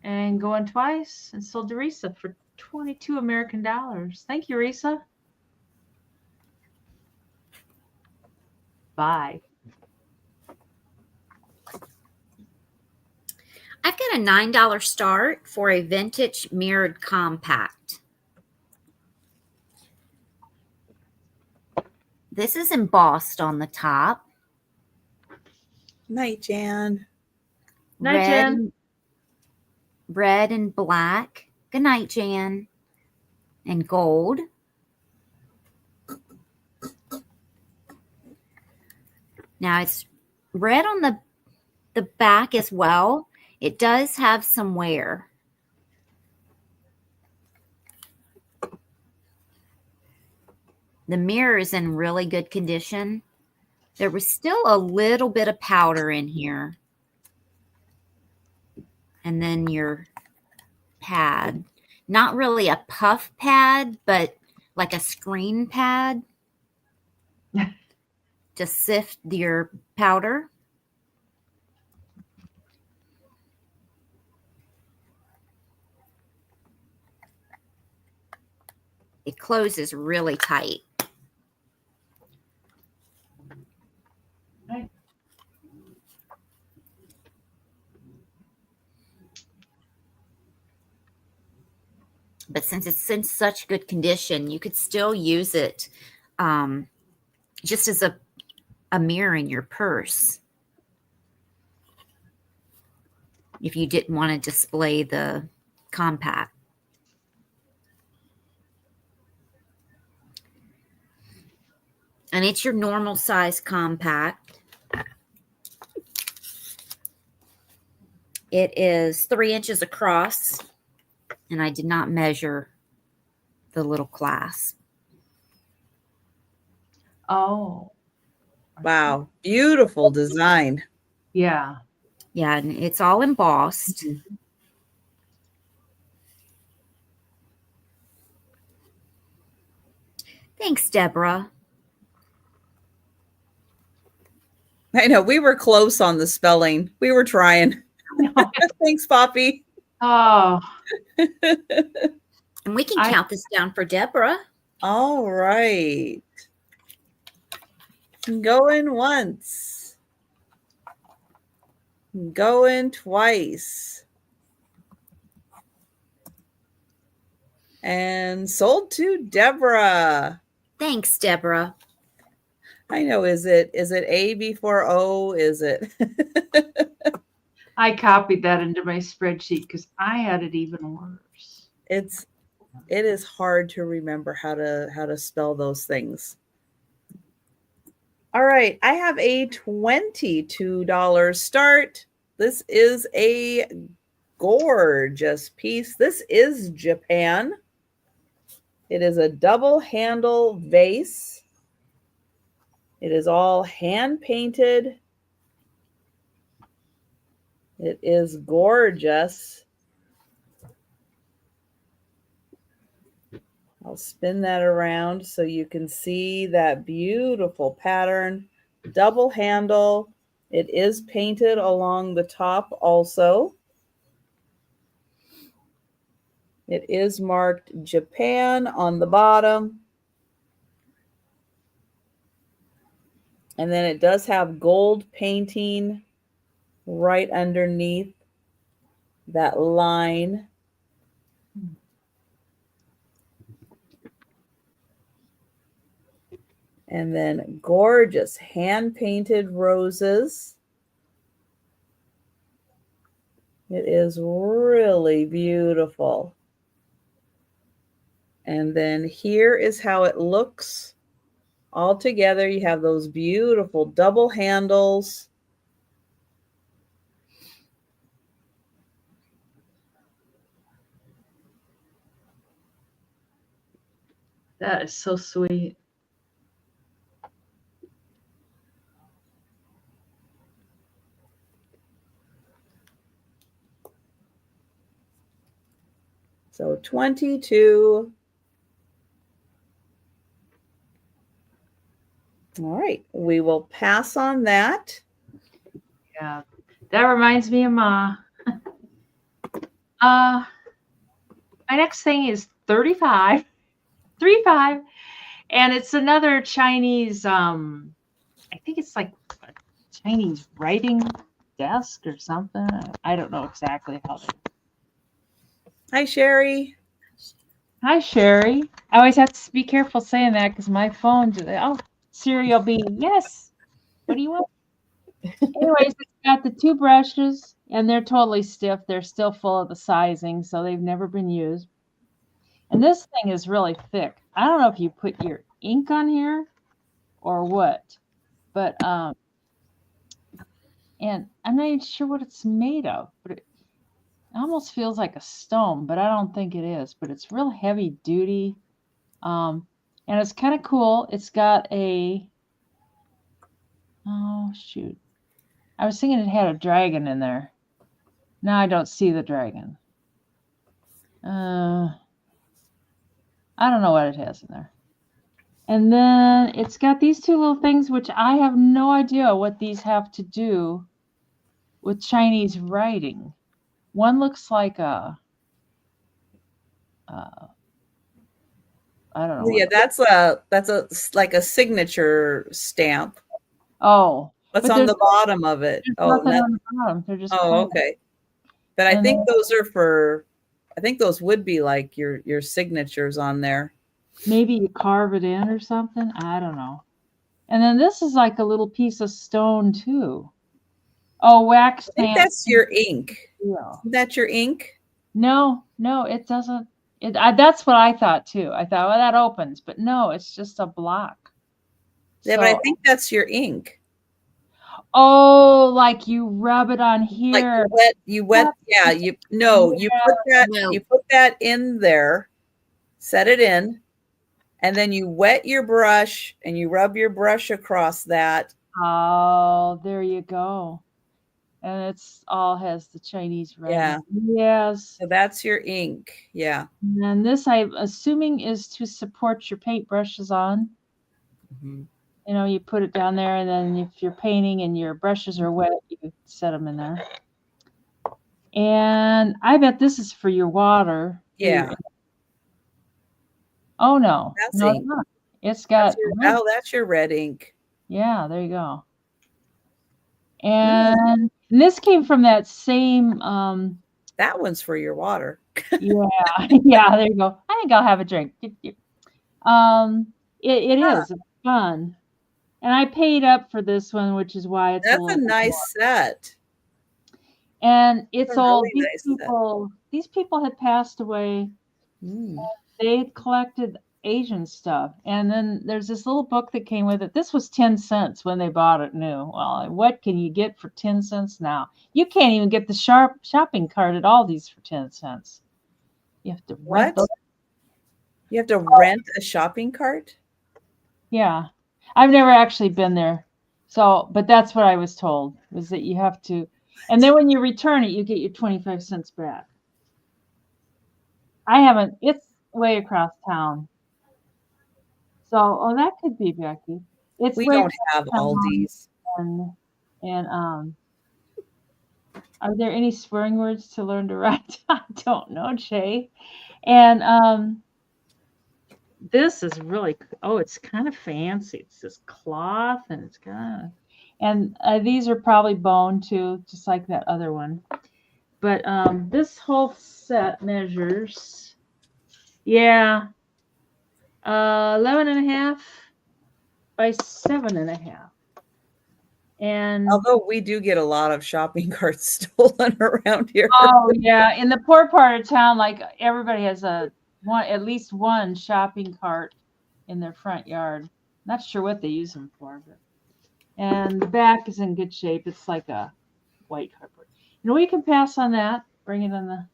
And going twice. And sold to Risa for 22 American dollars. Thank you, Risa. Bye. I've got a $9 start for a vintage mirrored compact. This is embossed on the top. Night, Jan. Night, Jan. Red and black. Good night, Jan. And gold. Now it's red on the back as well. It does have some wear. The mirror is in really good condition. There was still a little bit of powder in here. And then your pad. Not really a puff pad, but like a screen pad to sift your powder. It closes really tight. But since it's in such good condition, you could still use it just as a mirror in your purse. If you didn't want to display the compact. And it's your normal size compact. It is 3 inches across, and I did not measure the little clasp. Oh. Wow. Beautiful design. Yeah. Yeah, and it's all embossed. Thanks, Deborah. I know we were close on the spelling. We were trying. Thanks, Poppy. Oh. And we can count this down for Deborah. All right. Going once. Going twice. And sold to Deborah. Thanks, Deborah. I know. Is it A before O? Is it? I copied that into my spreadsheet because I had it even worse. It is hard to remember how to spell those things. All right, I have a $22 start. This is a gorgeous piece. This is Japan. It is a double handle vase. It is all hand painted. It is gorgeous. I'll spin that around so you can see that beautiful pattern. Double handle. It is painted along the top also. It is marked Japan on the bottom. And then it does have gold painting right underneath that line. And then gorgeous hand-painted roses. It is really beautiful. And then here is how it looks all together. You have those beautiful double handles. That is so sweet. So 22. All right, we will pass on that. Yeah, that reminds me of Ma. My next thing is 35, 35, and it's another Chinese. I think it's like a Chinese writing desk or something. I don't know exactly how. Hi, Sherry. Hi, Sherry. I always have to be careful saying that because my phone. Siri will be yes. What do you want? Anyways, it's got the 2 brushes, and they're totally stiff. They're still full of the sizing, so they've never been used. And this thing is really thick. I don't know if you put your ink on here or what, but and I'm not even sure what it's made of, but it almost feels like a stone, but I don't think it is. But it's real heavy duty, and it's kind of cool. It's got a oh shoot, I was thinking it had a dragon in there. Now I don't see the dragon. I don't know what it has in there. And then it's got these 2 little things, which I have no idea what these have to do with Chinese writing. One looks like a, I don't know. Yeah, that's like a signature stamp. Oh. What's on the bottom of it? Oh, nothing on the bottom. They're just okay. But I think those are for, I think those would be like your signatures on there. Maybe you carve it in or something. I don't know. And then this is like a little piece of stone too. Oh, wax. I think that's your ink. Yeah. Is that your ink? No, it doesn't. That's what I thought too. I thought, well, that opens, but no, it's just a block. Yeah, but I think that's your ink. Oh, like you rub it on Like here. you wet, yeah, you put that in there, set it in, and then you wet your brush and you rub your brush across that. Oh, there you go. And it's all has the Chinese Yeah. writing. Yes. So that's your ink. Yeah. And this, I'm assuming, is to support your paintbrushes on. Mhm. You know, you put it down there, and then if you're painting and your brushes are wet, you set them in there. And I bet this is for your water. For your, Yeah. oh no, That's no, it's ink. not. It's got red. Oh, that's your red ink. Yeah, there you go. And this came from that same. That one's for your water. Yeah, yeah. There you go. I think I'll have a drink. It is. It's fun, and I paid up for this one, which is why it's That's a a little nice set. And it's a all really nice set. these people had passed away. They collected Asian stuff. And then there's this little book that came with it. This was 10 cents when they bought it new. Well, what can you get for 10 cents now? You can't even get the shopping cart at Aldi's for 10 cents. You have to rent What? You have to rent a shopping cart? Yeah. I've never actually been there. So, but that's what I was told, was that you have to, and then when you return it, you get your 25 cents back. I haven't, it's way across town. So, oh, that could be Becky. It's We way don't have across town. Aldi's. And are there any swearing words to learn to write? I don't know, Jay. And this is really, oh, it's kind of fancy. It's this cloth, and it's kind of, and these are probably bone too, just like that other one. But this whole set measures, yeah, 11.5 by 7.5. And although we do get a lot of shopping carts stolen around here. Oh yeah, in the poor part of town, like everybody has at least one shopping cart in their front yard. Not sure what they use them for, but and the back is in good shape. It's like a white cardboard. You know, we can pass on that. Bring it on the.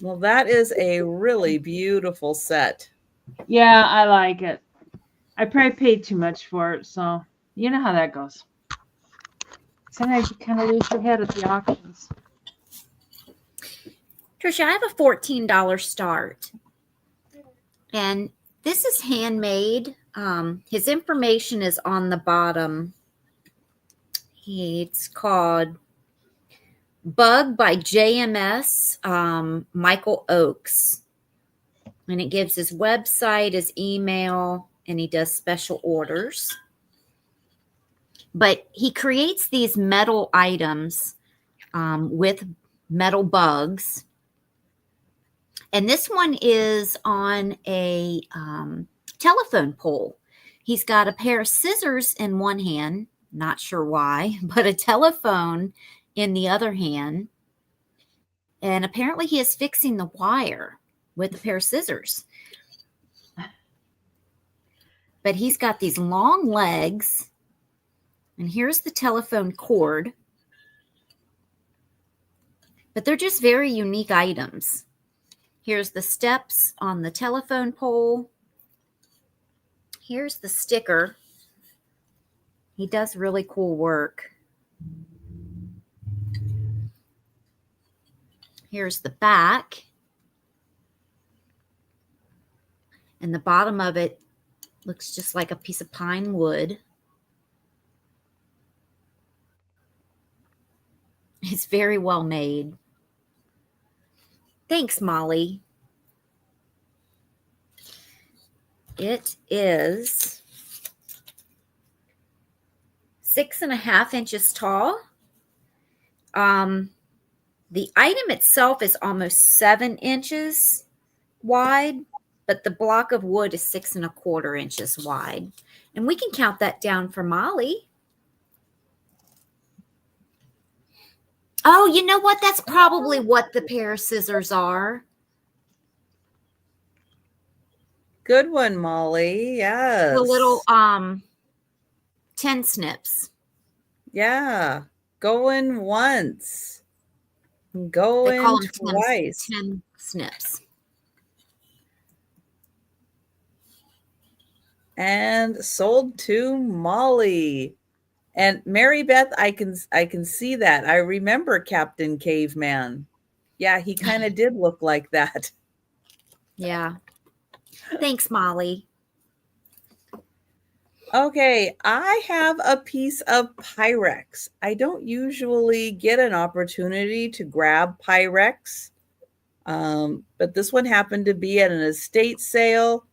Well, that is a really beautiful set. Yeah, I like it. I probably paid too much for it, so you know how that goes. Sometimes you kind of lose your head at the auctions. Trisha, I have a $14 start. And this is handmade. His information is on the bottom. It's called Bug by JMS Michael Oakes. And it gives his website, his email, and he does special orders. But he creates these metal items with metal bugs. And this one is on a telephone pole. He's got a pair of scissors in one hand, not sure why, but a telephone in the other hand. And apparently he is fixing the wire with a pair of scissors. But he's got these long legs. And here's the telephone cord. But they're just very unique items. Here's the steps on the telephone pole. Here's the sticker. He does really cool work. Here's the back. And the bottom of it looks just like a piece of pine wood. It's very well made. Thanks, Molly. It is 6.5 inches tall. The item itself is almost 7 inches wide, but the block of wood is 6.25 inches wide. And we can count that down for Molly. Oh, you know what? That's probably what the pair of scissors are. Good one, Molly. Yes. The little tin snips. Yeah. Going once. They Going call them twice. Tim snips. And sold to Molly. And Mary Beth, I can see that. I remember Captain Caveman. Yeah, he kind of did look like that. Yeah. Thanks, Molly. Okay, I have a piece of Pyrex. I don't usually get an opportunity to grab Pyrex, but this one happened to be at an estate sale.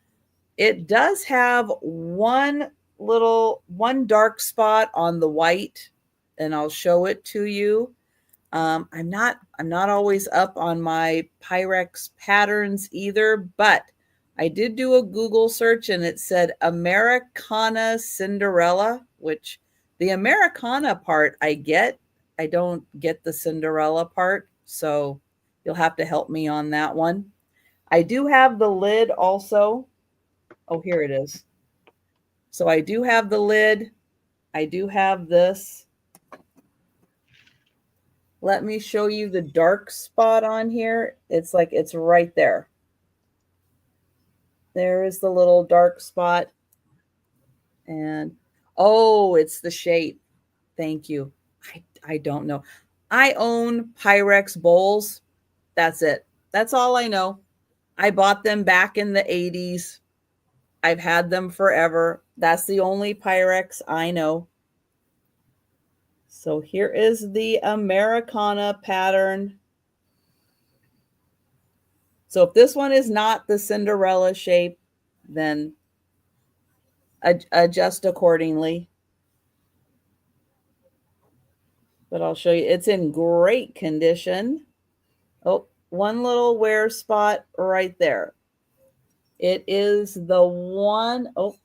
It does have one dark spot on the white, and I'll show it to you. I'm not always up on my Pyrex patterns either, but I did do a Google search and it said Americana Cinderella, which the Americana part I get. I don't get the Cinderella part, so you'll have to help me on that one. I do have the lid also. Oh, here it is. So I do have the lid. I do have this. Let me show you the dark spot on here. It's like it's right there. There is the little dark spot. And oh, it's the shape. Thank you. I don't know. I own Pyrex bowls. That's it. That's all I know. I bought them back in the 80s. I've had them forever. That's the only Pyrex I know. So here is the Americana pattern. So if this one is not the Cinderella shape, then adjust accordingly. But I'll show you. It's in great condition. Oh, one little wear spot right there. It is the one, oh,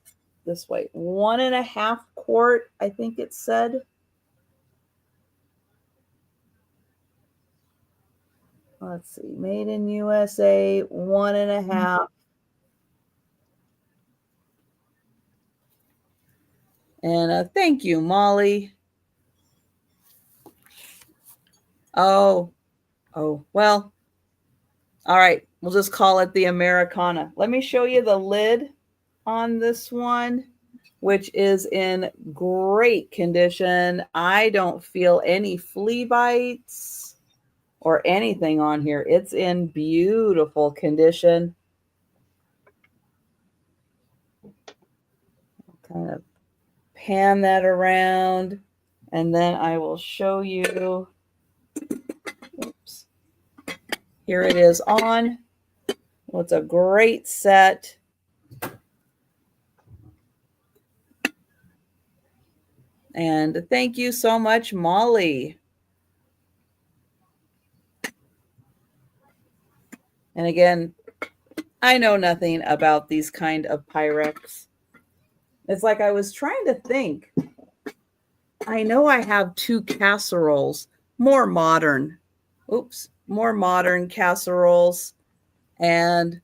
this way, 1.5 quart, I think it said. Let's see, made in USA, 1.5. And thank you, Molly. Oh, well, all right. We'll just call it the Americana. Let me show you the lid on this one, which is in great condition. I don't feel any flea bites or anything on here. It's in beautiful condition. Kind of pan that around, and then I will show you. Oops. Here it is on. Well, it's a great set. And thank you so much, Molly. And again, I know nothing about these kind of Pyrex. It's like I was trying to think. I know I have 2 casseroles, more modern. More modern casseroles. And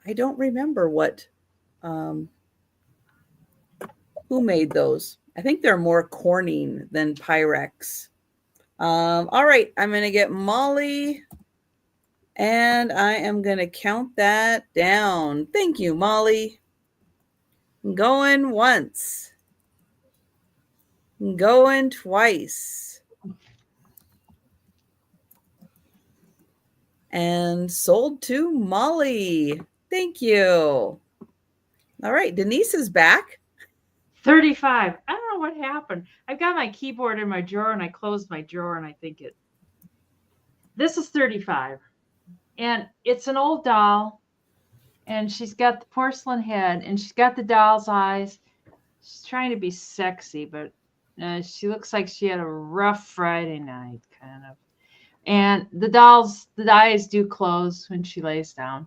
I don't remember who made those. I think they're more Corning than Pyrex. All right, I'm going to get Molly, and I am going to count that down. Thank you, Molly. Going once. Going twice. And sold to Molly. Thank you. All right, Denise is back. 35. I don't know what happened. I've got my keyboard in my drawer and I closed my drawer and I think this is 35. And it's an old doll and she's got the porcelain head and she's got the doll's eyes. She's trying to be sexy, but she looks like she had a rough Friday night, kind of. And the eyes do close when she lays down.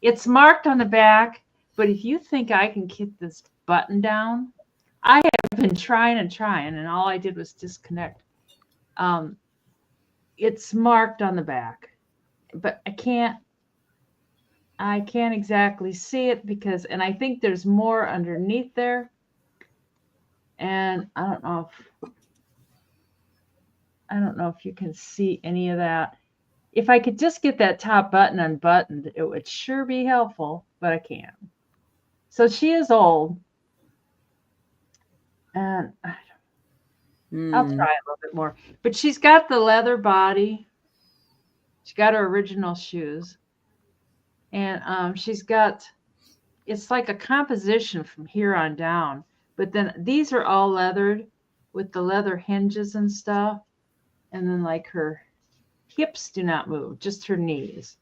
It's marked on the back, but if you think I can get this button down, I have been trying, and all I did was disconnect. It's marked on the back, but I can't exactly see it and I think there's more underneath there. And I don't know if I don't know if you can see any of that. If I could just get that top button unbuttoned, it would sure be helpful, but I can't. So she is old. And I'll try a little bit more. But she's got the leather body. She's got her original shoes. And she's got, it's like a composition from here on down. But then these are all leathered with the leather hinges and stuff. And then like her hips do not move, just her knees,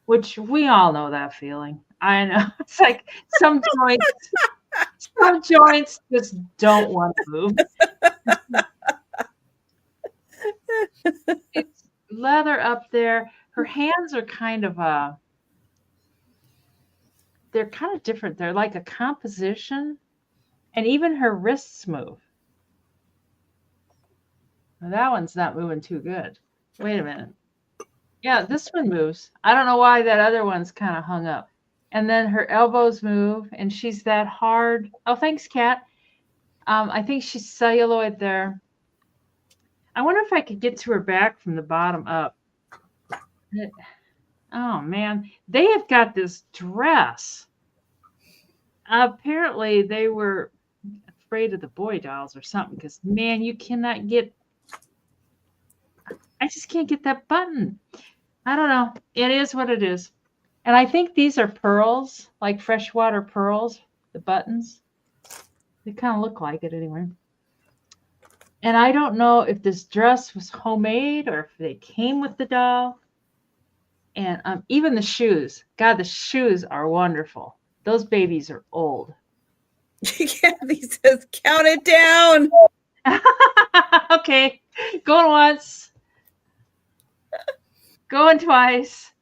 which we all know that feeling. I know. It's like some joints just don't want to move. It's leather up there. Her hands are kind of they're kind of different. They're like a composition, and even her wrists move. Now, that one's not moving too good. Wait a minute. Yeah, this one moves. I don't know why that other one's kind of hung up. And then her elbows move, and she's that hard. Oh, thanks, Kat. I think she's celluloid there. I wonder if I could get to her back from the bottom up. Oh, man. They have got this dress. Apparently, they were afraid of the boy dolls or something because, man, you cannot get... I just can't get that button. I don't know. It is what it is. And I think these are pearls, like freshwater pearls, the buttons. They kind of look like it anyway. And I don't know if this dress was homemade or if they came with the doll. And even the shoes. God, the shoes are wonderful. Those babies are old. Kathy says, count it down. Okay. Going once. Going twice.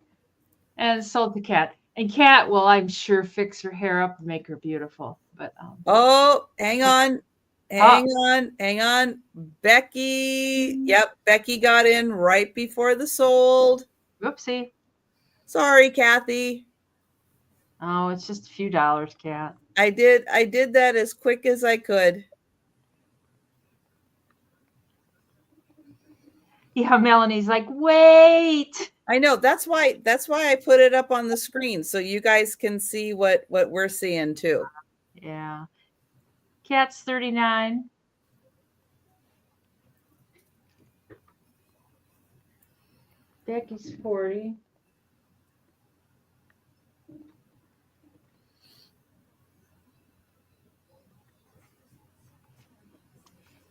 And sold to Kat. And Kat will, I'm sure, fix her hair up and make her beautiful. But oh, hang on. Hang on. Becky. Yep, Becky got in right before the sold. Whoopsie. Sorry, Kathy. Oh, it's just a few dollars, Kat. I did that as quick as I could. Yeah, Melanie's like, wait. I know. That's why I put it up on the screen so you guys can see what we're seeing too. Yeah. Kat's 39. Becky's 40.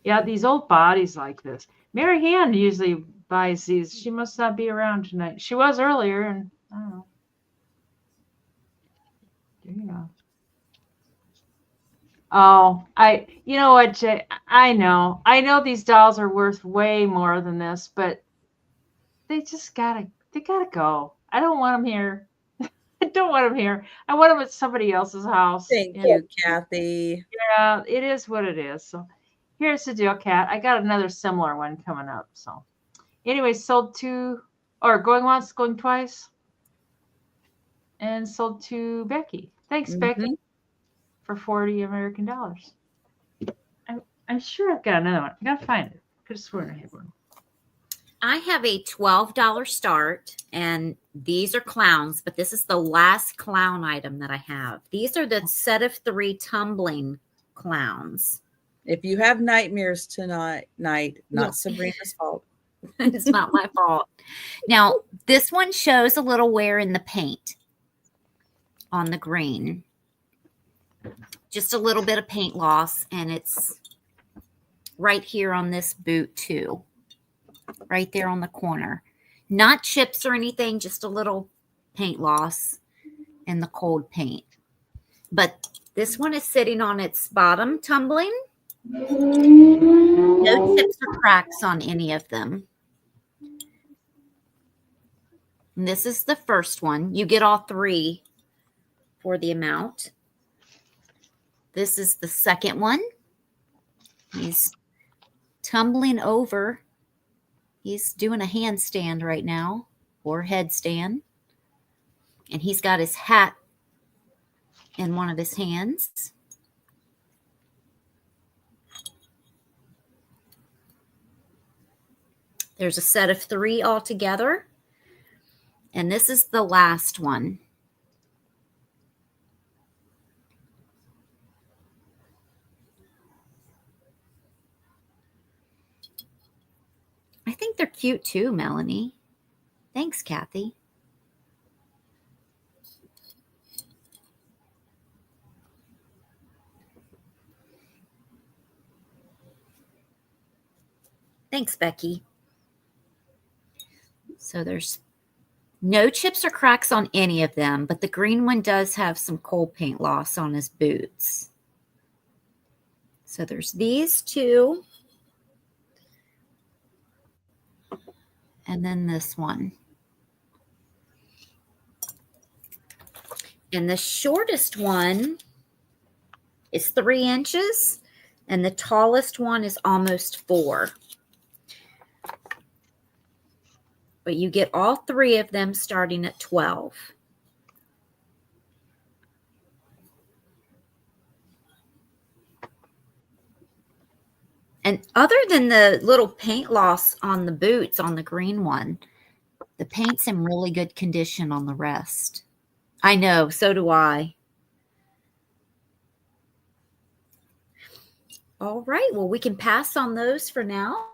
Yeah, these old bodies like this. Mary Ann usually buys these. She must not be around tonight. She was earlier, and I don't know. There you go. Oh, you know what, Jay? I know these dolls are worth way more than this, but they gotta go. I don't want them here. I don't want them here. I want them at somebody else's house. Thank you, Kathy. Yeah, it is what it is. So here's the deal, Kat. I got another similar one coming up. So anyway, sold to, or going once, going twice, and sold to Becky. Thanks, Becky, for 40 American dollars. I'm sure I've got another one. I gotta find it. Could have sworn I had one. I have a $12 start, and these are clowns, but this is the last clown item that I have. These are the set of 3 tumbling clowns. If you have nightmares tonight, not Sabrina's fault. It's not my fault. Now, this one shows a little wear in the paint on the green. Just a little bit of paint loss, and it's right here on this boot too. Right there on the corner. Not chips or anything, just a little paint loss in the cold paint. But this one is sitting on its bottom, tumbling. No chips or cracks on any of them. And this is the first one. You get all 3 for the amount. This is the second one. He's tumbling over. He's doing a handstand right now, or headstand. And he's got his hat in one of his hands. There's a set of 3 altogether. And this is the last one. I think they're cute too, Melanie. Thanks, Kathy. Thanks, Becky. So there's no chips or cracks on any of them, but the green one does have some coal paint loss on his boots. So there's these 2. And then this one. And the shortest one is 3 inches, and the tallest one is almost 4. But you get all 3 of them starting at 12. And other than the little paint loss on the boots on the green one, the paint's in really good condition on the rest. I know, so do I. All right, well, we can pass on those for now.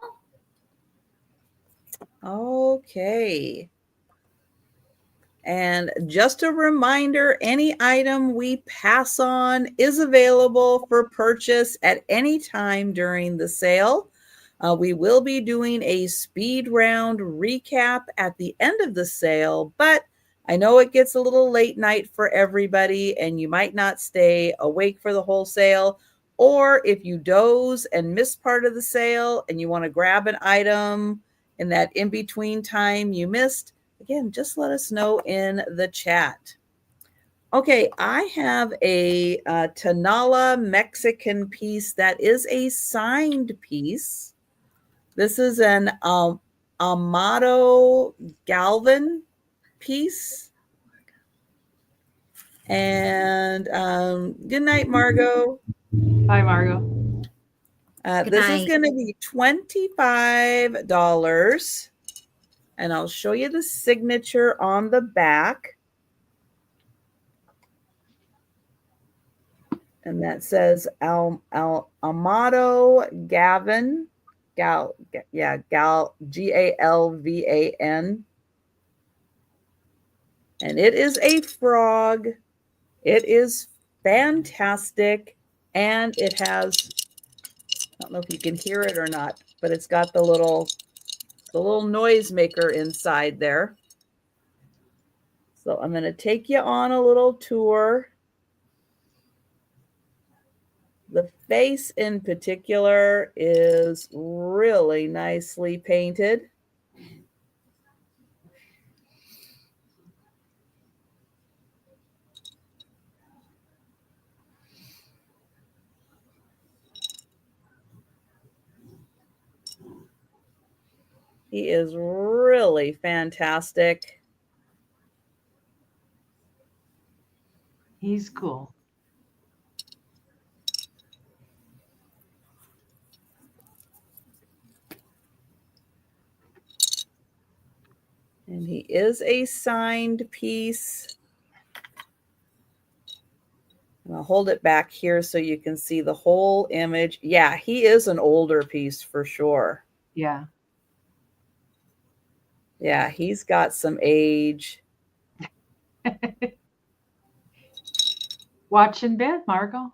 Okay. And just a reminder, any item we pass on is available for purchase at any time during the sale. We will be doing a speed round recap at the end of the sale, but I know it gets a little late night for everybody and you might not stay awake for the whole sale. Or if you doze and miss part of the sale and you want to grab an item in that in-between time you missed, again, just let us know in the chat. Okay, I have a Tanala Mexican piece that is a signed piece. This is an Amado Galvin piece. And good night, Margot. Bye, Margot. This is going to be $25. And I'll show you the signature on the back. And that says Amado Gavin. Galvan. And it is a frog. It is fantastic. And it has, I don't know if you can hear it or not, but it's got the little noise maker inside there. So I'm going to take you on a little tour. The face in particular is really nicely painted. He is really fantastic. He's cool. And he is a signed piece. And I'll hold it back here so you can see the whole image. Yeah, he is an older piece for sure. Yeah. Yeah, he's got some age. Watch in bed, Margot.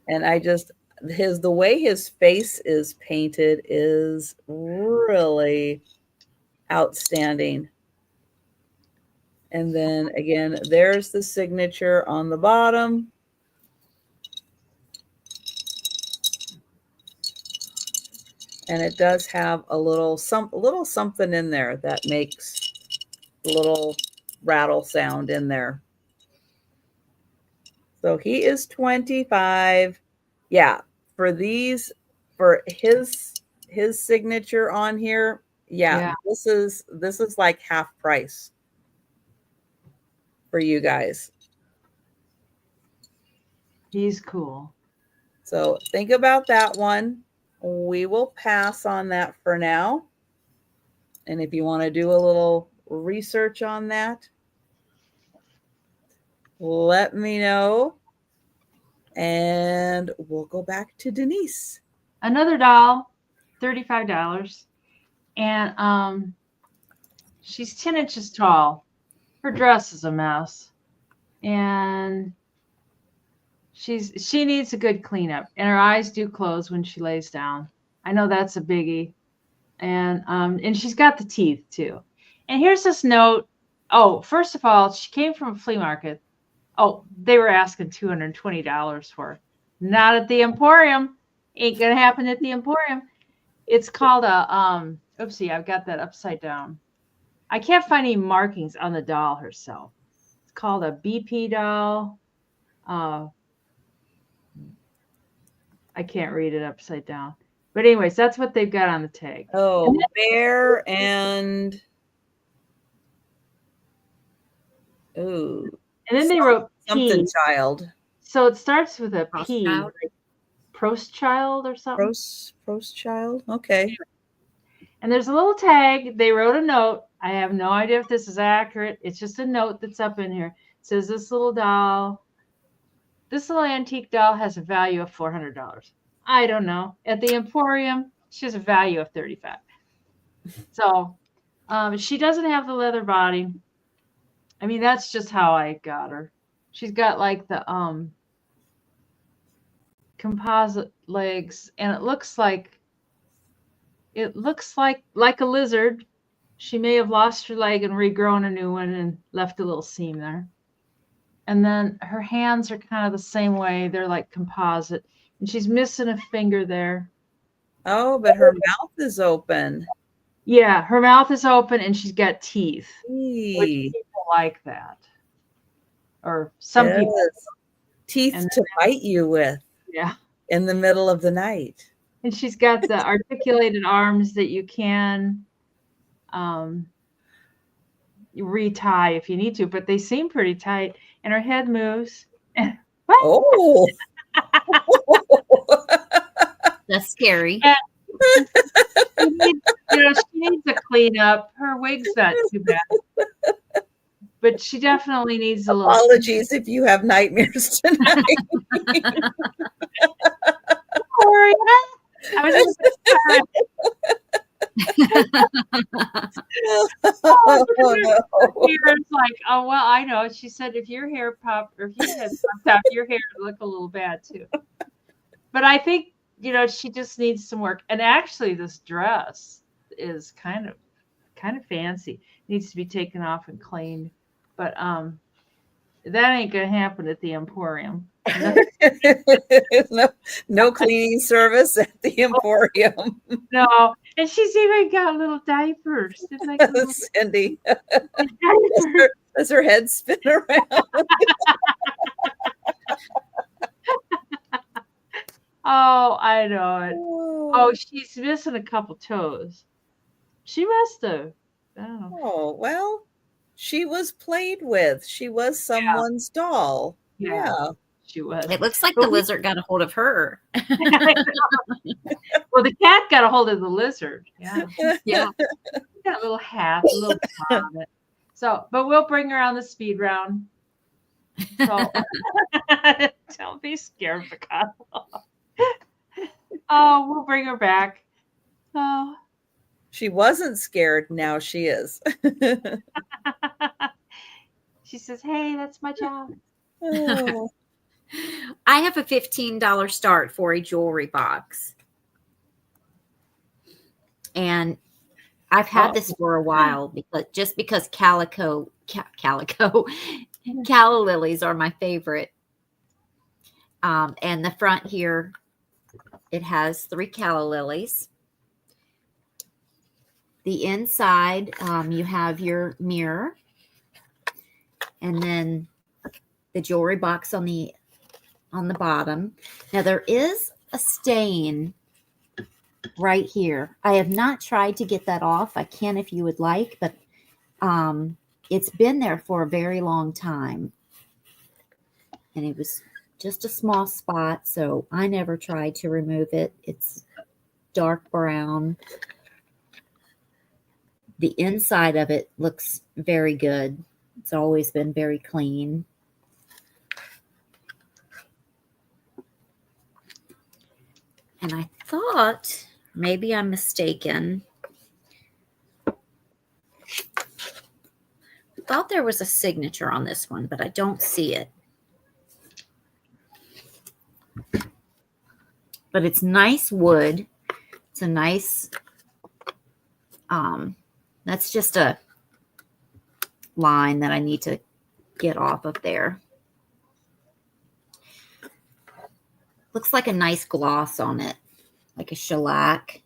And the way his face is painted is really outstanding. And then again, there's the signature on the bottom. And it does have a little something in there that makes a little rattle sound in there. So he is 25. Yeah, for his signature on here, yeah. This is like half price for you guys. He's cool. So think about that one. We will pass on that for now. And if you want to do a little research on that, let me know. And we'll go back to Denise. Another doll, $35. And she's 10 inches tall. Her dress is a mess. And she needs a good cleanup. And her eyes do close when she lays down. I know that's a biggie. And she's got the teeth too. And here's this note. Oh, first of all, she came from a flea market. Oh, they were asking $220 for her. Not at the Emporium. Ain't gonna happen at the Emporium. It's called a oopsie, I've got that upside down. I can't find any markings on the doll herself. It's called a BP doll. I can't read it upside down. But anyways, that's what they've got on the tag. Oh, bear and ooh. And then they wrote something P. child. So it starts with a Prost P, child. like Prost child or something. Prost child. Okay. And there's a little tag. They wrote a note. I have no idea if this is accurate. It's just a note that's up in here. It says this little antique doll has a value of $400. I don't know. At the Emporium, she has a value of $35. So she doesn't have the leather body. I mean, that's just how I got her. She's got like the composite legs, and it looks like a lizard. She may have lost her leg and regrown a new one and left a little seam there. And then her hands are kind of the same way. They're like composite. And she's missing a finger there. Oh, but her mouth is open. Yeah, her mouth is open and she's got teeth. Eee. Which people like that. Or some people. Teeth to bite you with. Yeah. In the middle of the night. And she's got the articulated arms that you can retie if you need to, but they seem pretty tight. And her head moves. Oh. That's scary. She needs a cleanup. Her wig's not too bad. But she definitely needs a little. Apologies if you have nightmares tonight. Sorry. I was just It's like, oh well, I know. She said if your hair popped or if your head popped out, your hair would look a little bad too. But I think she just needs some work. And actually, this dress is kind of fancy. It needs to be taken off and cleaned. But that ain't gonna happen at the Emporium. No cleaning service at the Emporium. No, and she's even got little diapers. Like Cindy, does her head spin around? Oh, I know it. Oh, she's missing a couple toes. She must have. Oh, well, she was played with. She was someone's doll. Yeah. She was. It looks like the lizard got a hold of her. Well, the cat got a hold of the lizard. Yeah. Yeah. Got a little hat, a little paw on it. So, but we'll bring her on the speed round. So don't be scared, Picasso. Oh, we'll bring her back. Oh. She wasn't scared. Now she is. She says, hey, that's my job. Oh. I have a $15 start for a jewelry box. And I've had this for a while because calla lilies are my favorite. And the front here, it has 3 calla lilies. The inside, you have your mirror, and then the jewelry box on the bottom. Now there is a stain right here. I have not tried to get that off. I can if you would like, but it's been there for a very long time. And it was just a small spot, so I never tried to remove it. It's dark brown. The inside of it looks very good. It's always been very clean. And I thought, maybe I'm mistaken, I thought there was a signature on this one, but I don't see it. But it's nice wood. It's a nice, that's just a line that I need to get off of there. Looks like a nice gloss on it, like a shellac.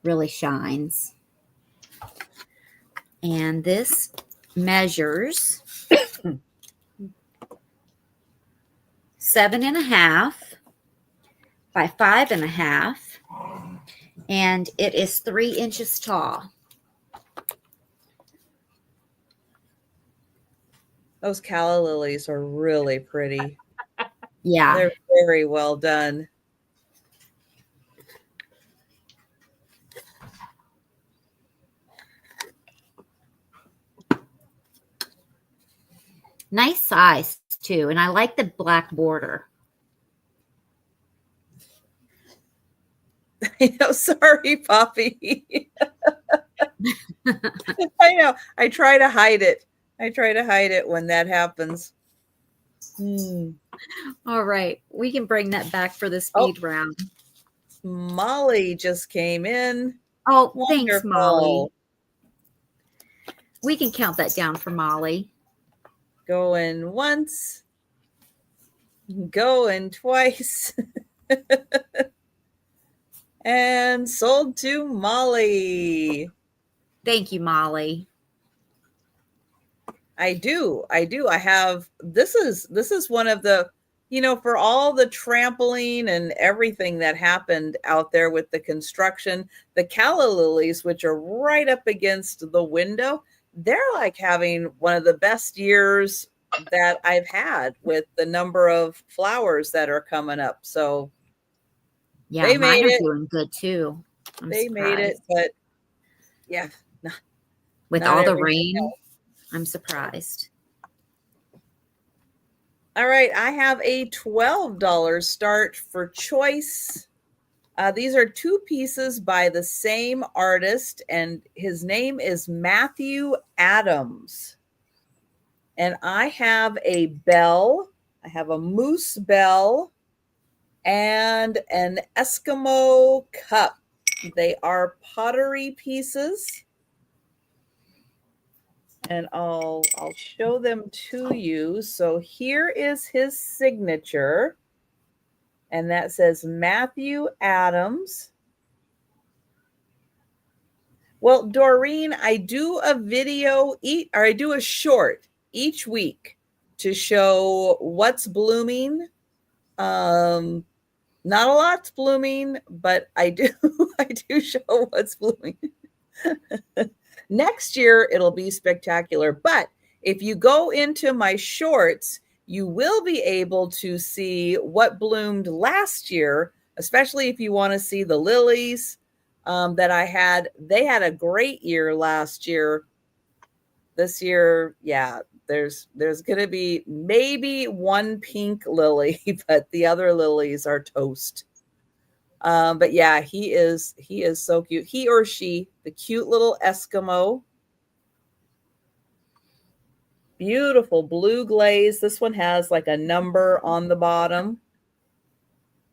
Really shines. And this measures 7.5 by 5.5, and it is 3 inches tall. Those calla lilies are really pretty. Yeah. They're very well done. Nice size too, and I like the black border. I know, sorry, Poppy. I know. I try to hide it. I try to hide it when that happens. All right, we can bring that back for the speed round. Molly just came in. Oh, Wonderful. Thanks, Molly. We can count that down for Molly. Going once, going twice, and sold to Molly. Thank you, Molly. I do. I have, this is one of the, for all the trampling and everything that happened out there with the construction, the calla lilies, which are right up against the window, they're like having one of the best years that I've had with the number of flowers that are coming up. So yeah, they mine made are it. Doing good too. They made it, but yeah. With not all the everything rain, else. I'm surprised. All right, I have a $12 start for choice. These are 2 pieces by the same artist, and his name is Matthew Adams. And I have a bell, I have a moose bell, and an Eskimo cup. They are pottery pieces. And I'll show them to you. So here is his signature. And that says Matthew Adams. Well, Doreen, I do a video or I do a short each week to show what's blooming. Not a lot's blooming, but I do show what's blooming. Next year it'll be spectacular. But if you go into my shorts, you will be able to see what bloomed last year, especially if you want to see the lilies that I had. They had a great year last year. This year, yeah, there's going to be maybe one pink lily, but the other lilies are toast. But yeah, he is so cute. He or she, the cute little Eskimo. Beautiful blue glaze. This one has like a number on the bottom.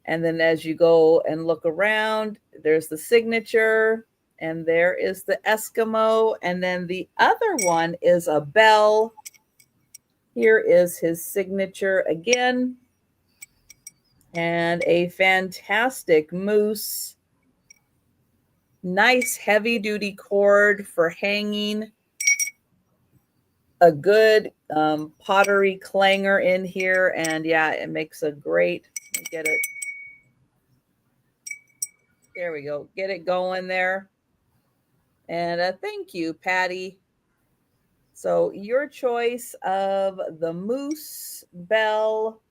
And then as you go and look around, there's the signature, and there is the Eskimo. And then the other one is a bell. Here is his signature again. And a fantastic moose. Nice heavy duty cord for hanging. A good pottery clanger in here. And yeah, it makes a great, let me get it. There we go. Get it going there. And thank you, Patty. So your choice of the moose bell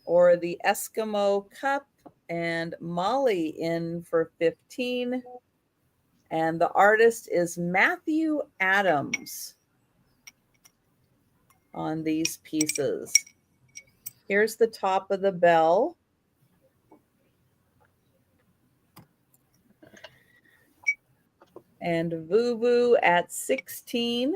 or the Eskimo Cup, and Molly in for 15. And the artist is Matthew Adams on these pieces. Here's the top of the bell. And Vuvu at 16.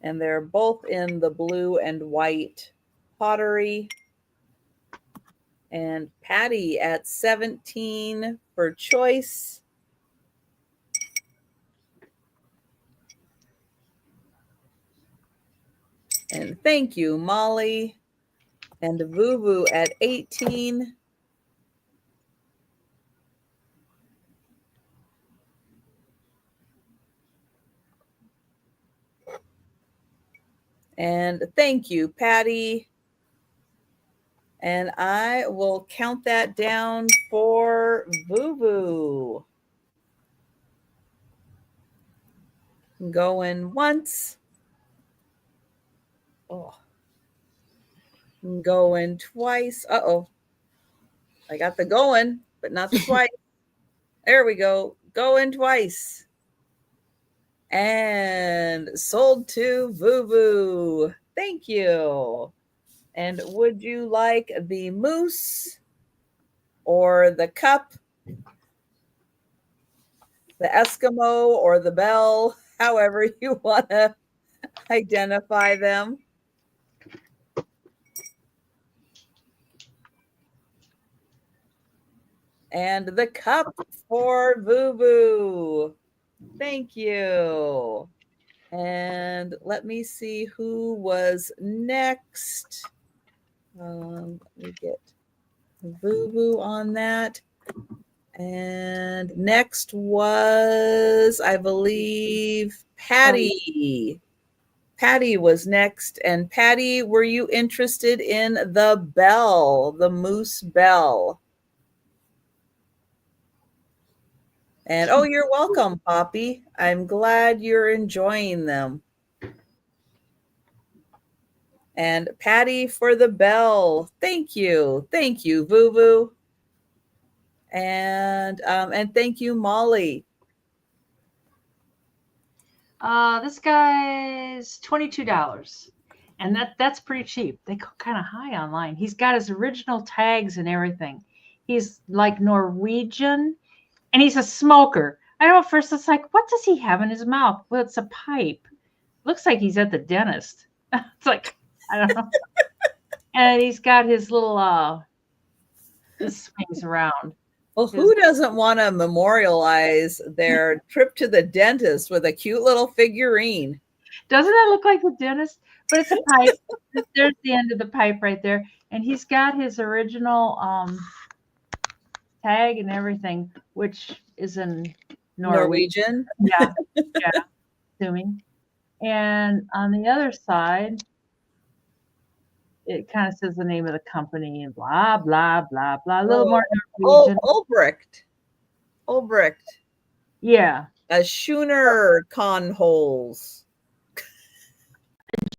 And they're both in the blue and white pottery. And Patty at 17 for choice. And thank you, Molly. And Vuvu at 18. And thank you, Patty. And I will count that down for Vuvu. Going once. Oh. Going twice. Uh-oh. I got the going, but not the twice. There we go. Going twice. And sold to Vuvu. Thank you. And would you like the moose or the cup, the Eskimo or the bell, however you want to identify them? And the cup for Vuvu. Thank you. And let me see who was next. Let me get Vuvu on that. And next was, I believe, Patty. Patty was next. And Patty, were you interested in the bell, the moose bell? And oh, you're welcome, Poppy. I'm glad you're enjoying them. And Patty for the bell. Thank you. Thank you, Vuvu. And thank you, Molly. This guy's $22. And that's pretty cheap. They go kind of high online. He's got his original tags and everything. He's like Norwegian, and he's a smoker. I know at first it's like, what does he have in his mouth? Well, it's a pipe. Looks like he's at the dentist. It's like, I don't know. And he's got his little this swings around. Well, who doesn't want to memorialize their trip to the dentist with a cute little figurine? Doesn't it look like the dentist? But it's a pipe. There's the end of the pipe right there. And he's got his original tag and everything, which is in Norwegian. Yeah, assuming. And on the other side, it kind of says the name of the company and blah, blah, blah, blah. A little more Norwegian. Ulbricht. Yeah. A Schooner Conholes.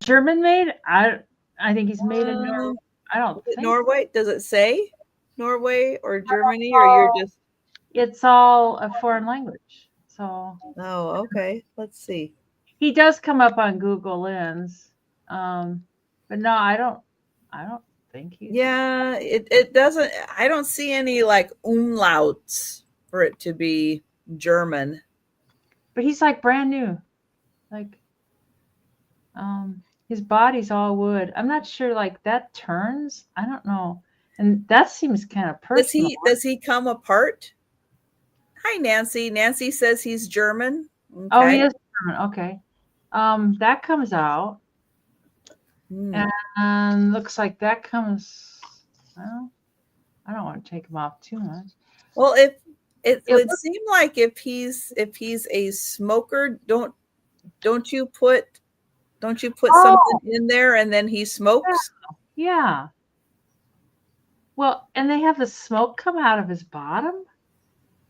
German made? I think he's made in Norway. I don't think Norway. Does it say Norway or Germany, or you're just? It's all a foreign language. So. Oh, okay. Let's see. He does come up on Google Lens, but no, I don't think he's. Yeah, it doesn't. I don't see any like umlauts for it to be German. But he's like brand new, like. His body's all wood. I'm not sure, like that turns. I don't know, and that seems kind of personal. Does he come apart? Hi, Nancy. Nancy says he's German. Okay. Oh, he is German. Okay. That comes out, and looks like that comes. Well, I don't want to take him off too much. Well, it would seem like if he's a smoker, don't you put something in there and then he smokes? Yeah. Well, and they have the smoke come out of his bottom?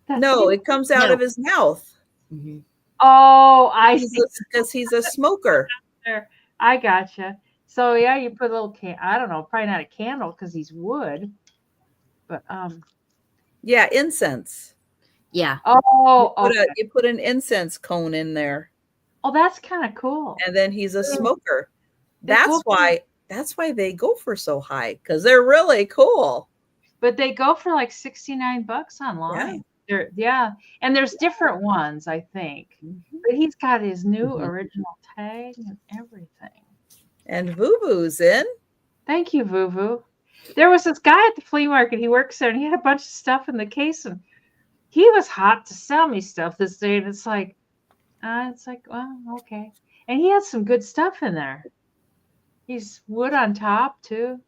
No, it comes out of his mouth. Mm-hmm. Oh, I see. Because he's a smoker. There. I gotcha. So yeah, you put a little I don't know, probably not a candle because he's wood, but Yeah, incense. Yeah. oh, okay. You put an incense cone in there, Oh, that's kind of cool. and then he's a smoker. They That's go why they go for so high, because they're really cool. But they go for like $69 Yeah. online. Yeah, and there's different ones, I think. Mhm. But he's got his new original tag and everything. And Vuvu's in. Thank you, Vuvu. There was this guy at the flea market. He works there, and he had a bunch of stuff in the case, and he was hot to sell me stuff this day. And it's like, well, okay. And he had some good stuff in there. He's wood on top too.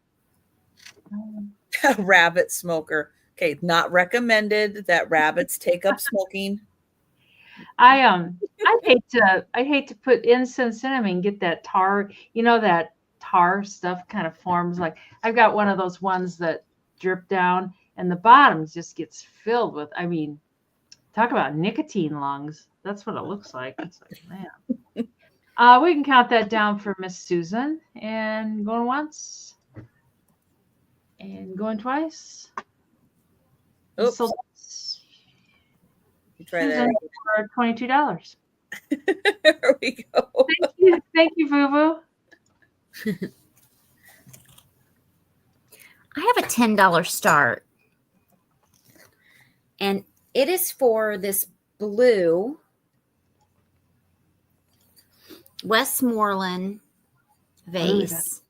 Rabbit smoker. Okay, not recommended that rabbits take up smoking. I hate to put incense in them and get that tar, that tar stuff kind of forms. Like I've got one of those ones that drip down and the bottom just gets filled with, talk about nicotine lungs. That's what it looks like. It's like, man. We can count that down for Miss Susan, and going once and going twice. Oops. So You try that. for $22. There we go. Thank you, Vuvu. I have a $10 start. And it is for this blue Westmoreland vase.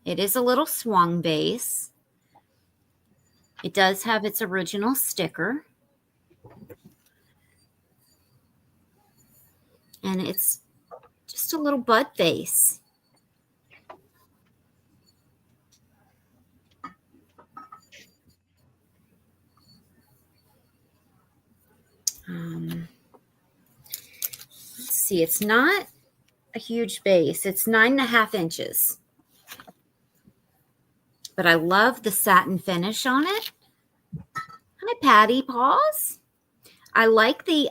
It is a little swung vase. It does have its original sticker. And it's just a little bud vase. Let's see, it's not a huge base. It's 9.5 inches. But I love the satin finish on it. Hi, Patty Paws. I like the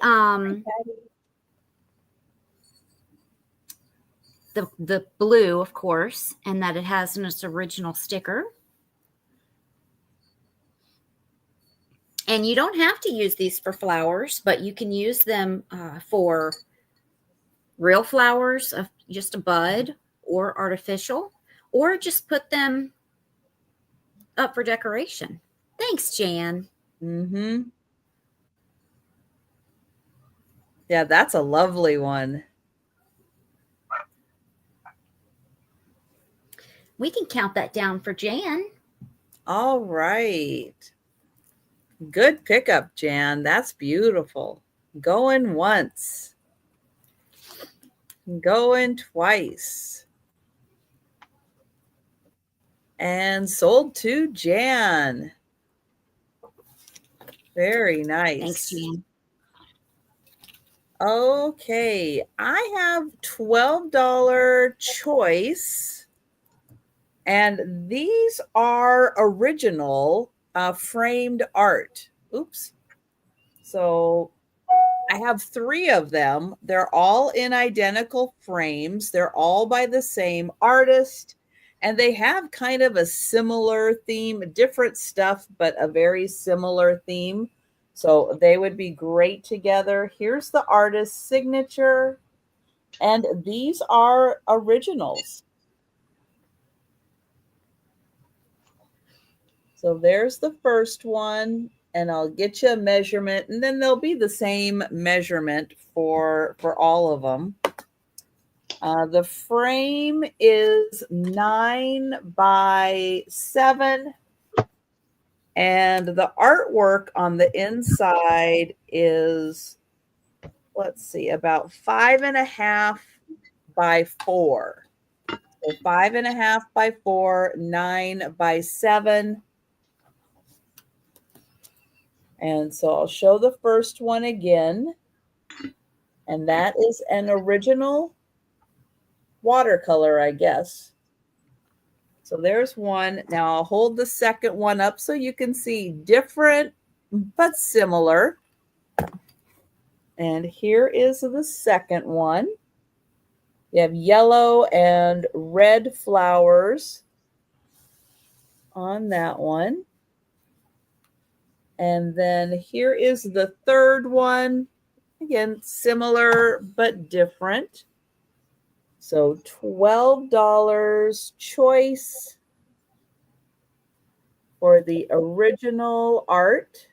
blue, of course, and that it has its original sticker. And you don't have to use these for flowers, but you can use them for real flowers of just a bud or artificial, or just put them up for decoration. Thanks, Jan. Mm-hmm. Yeah, that's a lovely one. We can count that down for Jan. All right. Good pickup, Jan. That's beautiful. Going once. Going twice. And sold to Jan. Very nice. Thanks, Jan. Okay, I have $12 choice, and these are original framed art. Oops. So I have 3 of them. They're all in identical frames. They're all by the same artist, and they have kind of a similar theme, different stuff, but a very similar theme. So they would be great together. Here's the artist's signature, and these are originals. So there's the first one, and I'll get you a measurement, and then they'll be the same measurement for all of them. The frame is 9 by 7. And the artwork on the inside is, let's see, about 5.5 by 4. So 5.5 by 4, 9 by 7. And so I'll show the first one again. And that is an original watercolor, I guess. So there's one. Now I'll hold the second one up so you can see different but similar. And here is the second one. You have yellow and red flowers on that one. And then here is the third one. Again, similar but different. So $12 choice for the original art.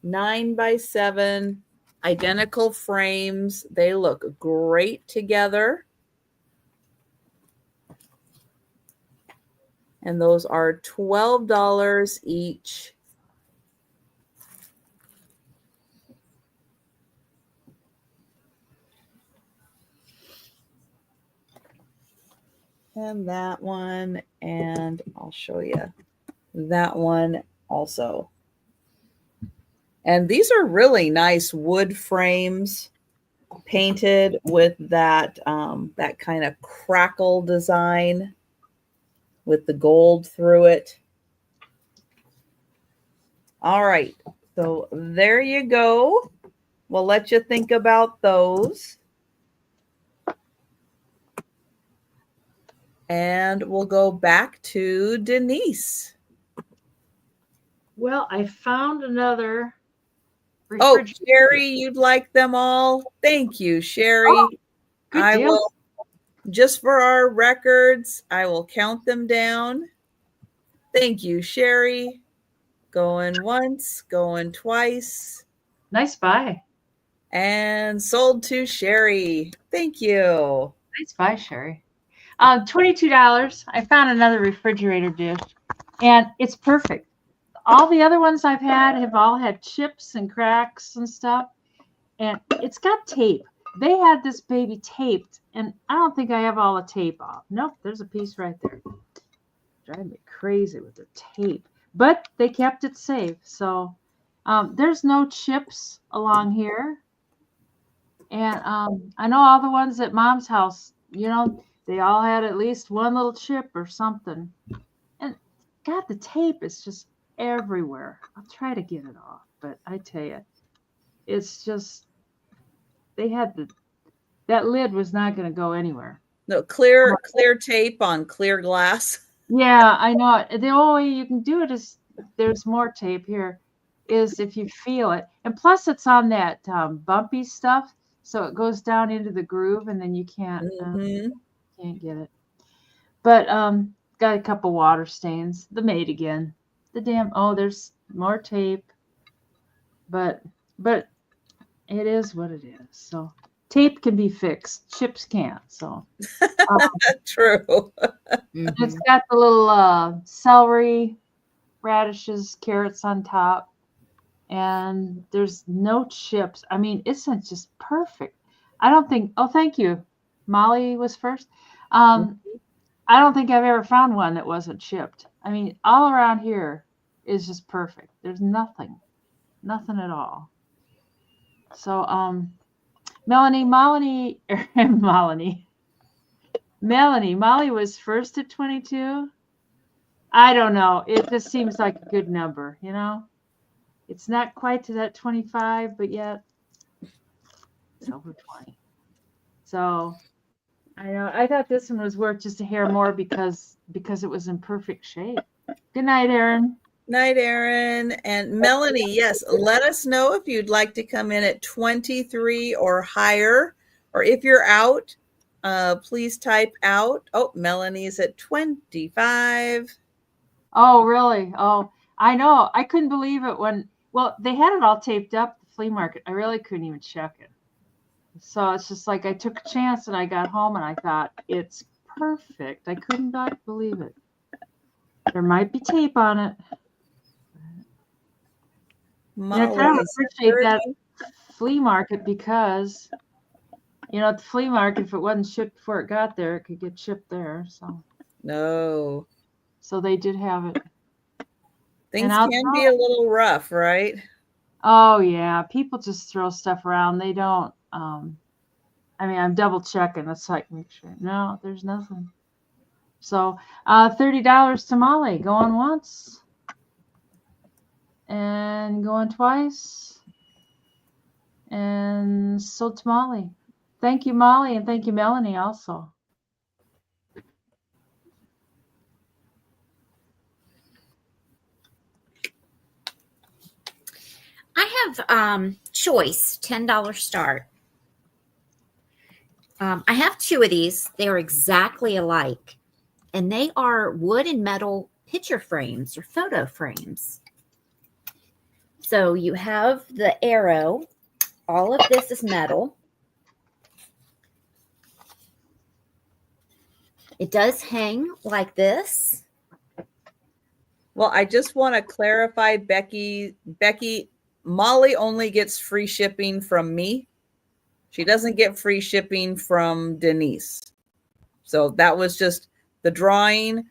9x7, identical frames. They look great together. And those are $12 each. And that one, and I'll show you that one also. And these are really nice wood frames painted with that that kind of crackle design with the gold through it. All right, so there you go. We'll let you think about those. And we'll go back to Denise. Well, I found another Oh, refrigerator. Sherry, you'd like them all? Thank you, Sherry. Oh, good I deal. will, just for our records, I will count them down. Thank you, Sherry. Going once, going twice. Nice buy. And sold to Sherry. Thank you. Nice buy, Sherry. $22. I found another refrigerator dish, and it's perfect. All the other ones I've had have all had chips and cracks and stuff, and it's got tape. They had this baby taped, and I don't think I have all the tape off. Nope, there's a piece right there. Drive me crazy with the tape, but they kept it safe. So there's no chips along here, and I know all the ones at Mom's house. They all had at least one little chip or something. And God, the tape is just everywhere. I'll try to get it off, but I tell you, it's just that lid was not going to go anywhere. No, clear tape on clear glass. Yeah, I know. The only way you can do it is there's more tape here, is if you feel it. And plus it's on that bumpy stuff, so it goes down into the groove and then you can't get it. But got a couple water stains. The maid again. There's more tape. But it is what it is. So tape can be fixed. Chips can't. So True. it's got the little celery, radishes, carrots on top, and there's no chips. I mean, it's just perfect. I don't think. Oh, thank you. Molly was first. I don't think I've ever found one that wasn't chipped. I mean, all around here is just perfect. There's nothing at all. So, Melanie, Molly was first at 22. I don't know. It just seems like a good number, It's not quite to that 25, but yet it's over 20. So I know. I thought this one was worth just a hair more because it was in perfect shape. Good night, Erin. Night, Erin. And Melanie, yes, let us know if you'd like to come in at 23 or higher, or if you're out, please type out. Oh, Melanie's at 25. Oh, really? Oh, I know. I couldn't believe it they had it all taped up at the flea market. I really couldn't even check it. So it's just like I took a chance and I got home and I thought, it's perfect. I could not believe it. There might be tape on it. I kind of appreciate that flea market because, at the flea market, if it wasn't shipped before it got there, it could get shipped there. So No. So they did have it. Things can be a little rough, right? Oh, yeah. People just throw stuff around. They don't. I'm double checking. That's like, make sure. No, there's nothing. So $30 to Molly. Going once. And going twice. And sold to Molly. Thank you, Molly, and thank you, Melanie, also. I have choice, $10 start. I have two of these. They're exactly alike, and they are wood and metal picture frames or photo frames. So you have the arrow. All of this is metal. It does hang like this. Well, I just want to clarify, Becky, Molly only gets free shipping from me. She doesn't get free shipping from Denise. So that was just the drawing.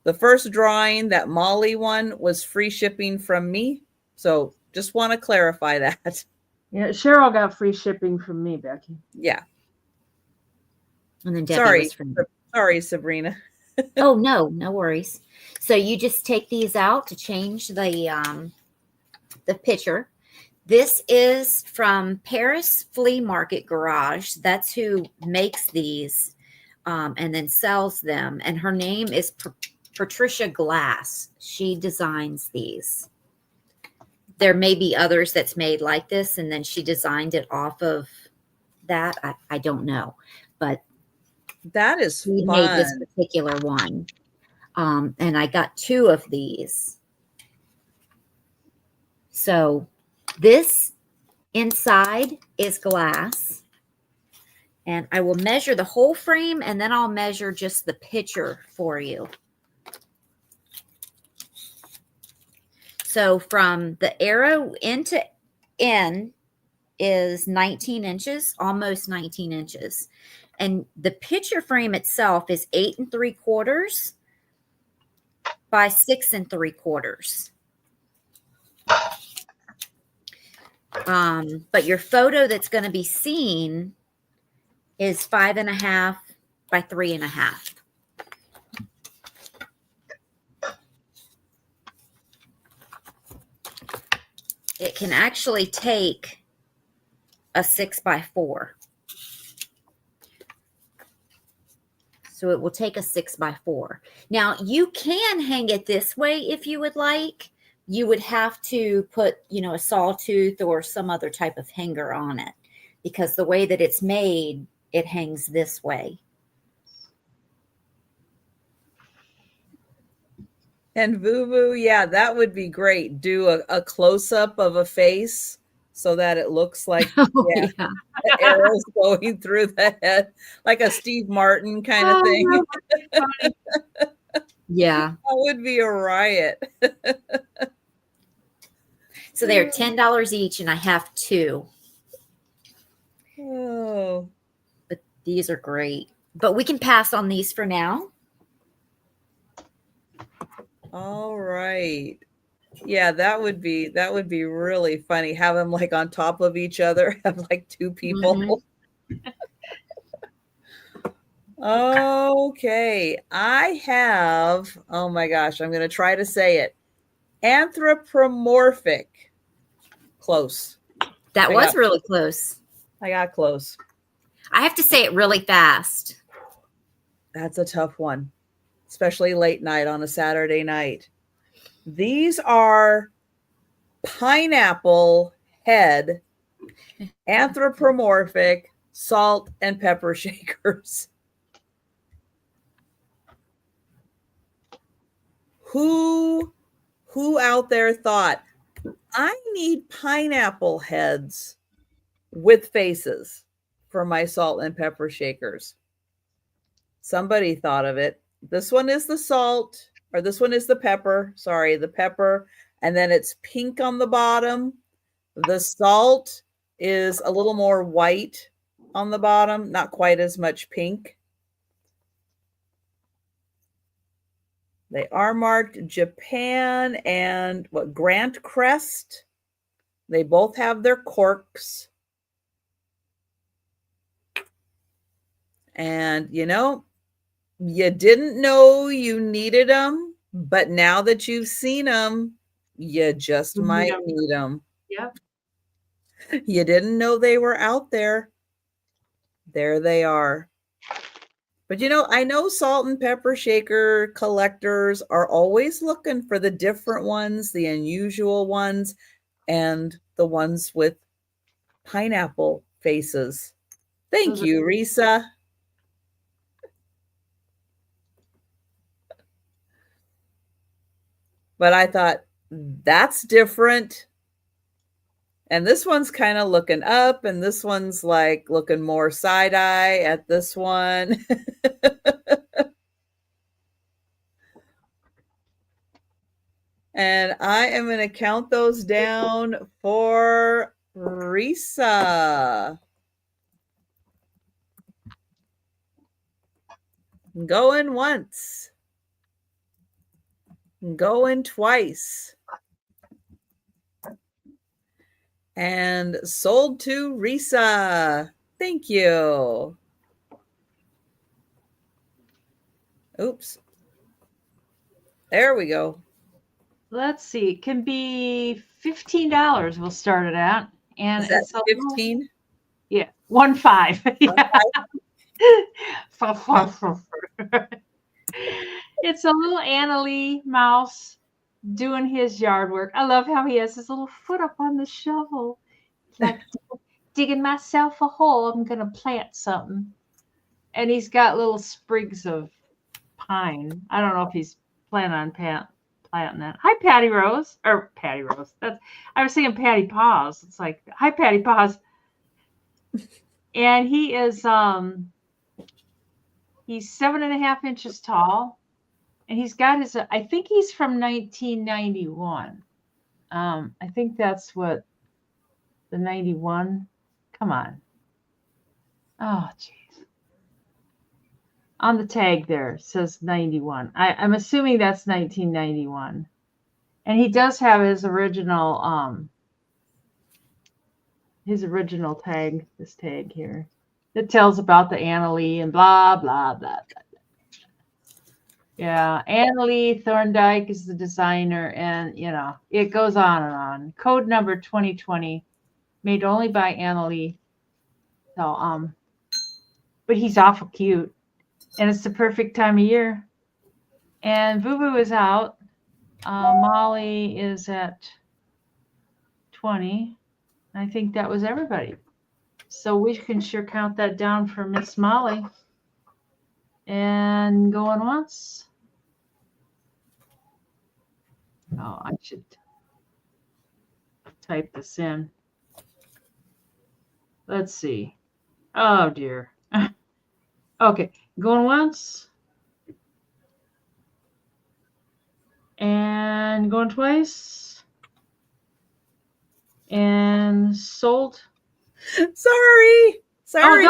The first drawing that Molly won was free shipping from me. So just want to clarify that. Yeah, Cheryl got free shipping from me, Becky. Yeah. And then Debbie was from me. Sorry, Sabrina. Oh, no worries. So you just take these out to change the picture. This is from Paris Flea Market Garage. That's who makes these and then sells them. And her name is Trisha Glass. She designs these. There may be others that's made like this, and then she designed it off of that. I don't know, but that is she fun. made this particular one. And I got two of these. So this inside is glass, and I will measure the whole frame, and then I'll measure just the picture for you. So from the arrow end to end is 19 inches, almost 19 inches. And the picture frame itself is 8 3/4 by 6 3/4. But your photo that's going to be seen is 5 1/2 by 3 1/2. It can actually take a 6 by 4. So it will take a 6 by 4. Now you can hang it this way if you would like. You would have to put, a sawtooth or some other type of hanger on it, because the way that it's made, it hangs this way. And Vuvu, yeah, that would be great. Do a close-up of a face so that it looks like the arrows going through the head, like a Steve Martin kind of thing. Yeah. That would be a riot. So they're $10 each, and I have two. Oh. But these are great. But we can pass on these for now. All right. Yeah, that would be really funny. Have them like on top of each other, have like two people. Okay. I have, oh my gosh, I'm going to try to say it. Anthropomorphic. Close. That was really close. I got close. I have to say it really fast. That's a tough one, especially late night on a Saturday night. These are pineapple head anthropomorphic salt and pepper shakers. Who out there thought, I need pineapple heads with faces for my salt and pepper shakers? Somebody thought of it. This one is the salt, or this one is the pepper. Sorry, the pepper. And then it's pink on the bottom. The salt is a little more white on the bottom, not quite as much pink. They are marked Japan and Grant Crest. They both have their corks. And you didn't know you needed them, but now that you've seen them, You just You might know. need them. Yep. You didn't know they were out there. There they are. But I know salt and pepper shaker collectors are always looking for the different ones, the unusual ones, and the ones with pineapple faces. Thank Those are- you, Risa. But I thought, that's different. And this one's kind of looking up, and this one's like looking more side eye at this one. And I am going to count those down for Risa. Going once. Going twice. And sold to Risa. Thank you. Oops. There we go. Let's see. It can be $15. We'll start it at, and Is that it's a 15? yeah, 1-5. Yeah. It's a little Annalie mouse doing his yard work. I love how he has his little foot up on the shovel, like digging myself a hole. I'm gonna plant something, and he's got little sprigs of pine. I don't know if he's planning on planting that. Hi, Patty Rose, or Patty Rose. I was saying Patty Paws. It's like, hi, Patty Paws. And he is he's 7.5 inches tall, and he's got his. I think he's from 1991. I think that's what the 91. Come on. Oh, jeez. On the tag there says 91. I'm assuming that's 1991. And he does have his original tag, this tag here, that tells about the Annalie and blah, blah, blah, blah. Yeah, Annalie Thorndike is the designer, and it goes on and on. Code number 2020, made only by Annalie. So but he's awful cute, and it's the perfect time of year. And Boo is out. Molly is at 20. I think that was everybody. So we can sure count that down for Miss Molly. And going once. Oh, I should type this in. Let's see. Oh, dear. Okay, going once. And going twice. And sold. Sorry. Oh,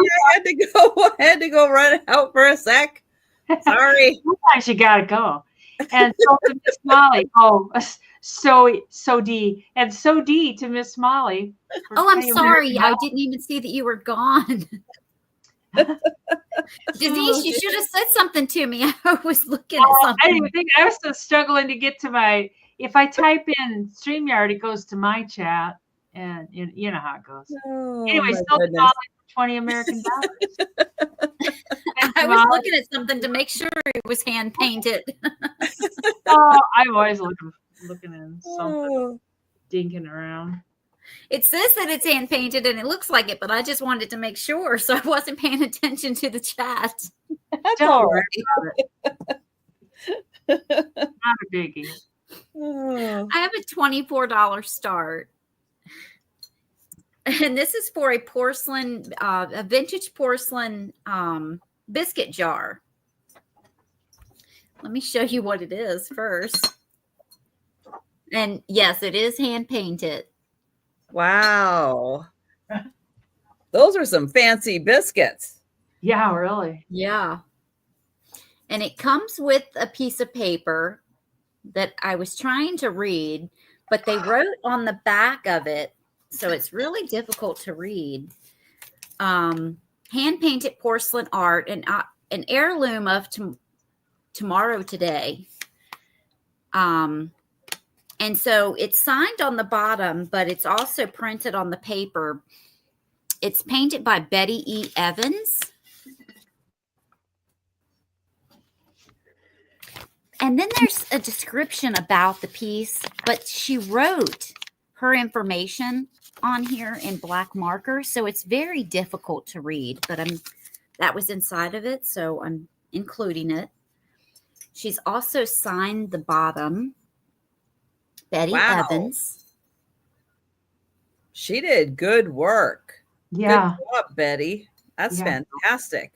I had to go run out for a sec. Sorry. Sometimes you gotta go. And sold to Miss Molly. Oh, so D. And so D to Miss Molly. Oh, I'm sorry. I didn't even see that you were gone. Denise, you should have said something to me. I was looking at something. I didn't even think. I was still struggling to get to my. If I type in StreamYard, it goes to my chat, and you know how it goes. Oh, anyway, sold to Molly for 20 American dollars. I was looking at something to make sure it was hand painted. Oh, I'm always looking in something, dinking around. It says that it's hand painted and it looks like it, but I just wanted to make sure, so I wasn't paying attention to the chat. That's all right. Not a biggie. Oh. I have a $24 start. And this is for a vintage porcelain biscuit jar. Let me show you what it is first. And yes, it is hand painted. Wow. Those are some fancy biscuits. Yeah, really. Yeah. And it comes with a piece of paper that I was trying to read, but they wrote on the back of it, so it's really difficult to read. Hand-painted porcelain art and an heirloom of tomorrow today. And so it's signed on the bottom, but it's also printed on the paper. It's painted by Betty E. Evans. And then there's a description about the piece, but she wrote her information on here in black marker, so it's very difficult to read, but that was inside of it, so I'm including it. She's also signed the bottom, Betty Evans. She did good work. Yeah. Good job, Betty. That's fantastic.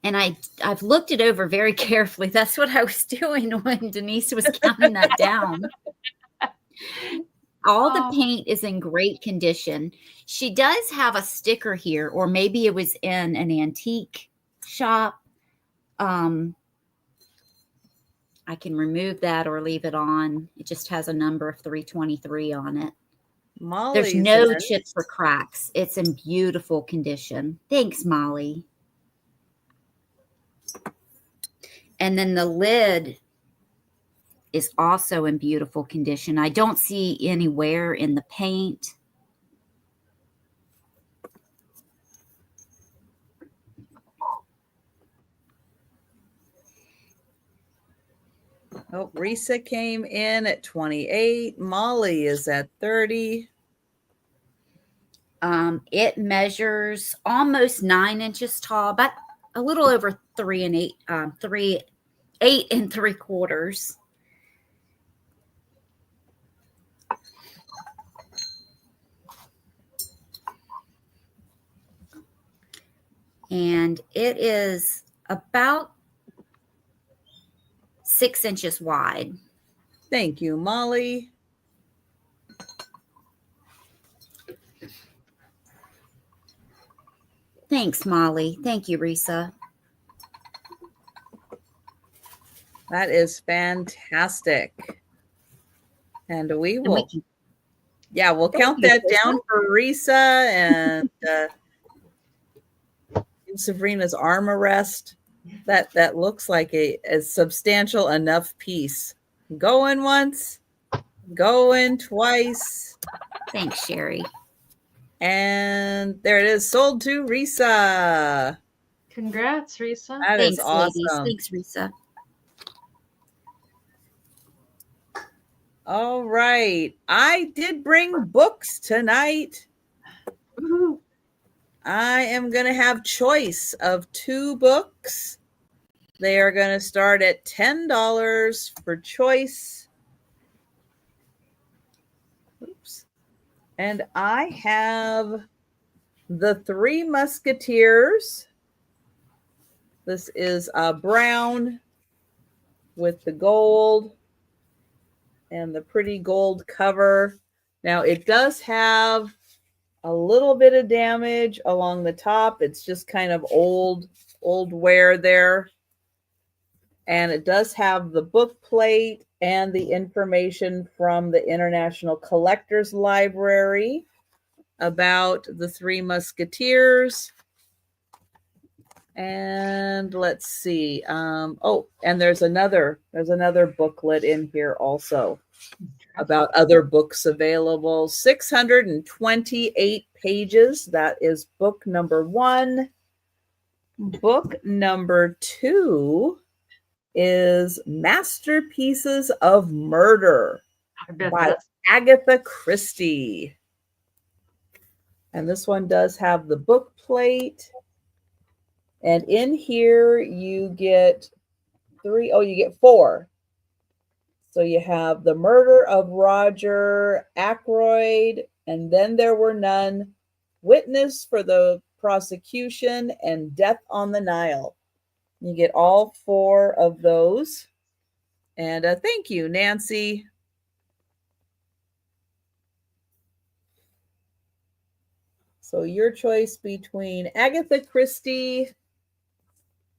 And I've looked it over very carefully. That's what I was doing when Denise was counting that down. All the paint is in great condition. She does have a sticker here, or maybe it was in an antique shop. I can remove that or leave it on. It just has a number of 323 on it. There's no chips or cracks. It's in beautiful condition. Thanks, Molly. And then the lid is also in beautiful condition. I don't see any wear in the paint. Oh, Risa came in at 28. Molly is at 30. It measures almost 9 inches tall, but a little over 8 3/4. And it is about 6 inches wide. Thank you, Molly. Thanks, Molly. Thank you, Risa. That is fantastic. And we will, we'll count that down for Risa and Sabrina's arm arrest. That looks like a substantial enough piece. Going once, going twice. Thanks, Sherry. And there it is, sold to Risa. Congrats, Risa. That is awesome. Ladies. Thanks, Risa. All right. I did bring books tonight. Woo-hoo. I am going to have choice of 2 books. They are going to start at $10 for choice. Oops. And I have The Three Musketeers. This is brown with the gold and the pretty gold cover. Now it does have a little bit of damage along the top. It's just kind of old wear there. And it does have the book plate and the information from the International Collectors Library about the Three Musketeers. And let's see. And there's another booklet in here also about other books available. 628 pages. That is book number 1. Book number 2 is Masterpieces of Murder by Agatha Christie. And this one does have the book plate. And in here you get 4. So you have The Murder of Roger Ackroyd, and Then There Were None, Witness for the Prosecution, and Death on the Nile. You get all 4 of those. And thank you, Nancy. So your choice between Agatha Christie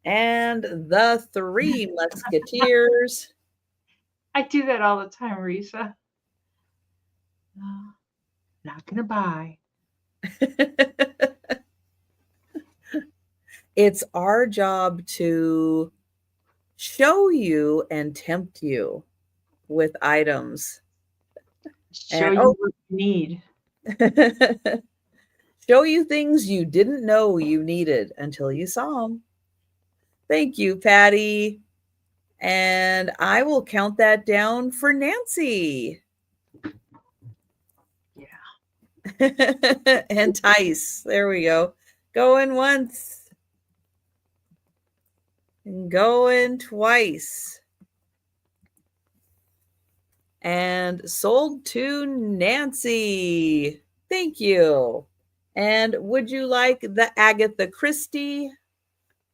and The Three Musketeers. I do that all the time, Risa. Not gonna buy. It's our job to show you and tempt you. with items. Show And you what you need. show you things you didn't know you needed until you saw them. Thank you, Patty. And I will count that down for Nancy. Yeah. And Tice. There we go. Going once. And going twice. And sold to Nancy. Thank you. And would you like the Agatha Christie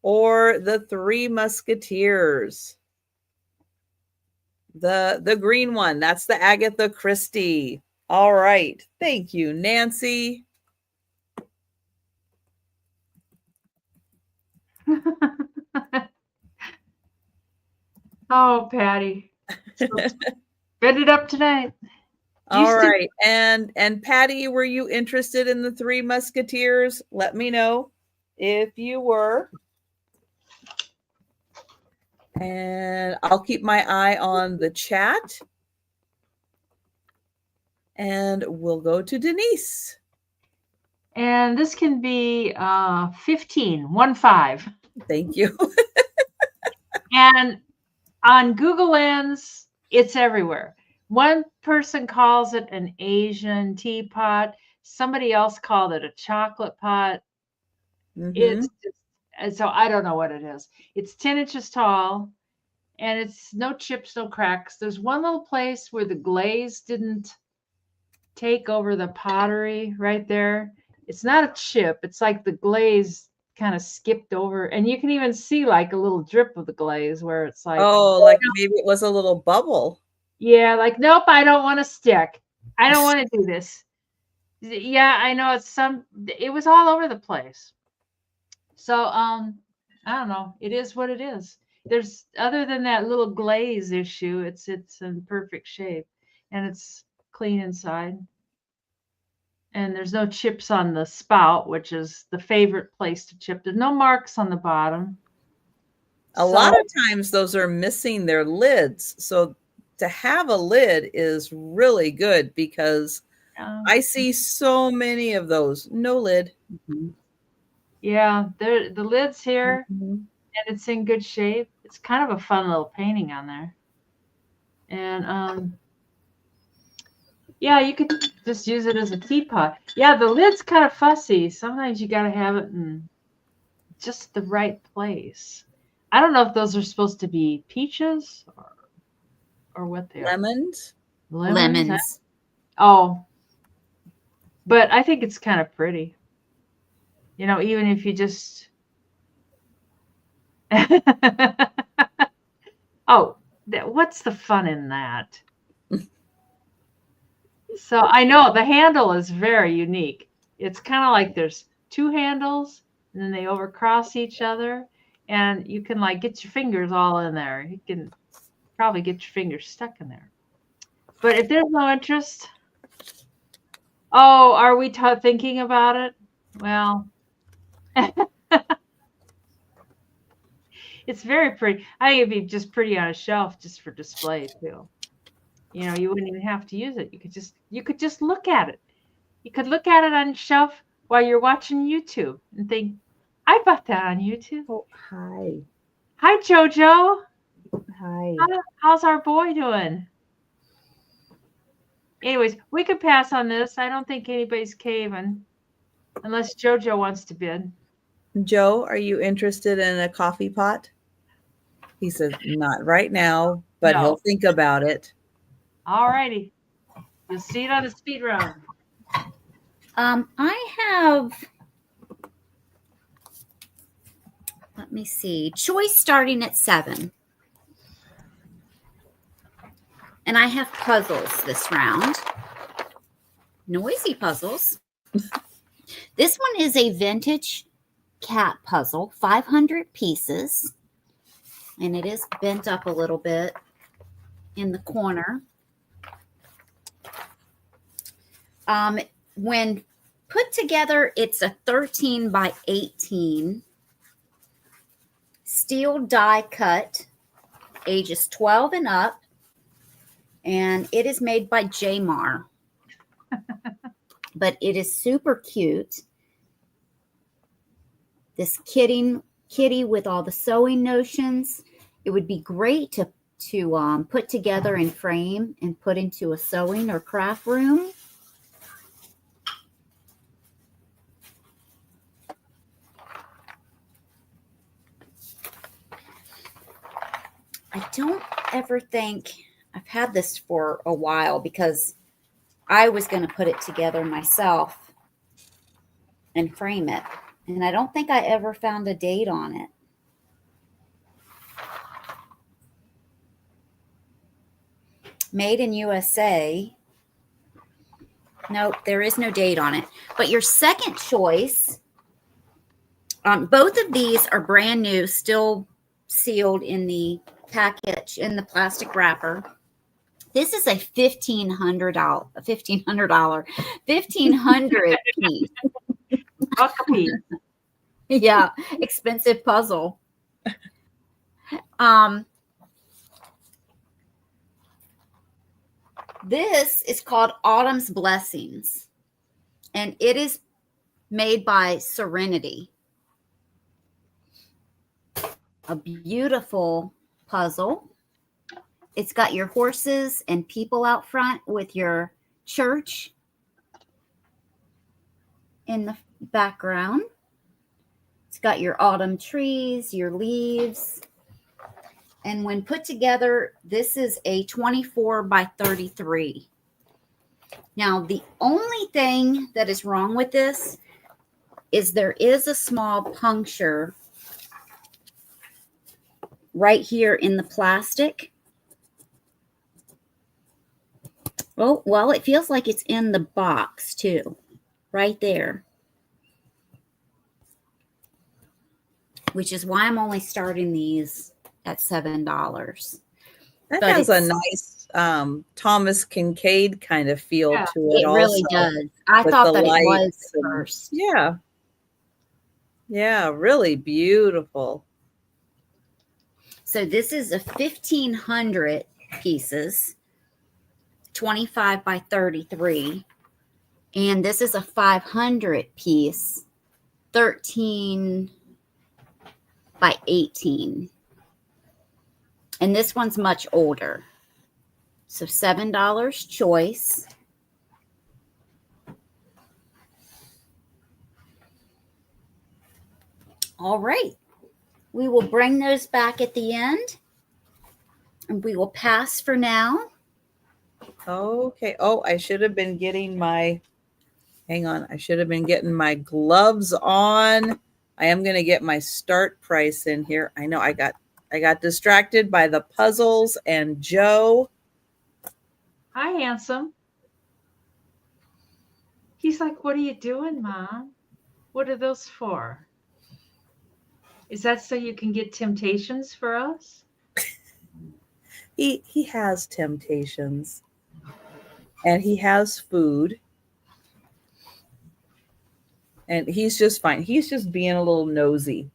or the Three Musketeers? The green one, that's the Agatha Christie. All right. Thank you, Nancy. Oh, Patty. So spend it up tonight. All right. And Patty, were you interested in the Three Musketeers? Let me know if you were. And I'll keep my eye on the chat. And we'll go to Denise. And this can be 15. Thank you. And on Google Lens, it's everywhere. One person calls it an Asian teapot. Somebody else called it a chocolate pot. It's just, and so I don't know what it is. It's 10 inches tall, and it's no chips, no cracks. There's one little place where the glaze didn't take over the pottery right there. It's not a chip. It's like the glaze kind of skipped over, and you can even see like a little drip of the glaze where it's like, oh, like maybe it was a little bubble. Yeah, like, nope, I don't want to stick. I don't want to do this. Yeah, I know it was all over the place. So, I don't know. It is what it is. There's, other than that little glaze issue, it's in perfect shape, and it's clean inside. And there's no chips on the spout, which is the favorite place to chip. There's no marks on the bottom. A lot of times those are missing their lids. So to have a lid is really good because I see so many of those. No lid. Yeah, the lid's here, and it's in good shape. It's kind of a fun little painting on there. And yeah, you could just use it as a teapot. Yeah, the lid's kind of fussy. Sometimes you got to have it in just the right place. I don't know if those are supposed to be peaches or what they are. Lemons. Oh, but I think it's kind of pretty. You know, even if you just oh, what's the fun in that? So I know the handle is very unique. It's kind of like there's two handles and then they overcross each other, and you can like get your fingers all in there. You can probably get your fingers stuck in there. But if there's no interest, oh, are we thinking about it? Well, it's very pretty. I think it'd be just pretty on a shelf just for display too. You know, you wouldn't even have to use it. You could just look at it. You could look at it on a shelf while you're watching YouTube and think, I bought that on YouTube. Oh, hi. Hi, Jojo. Hi. How's our boy doing? Anyways, we could pass on this. I don't think anybody's caving unless Jojo wants to bid. Joe, are you interested in a coffee pot? He says, not right now, but he'll think about it. All righty. You'll see it on the speed round. I have, let me see, choice starting at 7. And I have puzzles this round. Noisy puzzles. This one is a vintage cat puzzle, 500 pieces. And it is bent up a little bit in the corner. When put together, it's a 13 by 18 steel die cut, ages 12 and up. and it is made by Jamar. But it is super cute. This kitty with all the sewing notions. It would be great to put together and frame and put into a sewing or craft room. I don't ever think I've had this for a while because I was going to put it together myself and frame it. And I don't think I ever found a date on it. Made in USA. Nope, there is no date on it. But your second choice, both of these are brand new, still sealed in the package, in the plastic wrapper. This is a $1,500 piece. Yeah, expensive puzzle. This is called Autumn's Blessings, and it is made by Serenity. A beautiful puzzle. It's got your horses and people out front with your church in the background. It's got your autumn trees, your leaves. And when put together, this is a 24 by 33. Now, the only thing that is wrong with this is there is a small puncture right here in the plastic. Oh, well, it feels like it's in the box too, right there. Which is why I'm only starting these at $7. That has a nice Thomas Kincaid kind of feel to it. It really does. I thought that it was first. Yeah. Yeah, really beautiful. So this is a 1,500 pieces, 25 by 33. And this is a 500 piece, 13 by 18. And this one's much older. So $7 choice. All right. We will bring those back at the end. And we will pass for now. Okay. Oh, I should have been getting my, hang on. I should have been getting my gloves on. I am going to get my start price in here. I know I got distracted by the puzzles and Joe. Hi, handsome. He's like, what are you doing, Mom? What are those for? Is that so you can get temptations for us? He has temptations. And he has food. And he's just fine. He's just being a little nosy.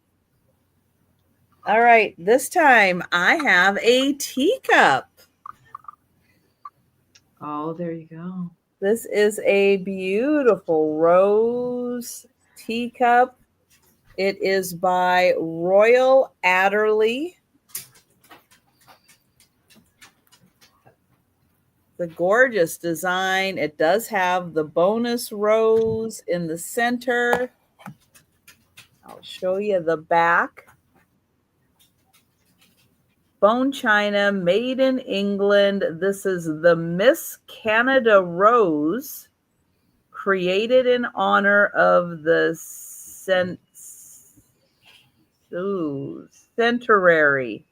All right. This time I have a teacup. Oh, there you go. This is a beautiful rose teacup. It is by Royal Adderley. The gorgeous design. It does have the bonus rose in the center. I'll show you the back. Bone china, made in England. This is the Miss Canada Rose, created in honor of the centenary,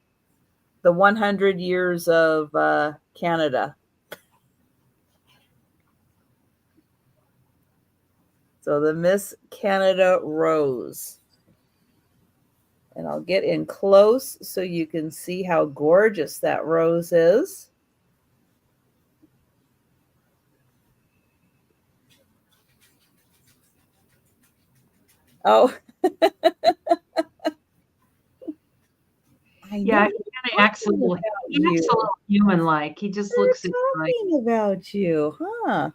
the 100 years of Canada. So the Miss Canada Rose. And I'll get in close so you can see how gorgeous that rose is. Oh. Yeah, you're going to acts a little human-like. He just looks like talking about you, huh?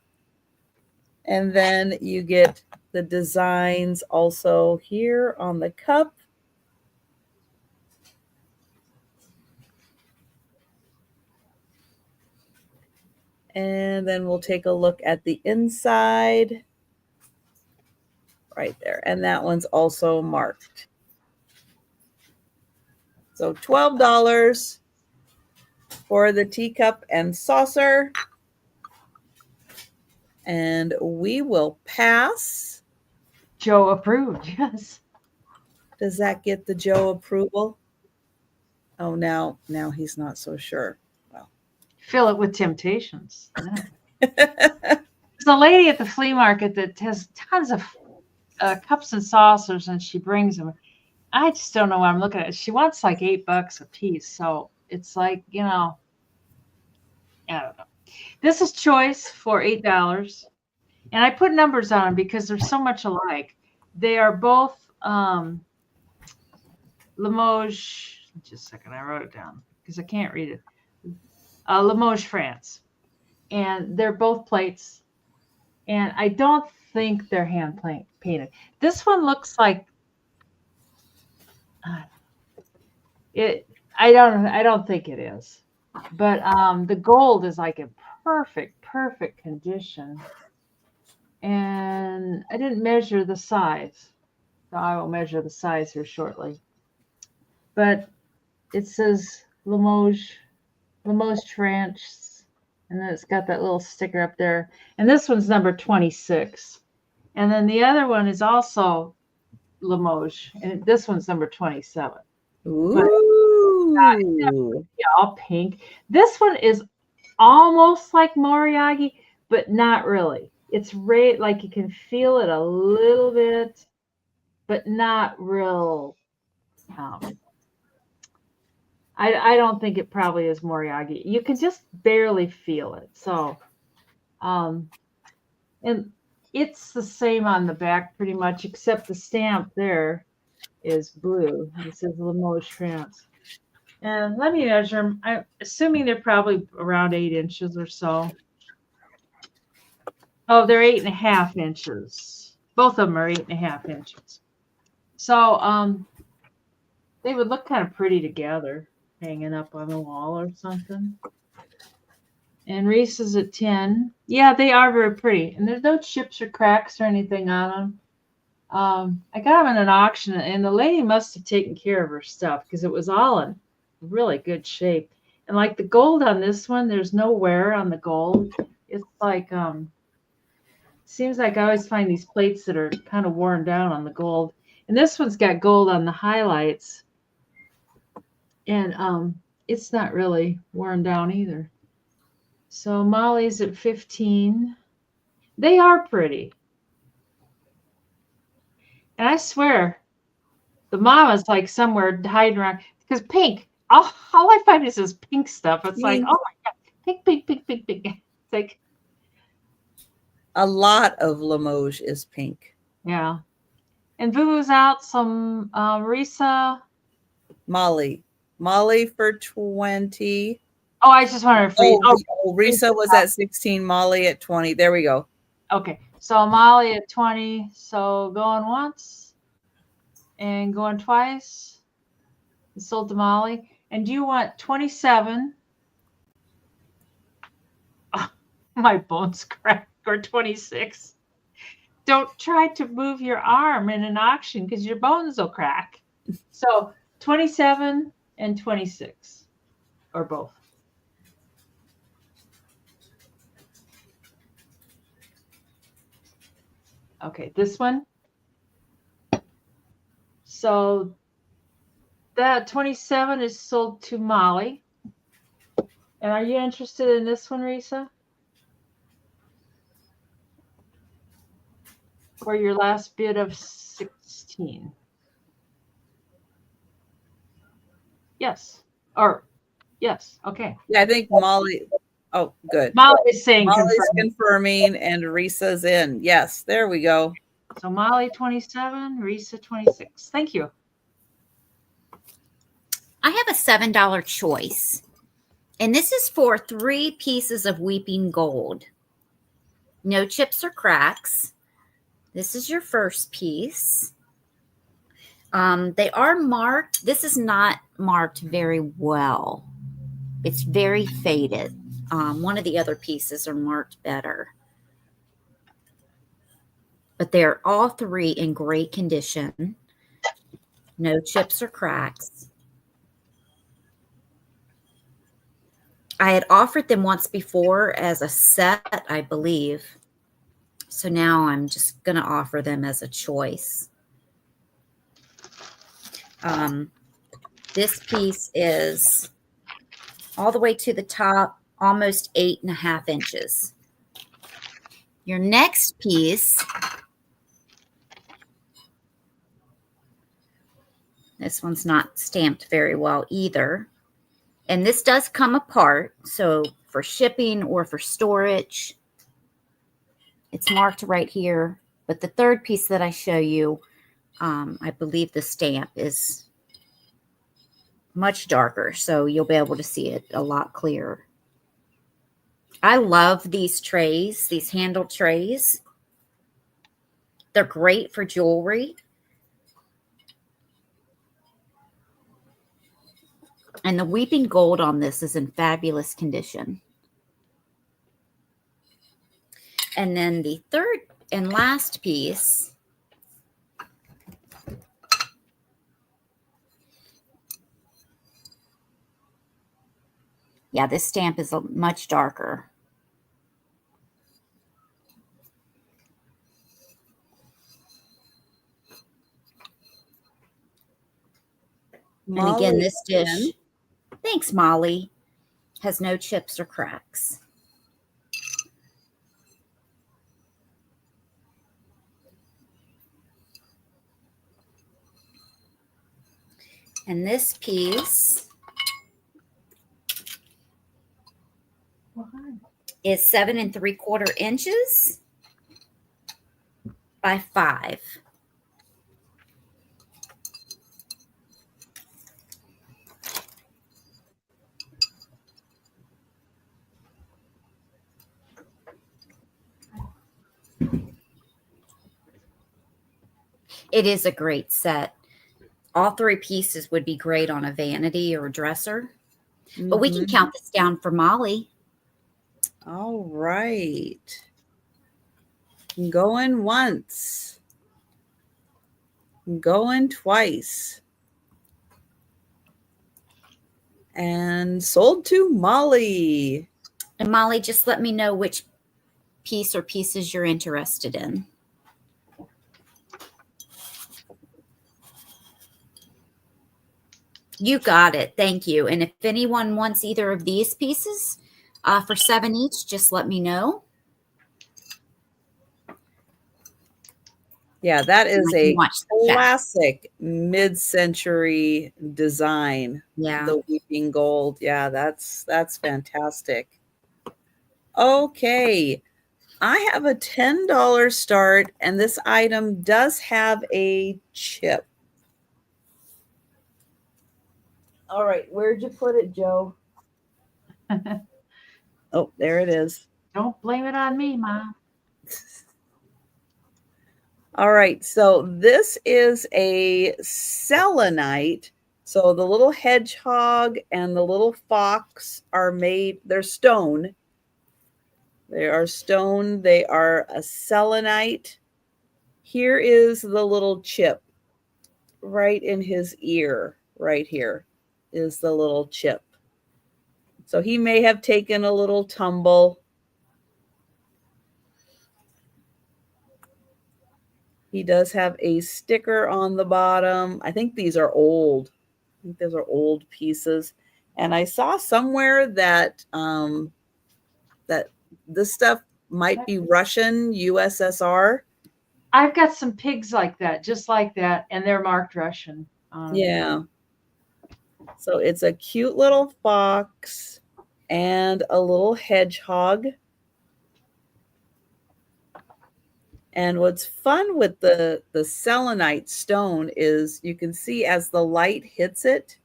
And then you get the designs also here on the cup. And then we'll take a look at the inside right there. And that one's also marked. So $12 for the teacup and saucer. And we will pass. Joe approved, yes. Does that get the Joe approval? Oh, now he's not so sure. Well. Fill it with temptations. Yeah. There's a lady at the flea market that has tons of cups and saucers, and she brings them. I just don't know what I'm looking at. She wants like $8 a piece. So it's like, I don't know. This is choice for $8. And I put numbers on them because they're so much alike. They are both Limoges. Just a second, I wrote it down because I can't read it. Limoges, France. And they're both plates. And I don't think they're hand painted. This one looks like it. I don't think it is. But the gold is like in perfect condition. And I didn't measure the size. So I will measure the size here shortly. But it says Limoges France, and then it's got that little sticker up there. And this one's number 26. And then the other one is also Limoges, and this one's number 27. Ooh. All pink. This one is almost like Moriarty, but not really. It's red, like you can feel it a little bit, but not real. I don't think it probably is Moriarty. You can just barely feel it. So, and it's the same on the back pretty much, except the stamp there is blue. It says Limoges, France. And let me measure them. I'm assuming they're probably around 8 inches or so. Oh, they're 8.5 inches. Both of them are 8.5 inches. So they would look kind of pretty together, hanging up on the wall or something. And Reese's at 10. Yeah, they are very pretty. And there's no chips or cracks or anything on them. I got them in an auction, and the lady must have taken care of her stuff because it was all in really good shape. And like the gold on this one, there's no wear on the gold. It's like seems like I always find these plates that are kind of worn down on the gold. And this one's got gold on the highlights. And it's not really worn down either. So Molly's at 15. They are pretty. And I swear, the mama's like somewhere hiding around. Because pink, all I find is this pink stuff. It's like, oh my God, pink. It's like, a lot of Limoges is pink. Yeah. And Vuvu's out some Risa. Molly for 20. Oh, I just wanted to freeze. Risa was at 16, Molly at 20. There we go. Okay. So Molly at 20. So going once and going twice. It's sold to Molly. And do you want 27? Oh, my bones cracked. Or 26. Don't try to move your arm in an auction because your bones will crack. So 27 and 26, or both. Okay, this one. So that 27 is sold to Molly. And are you interested in this one, Risa? For your last bid of 16. Yes. Or yes. Okay. Yeah, I think Molly. Oh, good. Molly is saying Molly's confirming and Risa's in. Yes, there we go. So Molly 27, Risa 26. Thank you. I have a $7 choice. And this is for 3 pieces of weeping gold. No chips or cracks. This is your first piece. They are marked. This is not marked very well. It's very faded. One of the other pieces are marked better. But they're all 3 in great condition. No chips or cracks. I had offered them once before as a set, I believe. So now I'm just going to offer them as a choice. This piece is all the way to the top, almost 8.5 inches. Your next piece, this one's not stamped very well either. And this does come apart. So for shipping or for storage, it's marked right here. But the third piece that I show you, I believe the stamp is much darker. So you'll be able to see it a lot clearer. I love these trays, these handled trays. They're great for jewelry. And the weeping gold on this is in fabulous condition. And then the third and last piece yeah, this stamp is much darker. Molly, and again, this dish, thanks, Molly, has no chips or cracks. And this piece is 7 3/4 inches by 5. It is a great set. All 3 pieces would be great on a vanity or a dresser. But we can count this down for Molly. All right. Going once. Going twice. And sold to Molly. And Molly, just let me know which piece or pieces you're interested in. You got it. Thank you. And if anyone wants either of these pieces for 7 each, just let me know. Yeah, that is a classic mid-century design. Yeah. The weeping gold. Yeah, that's fantastic. Okay. I have a $10 start, and this item does have a chip. All right, where'd you put it, Joe? Oh, there it is. Don't blame it on me, Mom. All right, so this is a selenite. So the little hedgehog and the little fox are made, they're stone. They are stone. They are a selenite. Here is the little chip right in his ear. Right here is the little chip. So he may have taken a little tumble. He does have a sticker on the bottom. I think these are old. I think those are old pieces. And I saw somewhere that that this stuff might be Russian, USSR. I've got some pigs like that, just like that, and they're marked Russian. Yeah. So it's a cute little fox and a little hedgehog. And what's fun with the selenite stone is you can see as the light hits it,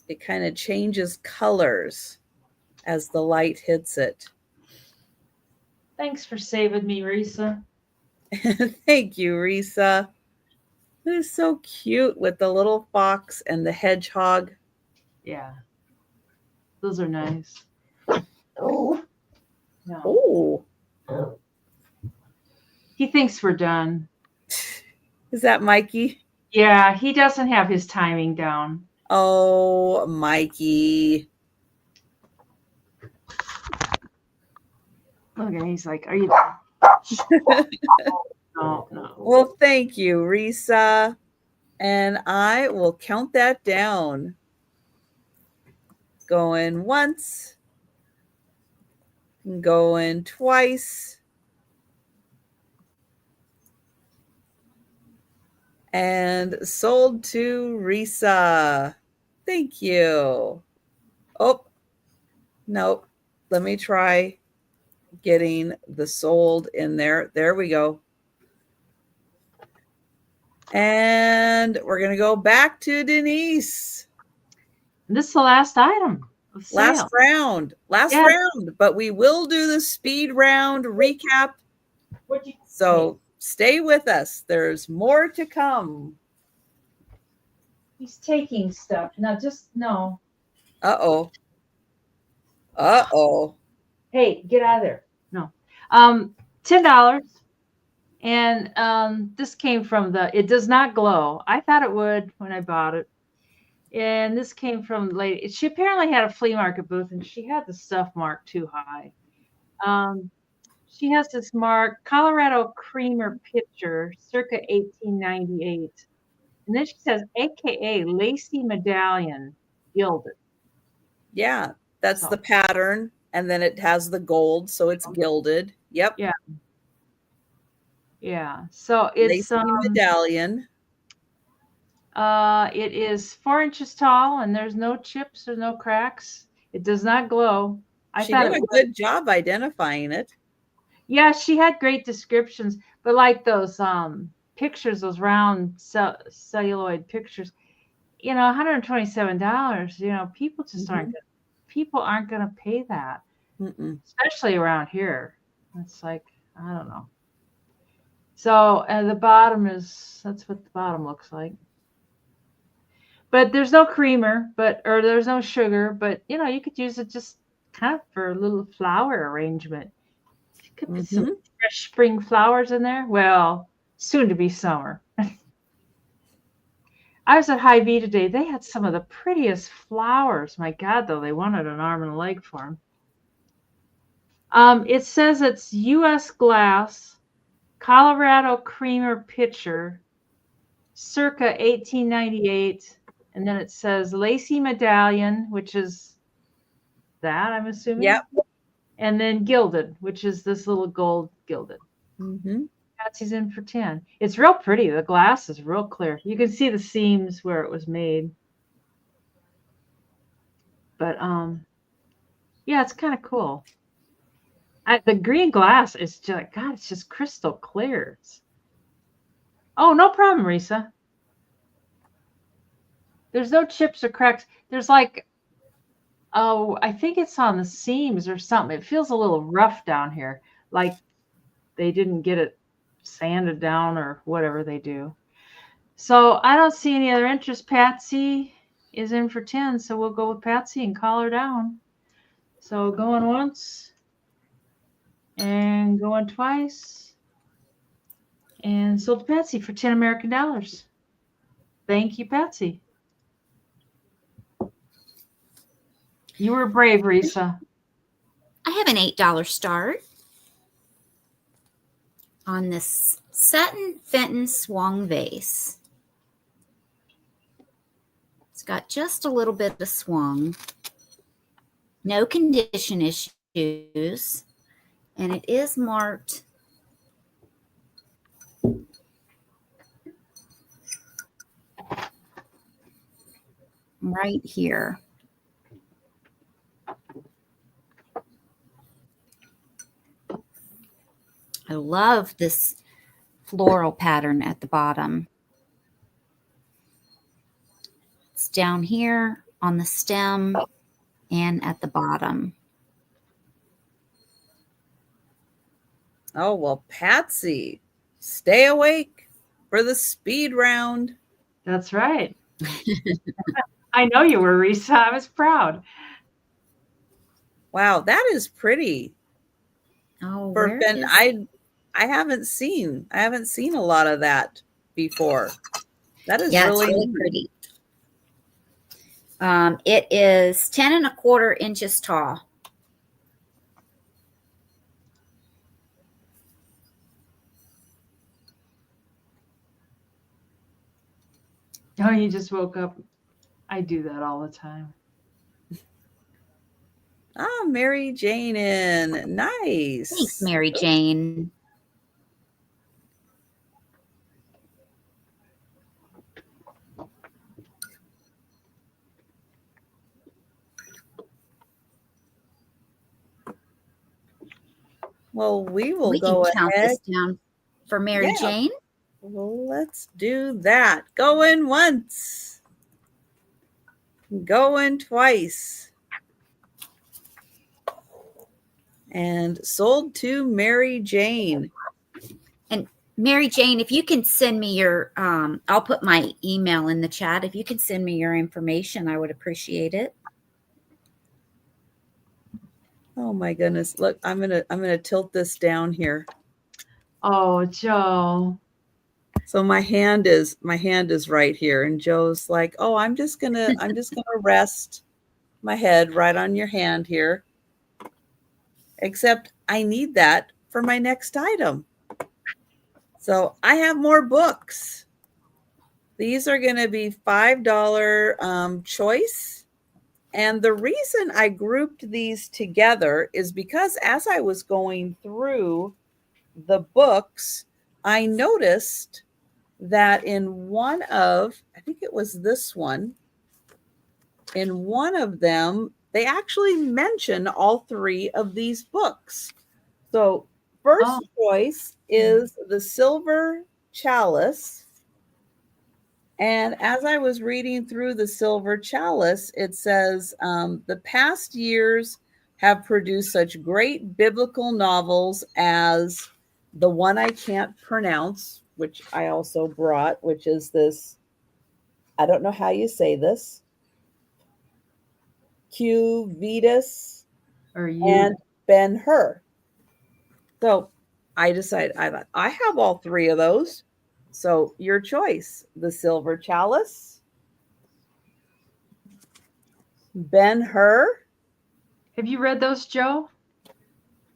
it kind of changes colors as the light hits it. Thanks for saving me, Risa. Thank you, Risa. It is so cute with the little fox and the hedgehog. Yeah. Those are nice. Oh. No. Oh, He thinks we're done. is that Mikey? Yeah, he doesn't have his timing down. Oh, Mikey. Look, and he's like, "Are you?" No, no. Well, thank you, Risa. And I will count that down. Going once, going twice, and sold to Risa. Thank you. Oh, nope. Let me try getting the sold in there. There we go. And we're going to go back to Denise. This is the last item of sale. Last round, but we will do the speed round recap. So stay with us. There's more to come. He's taking stuff. Now just no. Uh-oh. Uh-oh. Hey, get out of there. No. $10. And this came from it does not glow. I thought it would when I bought it. And this came from the lady. She apparently had a flea market booth, and she had the stuff marked too high. She has this mark, Colorado Creamer Pitcher, circa 1898. And then she says, AKA Lacy Medallion, gilded. Yeah, that's the pattern. And then it has the gold, so it's gilded. Yep. Yeah. Yeah. So it's Lacy medallion. It is 4 inches tall, and there's no chips or no cracks. It does not glow. She did a good job identifying it. Yeah, she had great descriptions, but like those pictures, those round celluloid pictures, $127. People just aren't going to pay that, especially around here. It's like, I don't know. So the bottom that's what the bottom looks like. But there's no creamer, or there's no sugar, but you could use it just kind of for a little flower arrangement. You could put some fresh spring flowers in there. Well, soon to be summer. I was at Hy-Vee today. They had some of the prettiest flowers. My God, though, they wanted an arm and a leg for them. It says it's U.S. glass, Colorado Creamer Pitcher, circa 1898. And then it says Lacy Medallion, which is that, I'm assuming. Yep. And then gilded, which is this little gold gilded. Mm-hmm. Patsy's in for 10. It's real pretty. The glass is real clear. You can see the seams where it was made. But yeah, it's kind of cool. The green glass is just, God, it's just crystal clear. Oh, no problem, Risa. There's no chips or cracks. There's like, I think it's on the seams or something. It feels a little rough down here, like they didn't get it sanded down or whatever they do. So I don't see any other interest. Patsy is in for 10, so we'll go with Patsy and call her down. So going once and going twice, and sold to Patsy for 10 American dollars. Thank you, Patsy. You were brave, Risa. I have an $8 start on this Sutton Fenton swung vase. It's got just a little bit of swung, no condition issues, and it is marked right here. I love this floral pattern at the bottom. It's down here on the stem and at the bottom. Oh, well, Patsy, stay awake for the speed round. That's right. I know you were, Risa. I was proud. Wow, that is pretty. Oh, For where Ben, is I haven't seen a lot of that before. That is Yeah, really it's really neat. pretty. It is 10 1/4 inches tall. Oh, you just woke up. I do that all the time. Ah, Mary Jane in. Nice. Thanks, Mary Jane. Well, we will We go can count ahead. this down for Mary Yeah. Jane. Well, let's do that. Going once. Going twice. And sold to Mary Jane. And Mary Jane, if you can send me your, I'll put my email in the chat. If you can send me your information, I would appreciate it. Oh my goodness. Look, I'm gonna tilt this down here. Oh, Joe. So my hand is right here. And Joe's like, oh, I'm just gonna rest my head right on your hand here. Except I need that for my next item. So I have more books. These are going to be $5 choice. And the reason I grouped these together is because as I was going through the books, I noticed that in one of, I think it was this one, in one of them, they actually mention all three of these books. So first choice is the Silver Chalice. And as I was reading through the Silver Chalice, it says, the past years have produced such great biblical novels as the one I can't pronounce, which I also brought, which is this, I don't know how you say this, Q Vetus and Ben-Hur. So I decided, I thought, I have all three of those. So your choice, the Silver Chalice, Ben-Hur. Have you read those, Joe?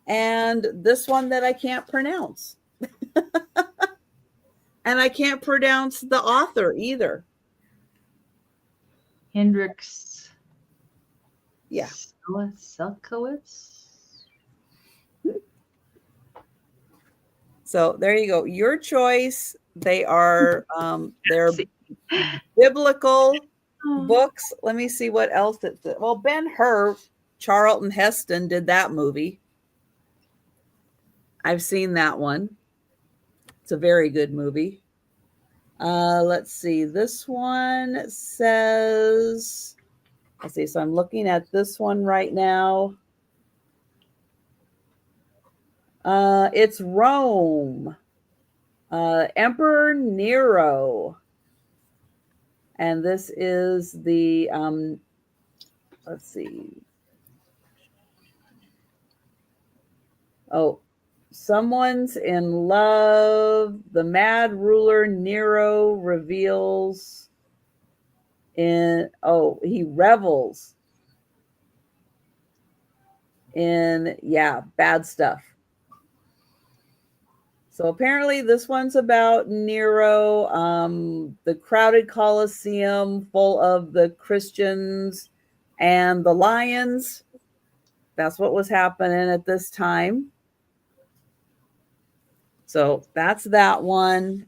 And this one that I can't pronounce. And I can't pronounce the author either. Hendrix. Yeah. Selkowitz. So there you go. Your choice. They are they're biblical books. Let me see what else it's. Well, Ben-Hur, Charlton Heston did that movie. I've seen that one. It's a very good movie. Let's see. This one says, let's see. So I'm looking at this one right now. It's Rome. Emperor Nero. And this is the, let's see. Oh, someone's in love. The mad ruler Nero reveals he revels in, bad stuff. So apparently this one's about Nero, the crowded Colosseum full of the Christians and the lions. That's what was happening at this time. So that's that one.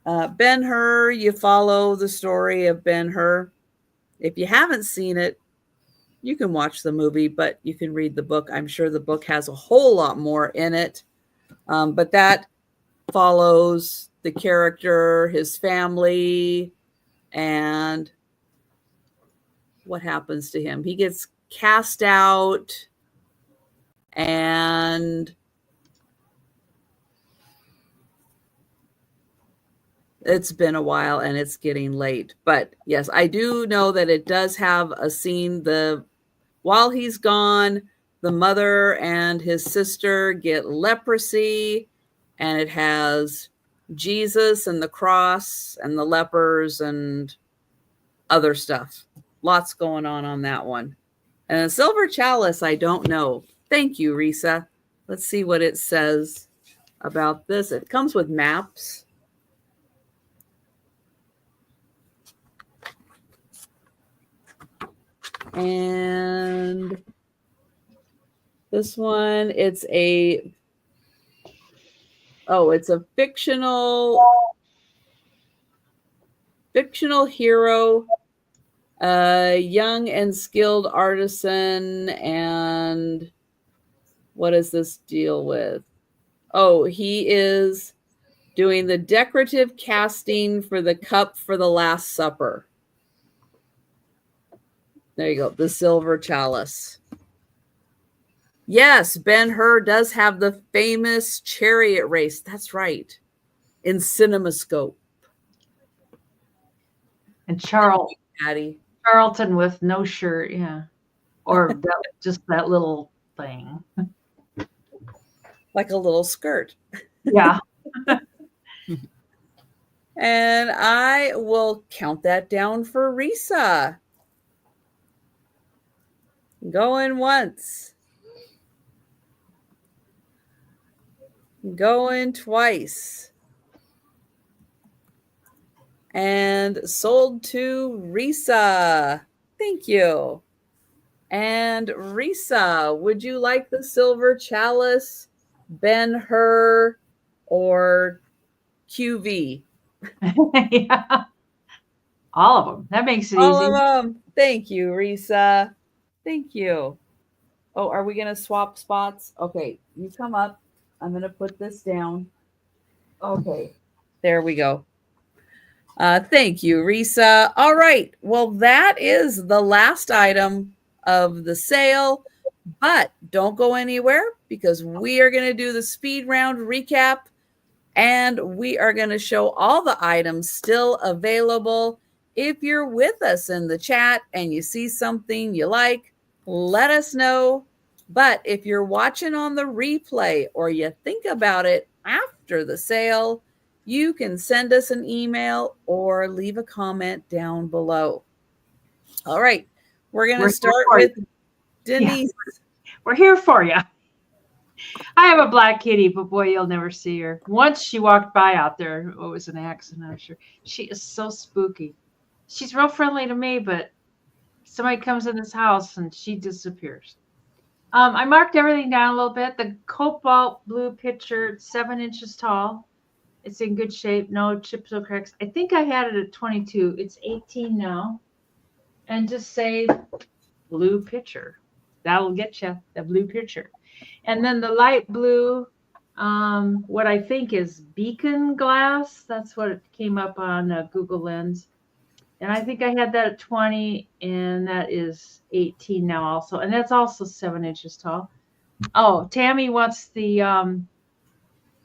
Ben-Hur, you follow the story of Ben-Hur. If you haven't seen it, you can watch the movie, but you can read the book. I'm sure the book has a whole lot more in it. But that follows the character, his family, and what happens to him. He gets cast out, and it's been a while and it's getting late. But yes, I do know that it does have a scene. While he's gone, the mother and his sister get leprosy, and it has Jesus and the cross and the lepers and other stuff. Lots going on that one. And a silver chalice, I don't know. Thank you, Risa. Let's see what it says about this. It comes with maps. And this one, it's a fictional hero, a young and skilled artisan. And what does this deal with? Oh, he is doing the decorative casting for the cup for the Last Supper. There you go, the silver chalice. Yes, Ben-Hur does have the famous chariot race. That's right. In CinemaScope. And Patty. Charlton with no shirt, yeah. Or just that little thing. Like a little skirt. Yeah. And I will count that down for Risa. Going once. Going twice. And sold to Risa. Thank you. And Risa, would you like the silver chalice, Ben-Hur, or QV? Yeah. All of them. That makes it All easy. of them. Thank you, Risa. Thank you. Oh, are we going to swap spots? Okay, you come up. I'm going to put this down. Okay, there we go. Thank you, Risa. All right. Well, that is the last item of the sale, but don't go anywhere because we are going to do the speed round recap, and we are going to show all the items still available. If you're with us in the chat and you see something you like, let us know. But if you're watching on the replay or you think about it after the sale, you can send us an email or leave a comment down below. All right. We're going to start with Denise. Yeah. We're here for you. I have a black kitty, but boy, you'll never see her. Once she walked by out there. It was an accident, I'm sure. She is so spooky. She's real friendly to me, but somebody comes in this house and she disappears. I marked everything down a little bit. The cobalt blue pitcher, 7 inches tall. It's in good shape. No chips or cracks. I think I had it at 22. It's 18 now. And just say blue pitcher. That'll get you, the blue pitcher. And then the light blue, what I think is beacon glass. That's what it came up on Google Lens. And I think I had that at 20, and that is 18 now also. And that's also 7 inches tall. Oh, Tammy wants the, I'm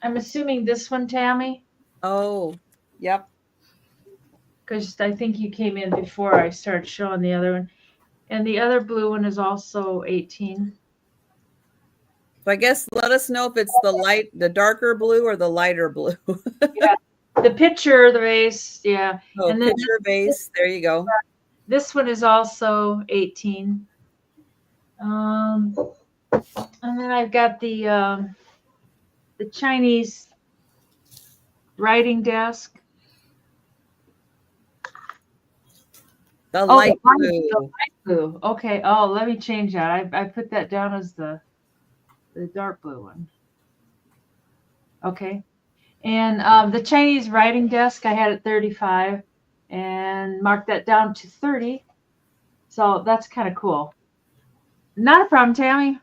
assuming this one, Tammy? Oh, yep. Because I think you came in before I started showing the other one. And the other blue one is also 18. So I guess let us know if it's the darker blue or the lighter blue. Yeah. The pitcher, the vase, yeah. Oh, and then pitcher vase. There you go. This one is also 18. And then I've got the Chinese writing desk. The light blue. The light blue. Okay. Oh, let me change that. I put that down as the dark blue one. Okay. And the Chinese writing desk, I had at 35 and marked that down to 30. So that's kind of cool. Not a problem, Tammy.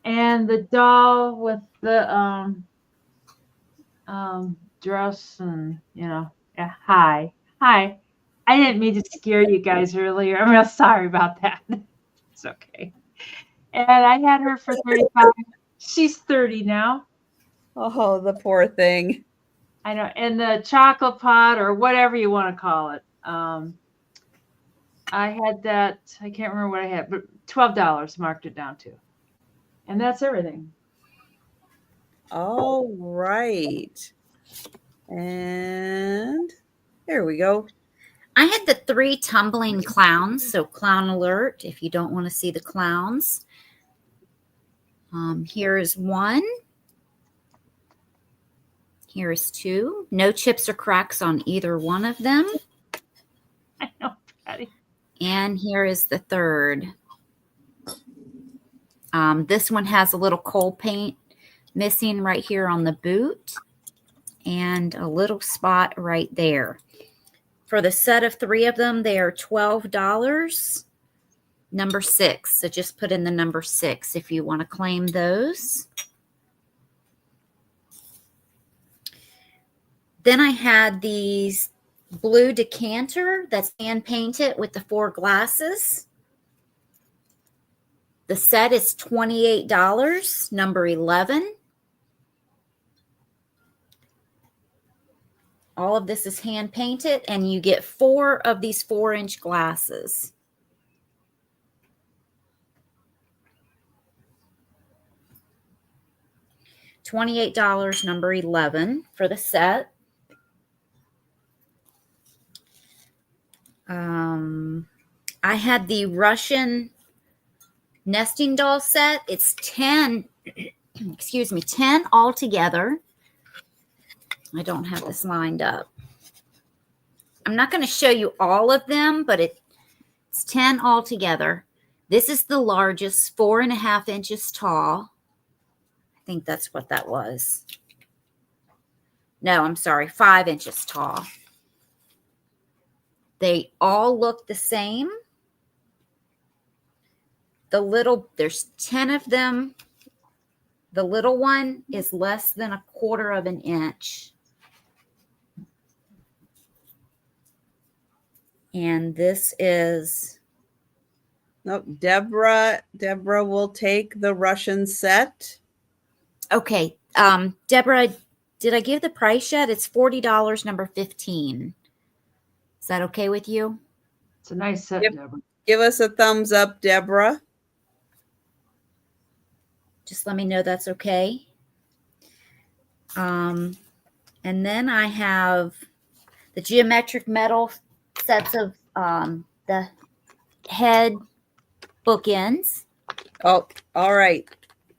And the doll with the dress and, yeah, hi. I didn't mean to scare you guys earlier. I'm real sorry about that. It's okay. And I had her for 35. She's 30 now. Oh, the poor thing. I know. And the chocolate pot or whatever you want to call it. I had that. I can't remember what I had, but $12 marked it down to. And that's everything. All right. And there we go. I had the 3 tumbling clowns, so clown alert if you don't want to see the clowns. Here is 1. Here is 2. No chips or cracks on either one of them. I know, Patty. And here is the 3rd. This one has a little coal paint missing right here on the boot and a little spot right there. For the set of 3 of them, they are $12. Number 6. So just put in the number 6 if you want to claim those. Then I had these blue decanter that's hand painted with the 4 glasses. The set is $28, number 11. All of this is hand painted, and you get 4 of these 4-inch glasses. $28, number 11 for the set. I had the Russian nesting doll set. It's 10, excuse me, 10 altogether. I don't have this lined up. I'm not going to show you all of them, but it's 10 altogether. This is the largest, 4.5 inches tall. I think that's what that was. No, I'm sorry, 5 inches tall. They all look the same. There's 10 of them. The little one is less than 1/4 of an inch. And this is... Nope, Deborah will take the Russian set. Okay. Deborah, did I give the price yet? It's $40, number 15. Is that okay with you? It's a nice set, Deborah. Give us a thumbs up, Deborah. Just let me know that's okay. And then I have the geometric metal sets of the head bookends. Oh, all right.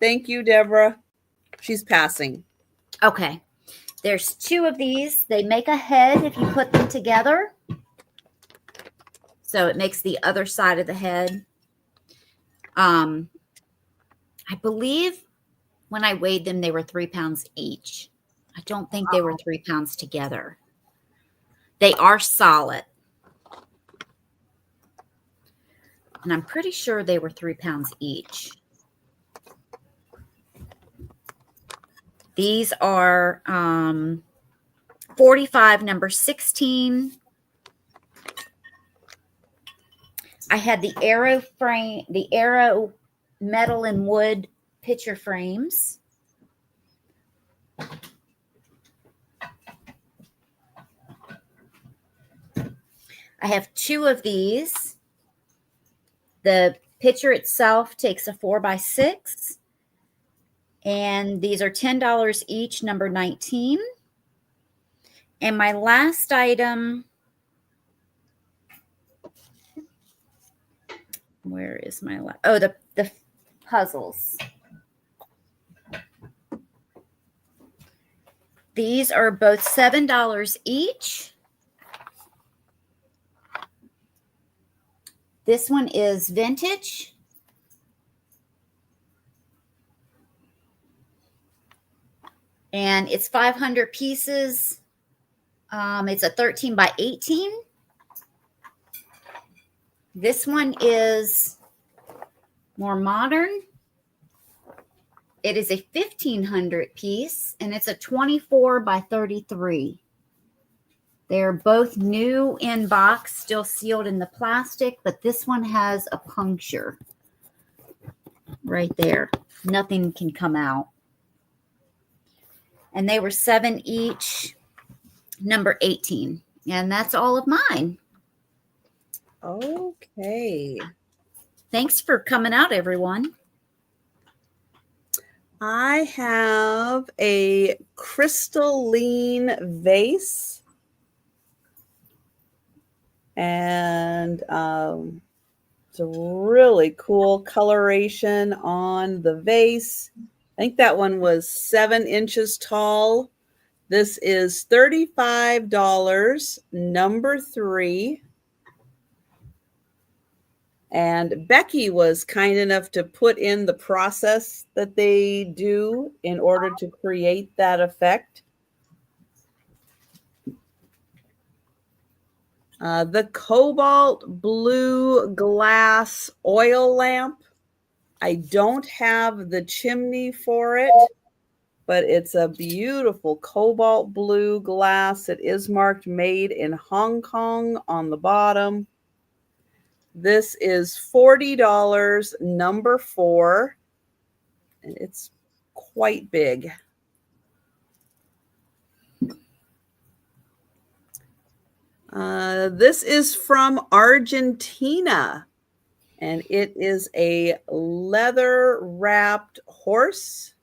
Thank you, Deborah. She's passing. Okay. There's 2 of these. They make a head if you put them together. So it makes the other side of the head. I believe when I weighed them, they were 3 pounds each. I don't think they were 3 pounds together. They are solid. And I'm pretty sure they were 3 pounds each. These are 45, number 16. I had the Arrow frame, the Arrow metal and wood picture frames. I have 2 of these. The picture itself takes a 4x6. And these are $10 each, number 19. And my last item, where is my last? Oh, the puzzles. These are both $7 each. This one is vintage. And it's 500 pieces. It's a 13 by 18. This one is more modern. It is a 1,500 piece, and it's a 24 by 33. They're both new in box, still sealed in the plastic, but this one has a puncture right there. Nothing can come out. And they were $7 each, number 18. And that's all of mine. Okay. Thanks for coming out, everyone. I have a crystalline vase. And it's a really cool coloration on the vase. I think that one was 7 inches tall. This is $35, number 3. And Becky was kind enough to put in the process that they do in order to create that effect. The cobalt blue glass oil lamp. I don't have the chimney for it, but it's a beautiful cobalt blue glass. It is marked made in Hong Kong on the bottom. This is $40, number 4. And it's quite big. This is from Argentina, and it is a leather wrapped horse.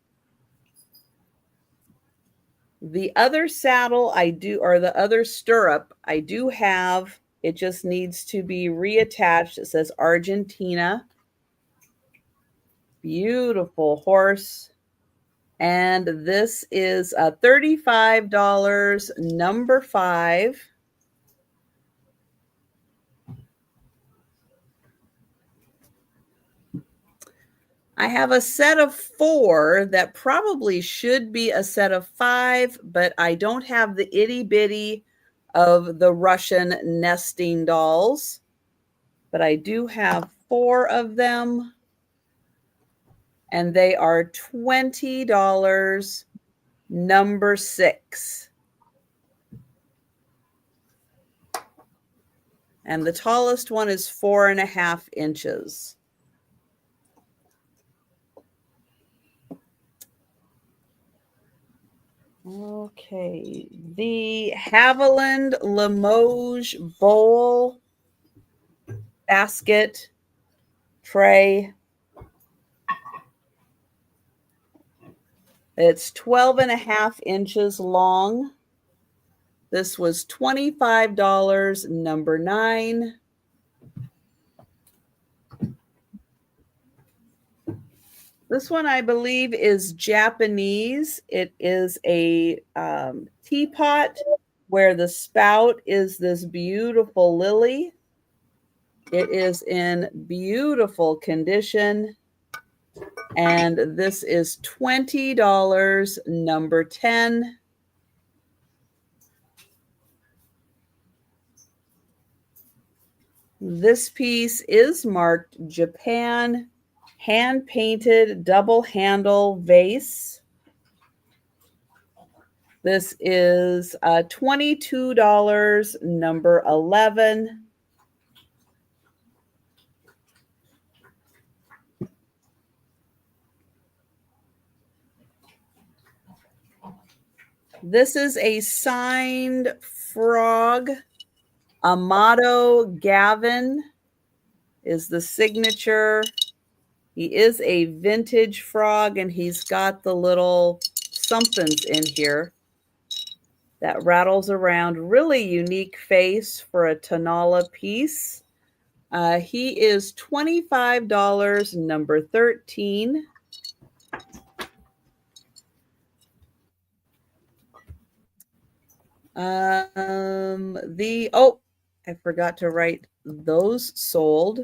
The other saddle or the other stirrup I do have. It just needs to be reattached. It says Argentina. Beautiful horse. And this is $35, number 5. I have a set of 4 that probably should be a set of 5, but I don't have the itty bitty of the Russian nesting dolls. But I do have 4 of them, and they are $20, number 6. And the tallest one is 4.5 inches. Okay, the Haviland Limoges bowl basket tray. It's 12.5 inches long. This was $25, number 9. This one, I believe, is Japanese. It is a teapot where the spout is this beautiful lily. It is in beautiful condition. And this is $20, number 10. This piece is marked Japan. Hand-painted double handle vase. This is $22, number 11. This is a signed frog. Amato Gavin is the signature. He is a vintage frog, and he's got the little somethings in here that rattles around. Really unique face for a Tanala piece. He is $25, number 13. I forgot to write those sold.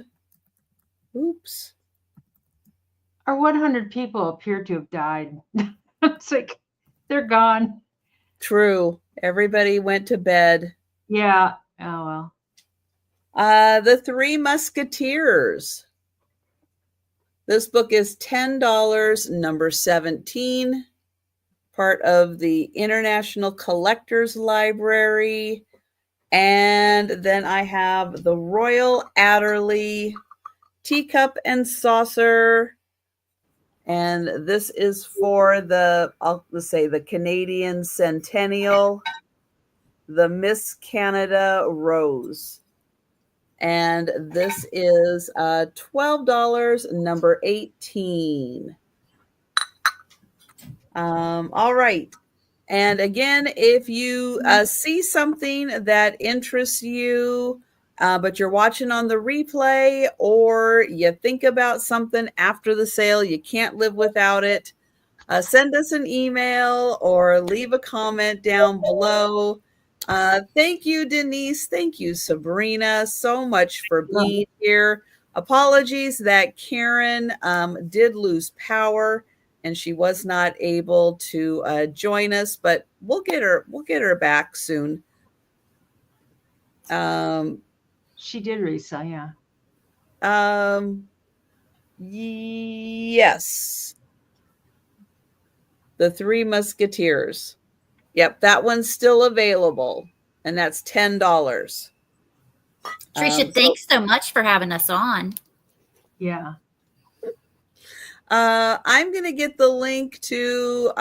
Oops. Our 100 people appear to have died. It's like they're gone. True. Everybody went to bed. Yeah. Oh, well. The Three Musketeers. This book is $10, number 17, part of the International Collectors Library. And then I have the Royal Adderley teacup and saucer. And this is for let's say the Canadian Centennial, the Miss Canada Rose. And this is $12, number 18. All right. And again, if you see something that interests you, but you're watching on the replay, or you think about something after the sale, you can't live without it, send us an email or leave a comment down below. Thank you, Denise. Thank you, Sabrina, so much for being here. Apologies that Karen did lose power and she was not able to join us, but we'll get her back soon. She did, Risa, yeah. Yes. The Three Musketeers. Yep, that one's still available, and that's $10. Trisha, thanks so much for having us on. Yeah. I'm going to get the link to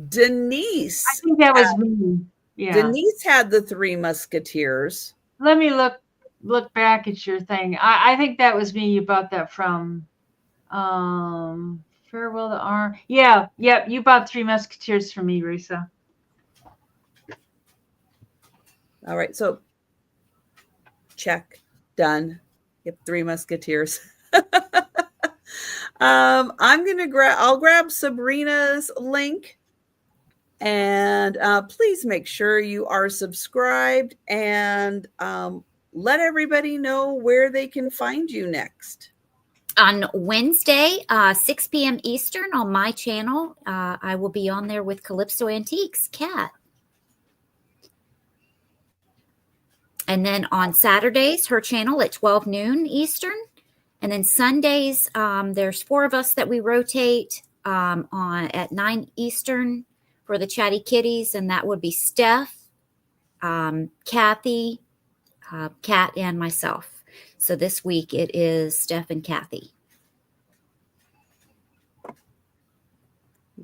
Denise. I think that was me. Yeah. Denise had the Three Musketeers. Let me look back at your thing. I think that was me. You bought that from Farewell to R. Yeah, you bought Three Musketeers for me, Risa. All right, so check, done. Yep, Three Musketeers. I'll grab Sabrina's link, and please make sure you are subscribed, and let everybody know where they can find you next. On Wednesday, 6 p.m. Eastern on my channel, I will be on there with Calypso Antiques, Kat. And then on Saturdays, her channel at 12 noon Eastern. And then Sundays, there's 4 of us that we rotate at 9 Eastern for the Chatty Kitties. And that would be Steph, Kathy, Kat, and myself. So this week it is Steph and Kathy.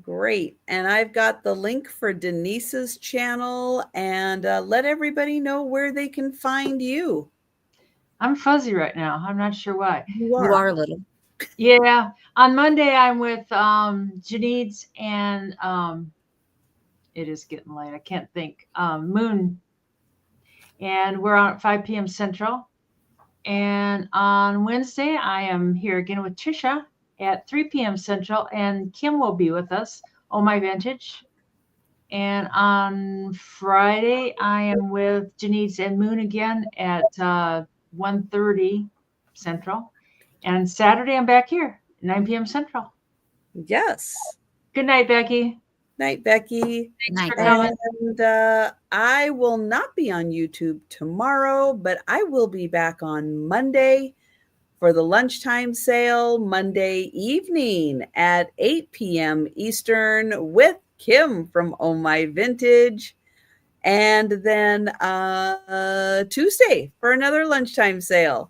Great. And I've got the link for Denise's channel, and let everybody know where they can find you. I'm fuzzy right now. I'm not sure why. You are a little. Yeah. On Monday, I'm with Janine's and it is getting late. I can't think. Moon. And we're on at 5 p.m. Central. And on Wednesday, I am here again with Trisha at 3 p.m. Central, and Kim will be with us. Oh, my vintage. And on Friday, I am with Janine's and Moon again at 1:30 Central. And Saturday, I'm back here, 9 p.m. Central. Yes. Good night, Becky. Night, Becky. Thanks for coming. And I will not be on YouTube tomorrow, but I will be back on Monday for the lunchtime sale, Monday evening at 8 p.m. Eastern with Kim from Oh My Vintage. And then Tuesday for another lunchtime sale.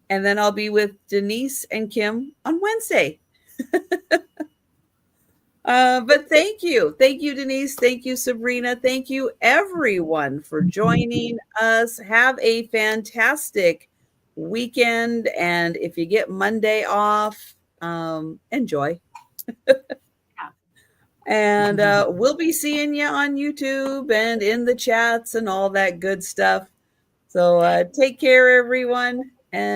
And then I'll be with Denise and Kim on Wednesday. But thank you. Thank you, Denise. Thank you, Sabrina. Thank you, everyone, for joining us. Have a fantastic weekend. And if you get Monday off, enjoy. And we'll be seeing you on YouTube and in the chats and all that good stuff. So take care, everyone. And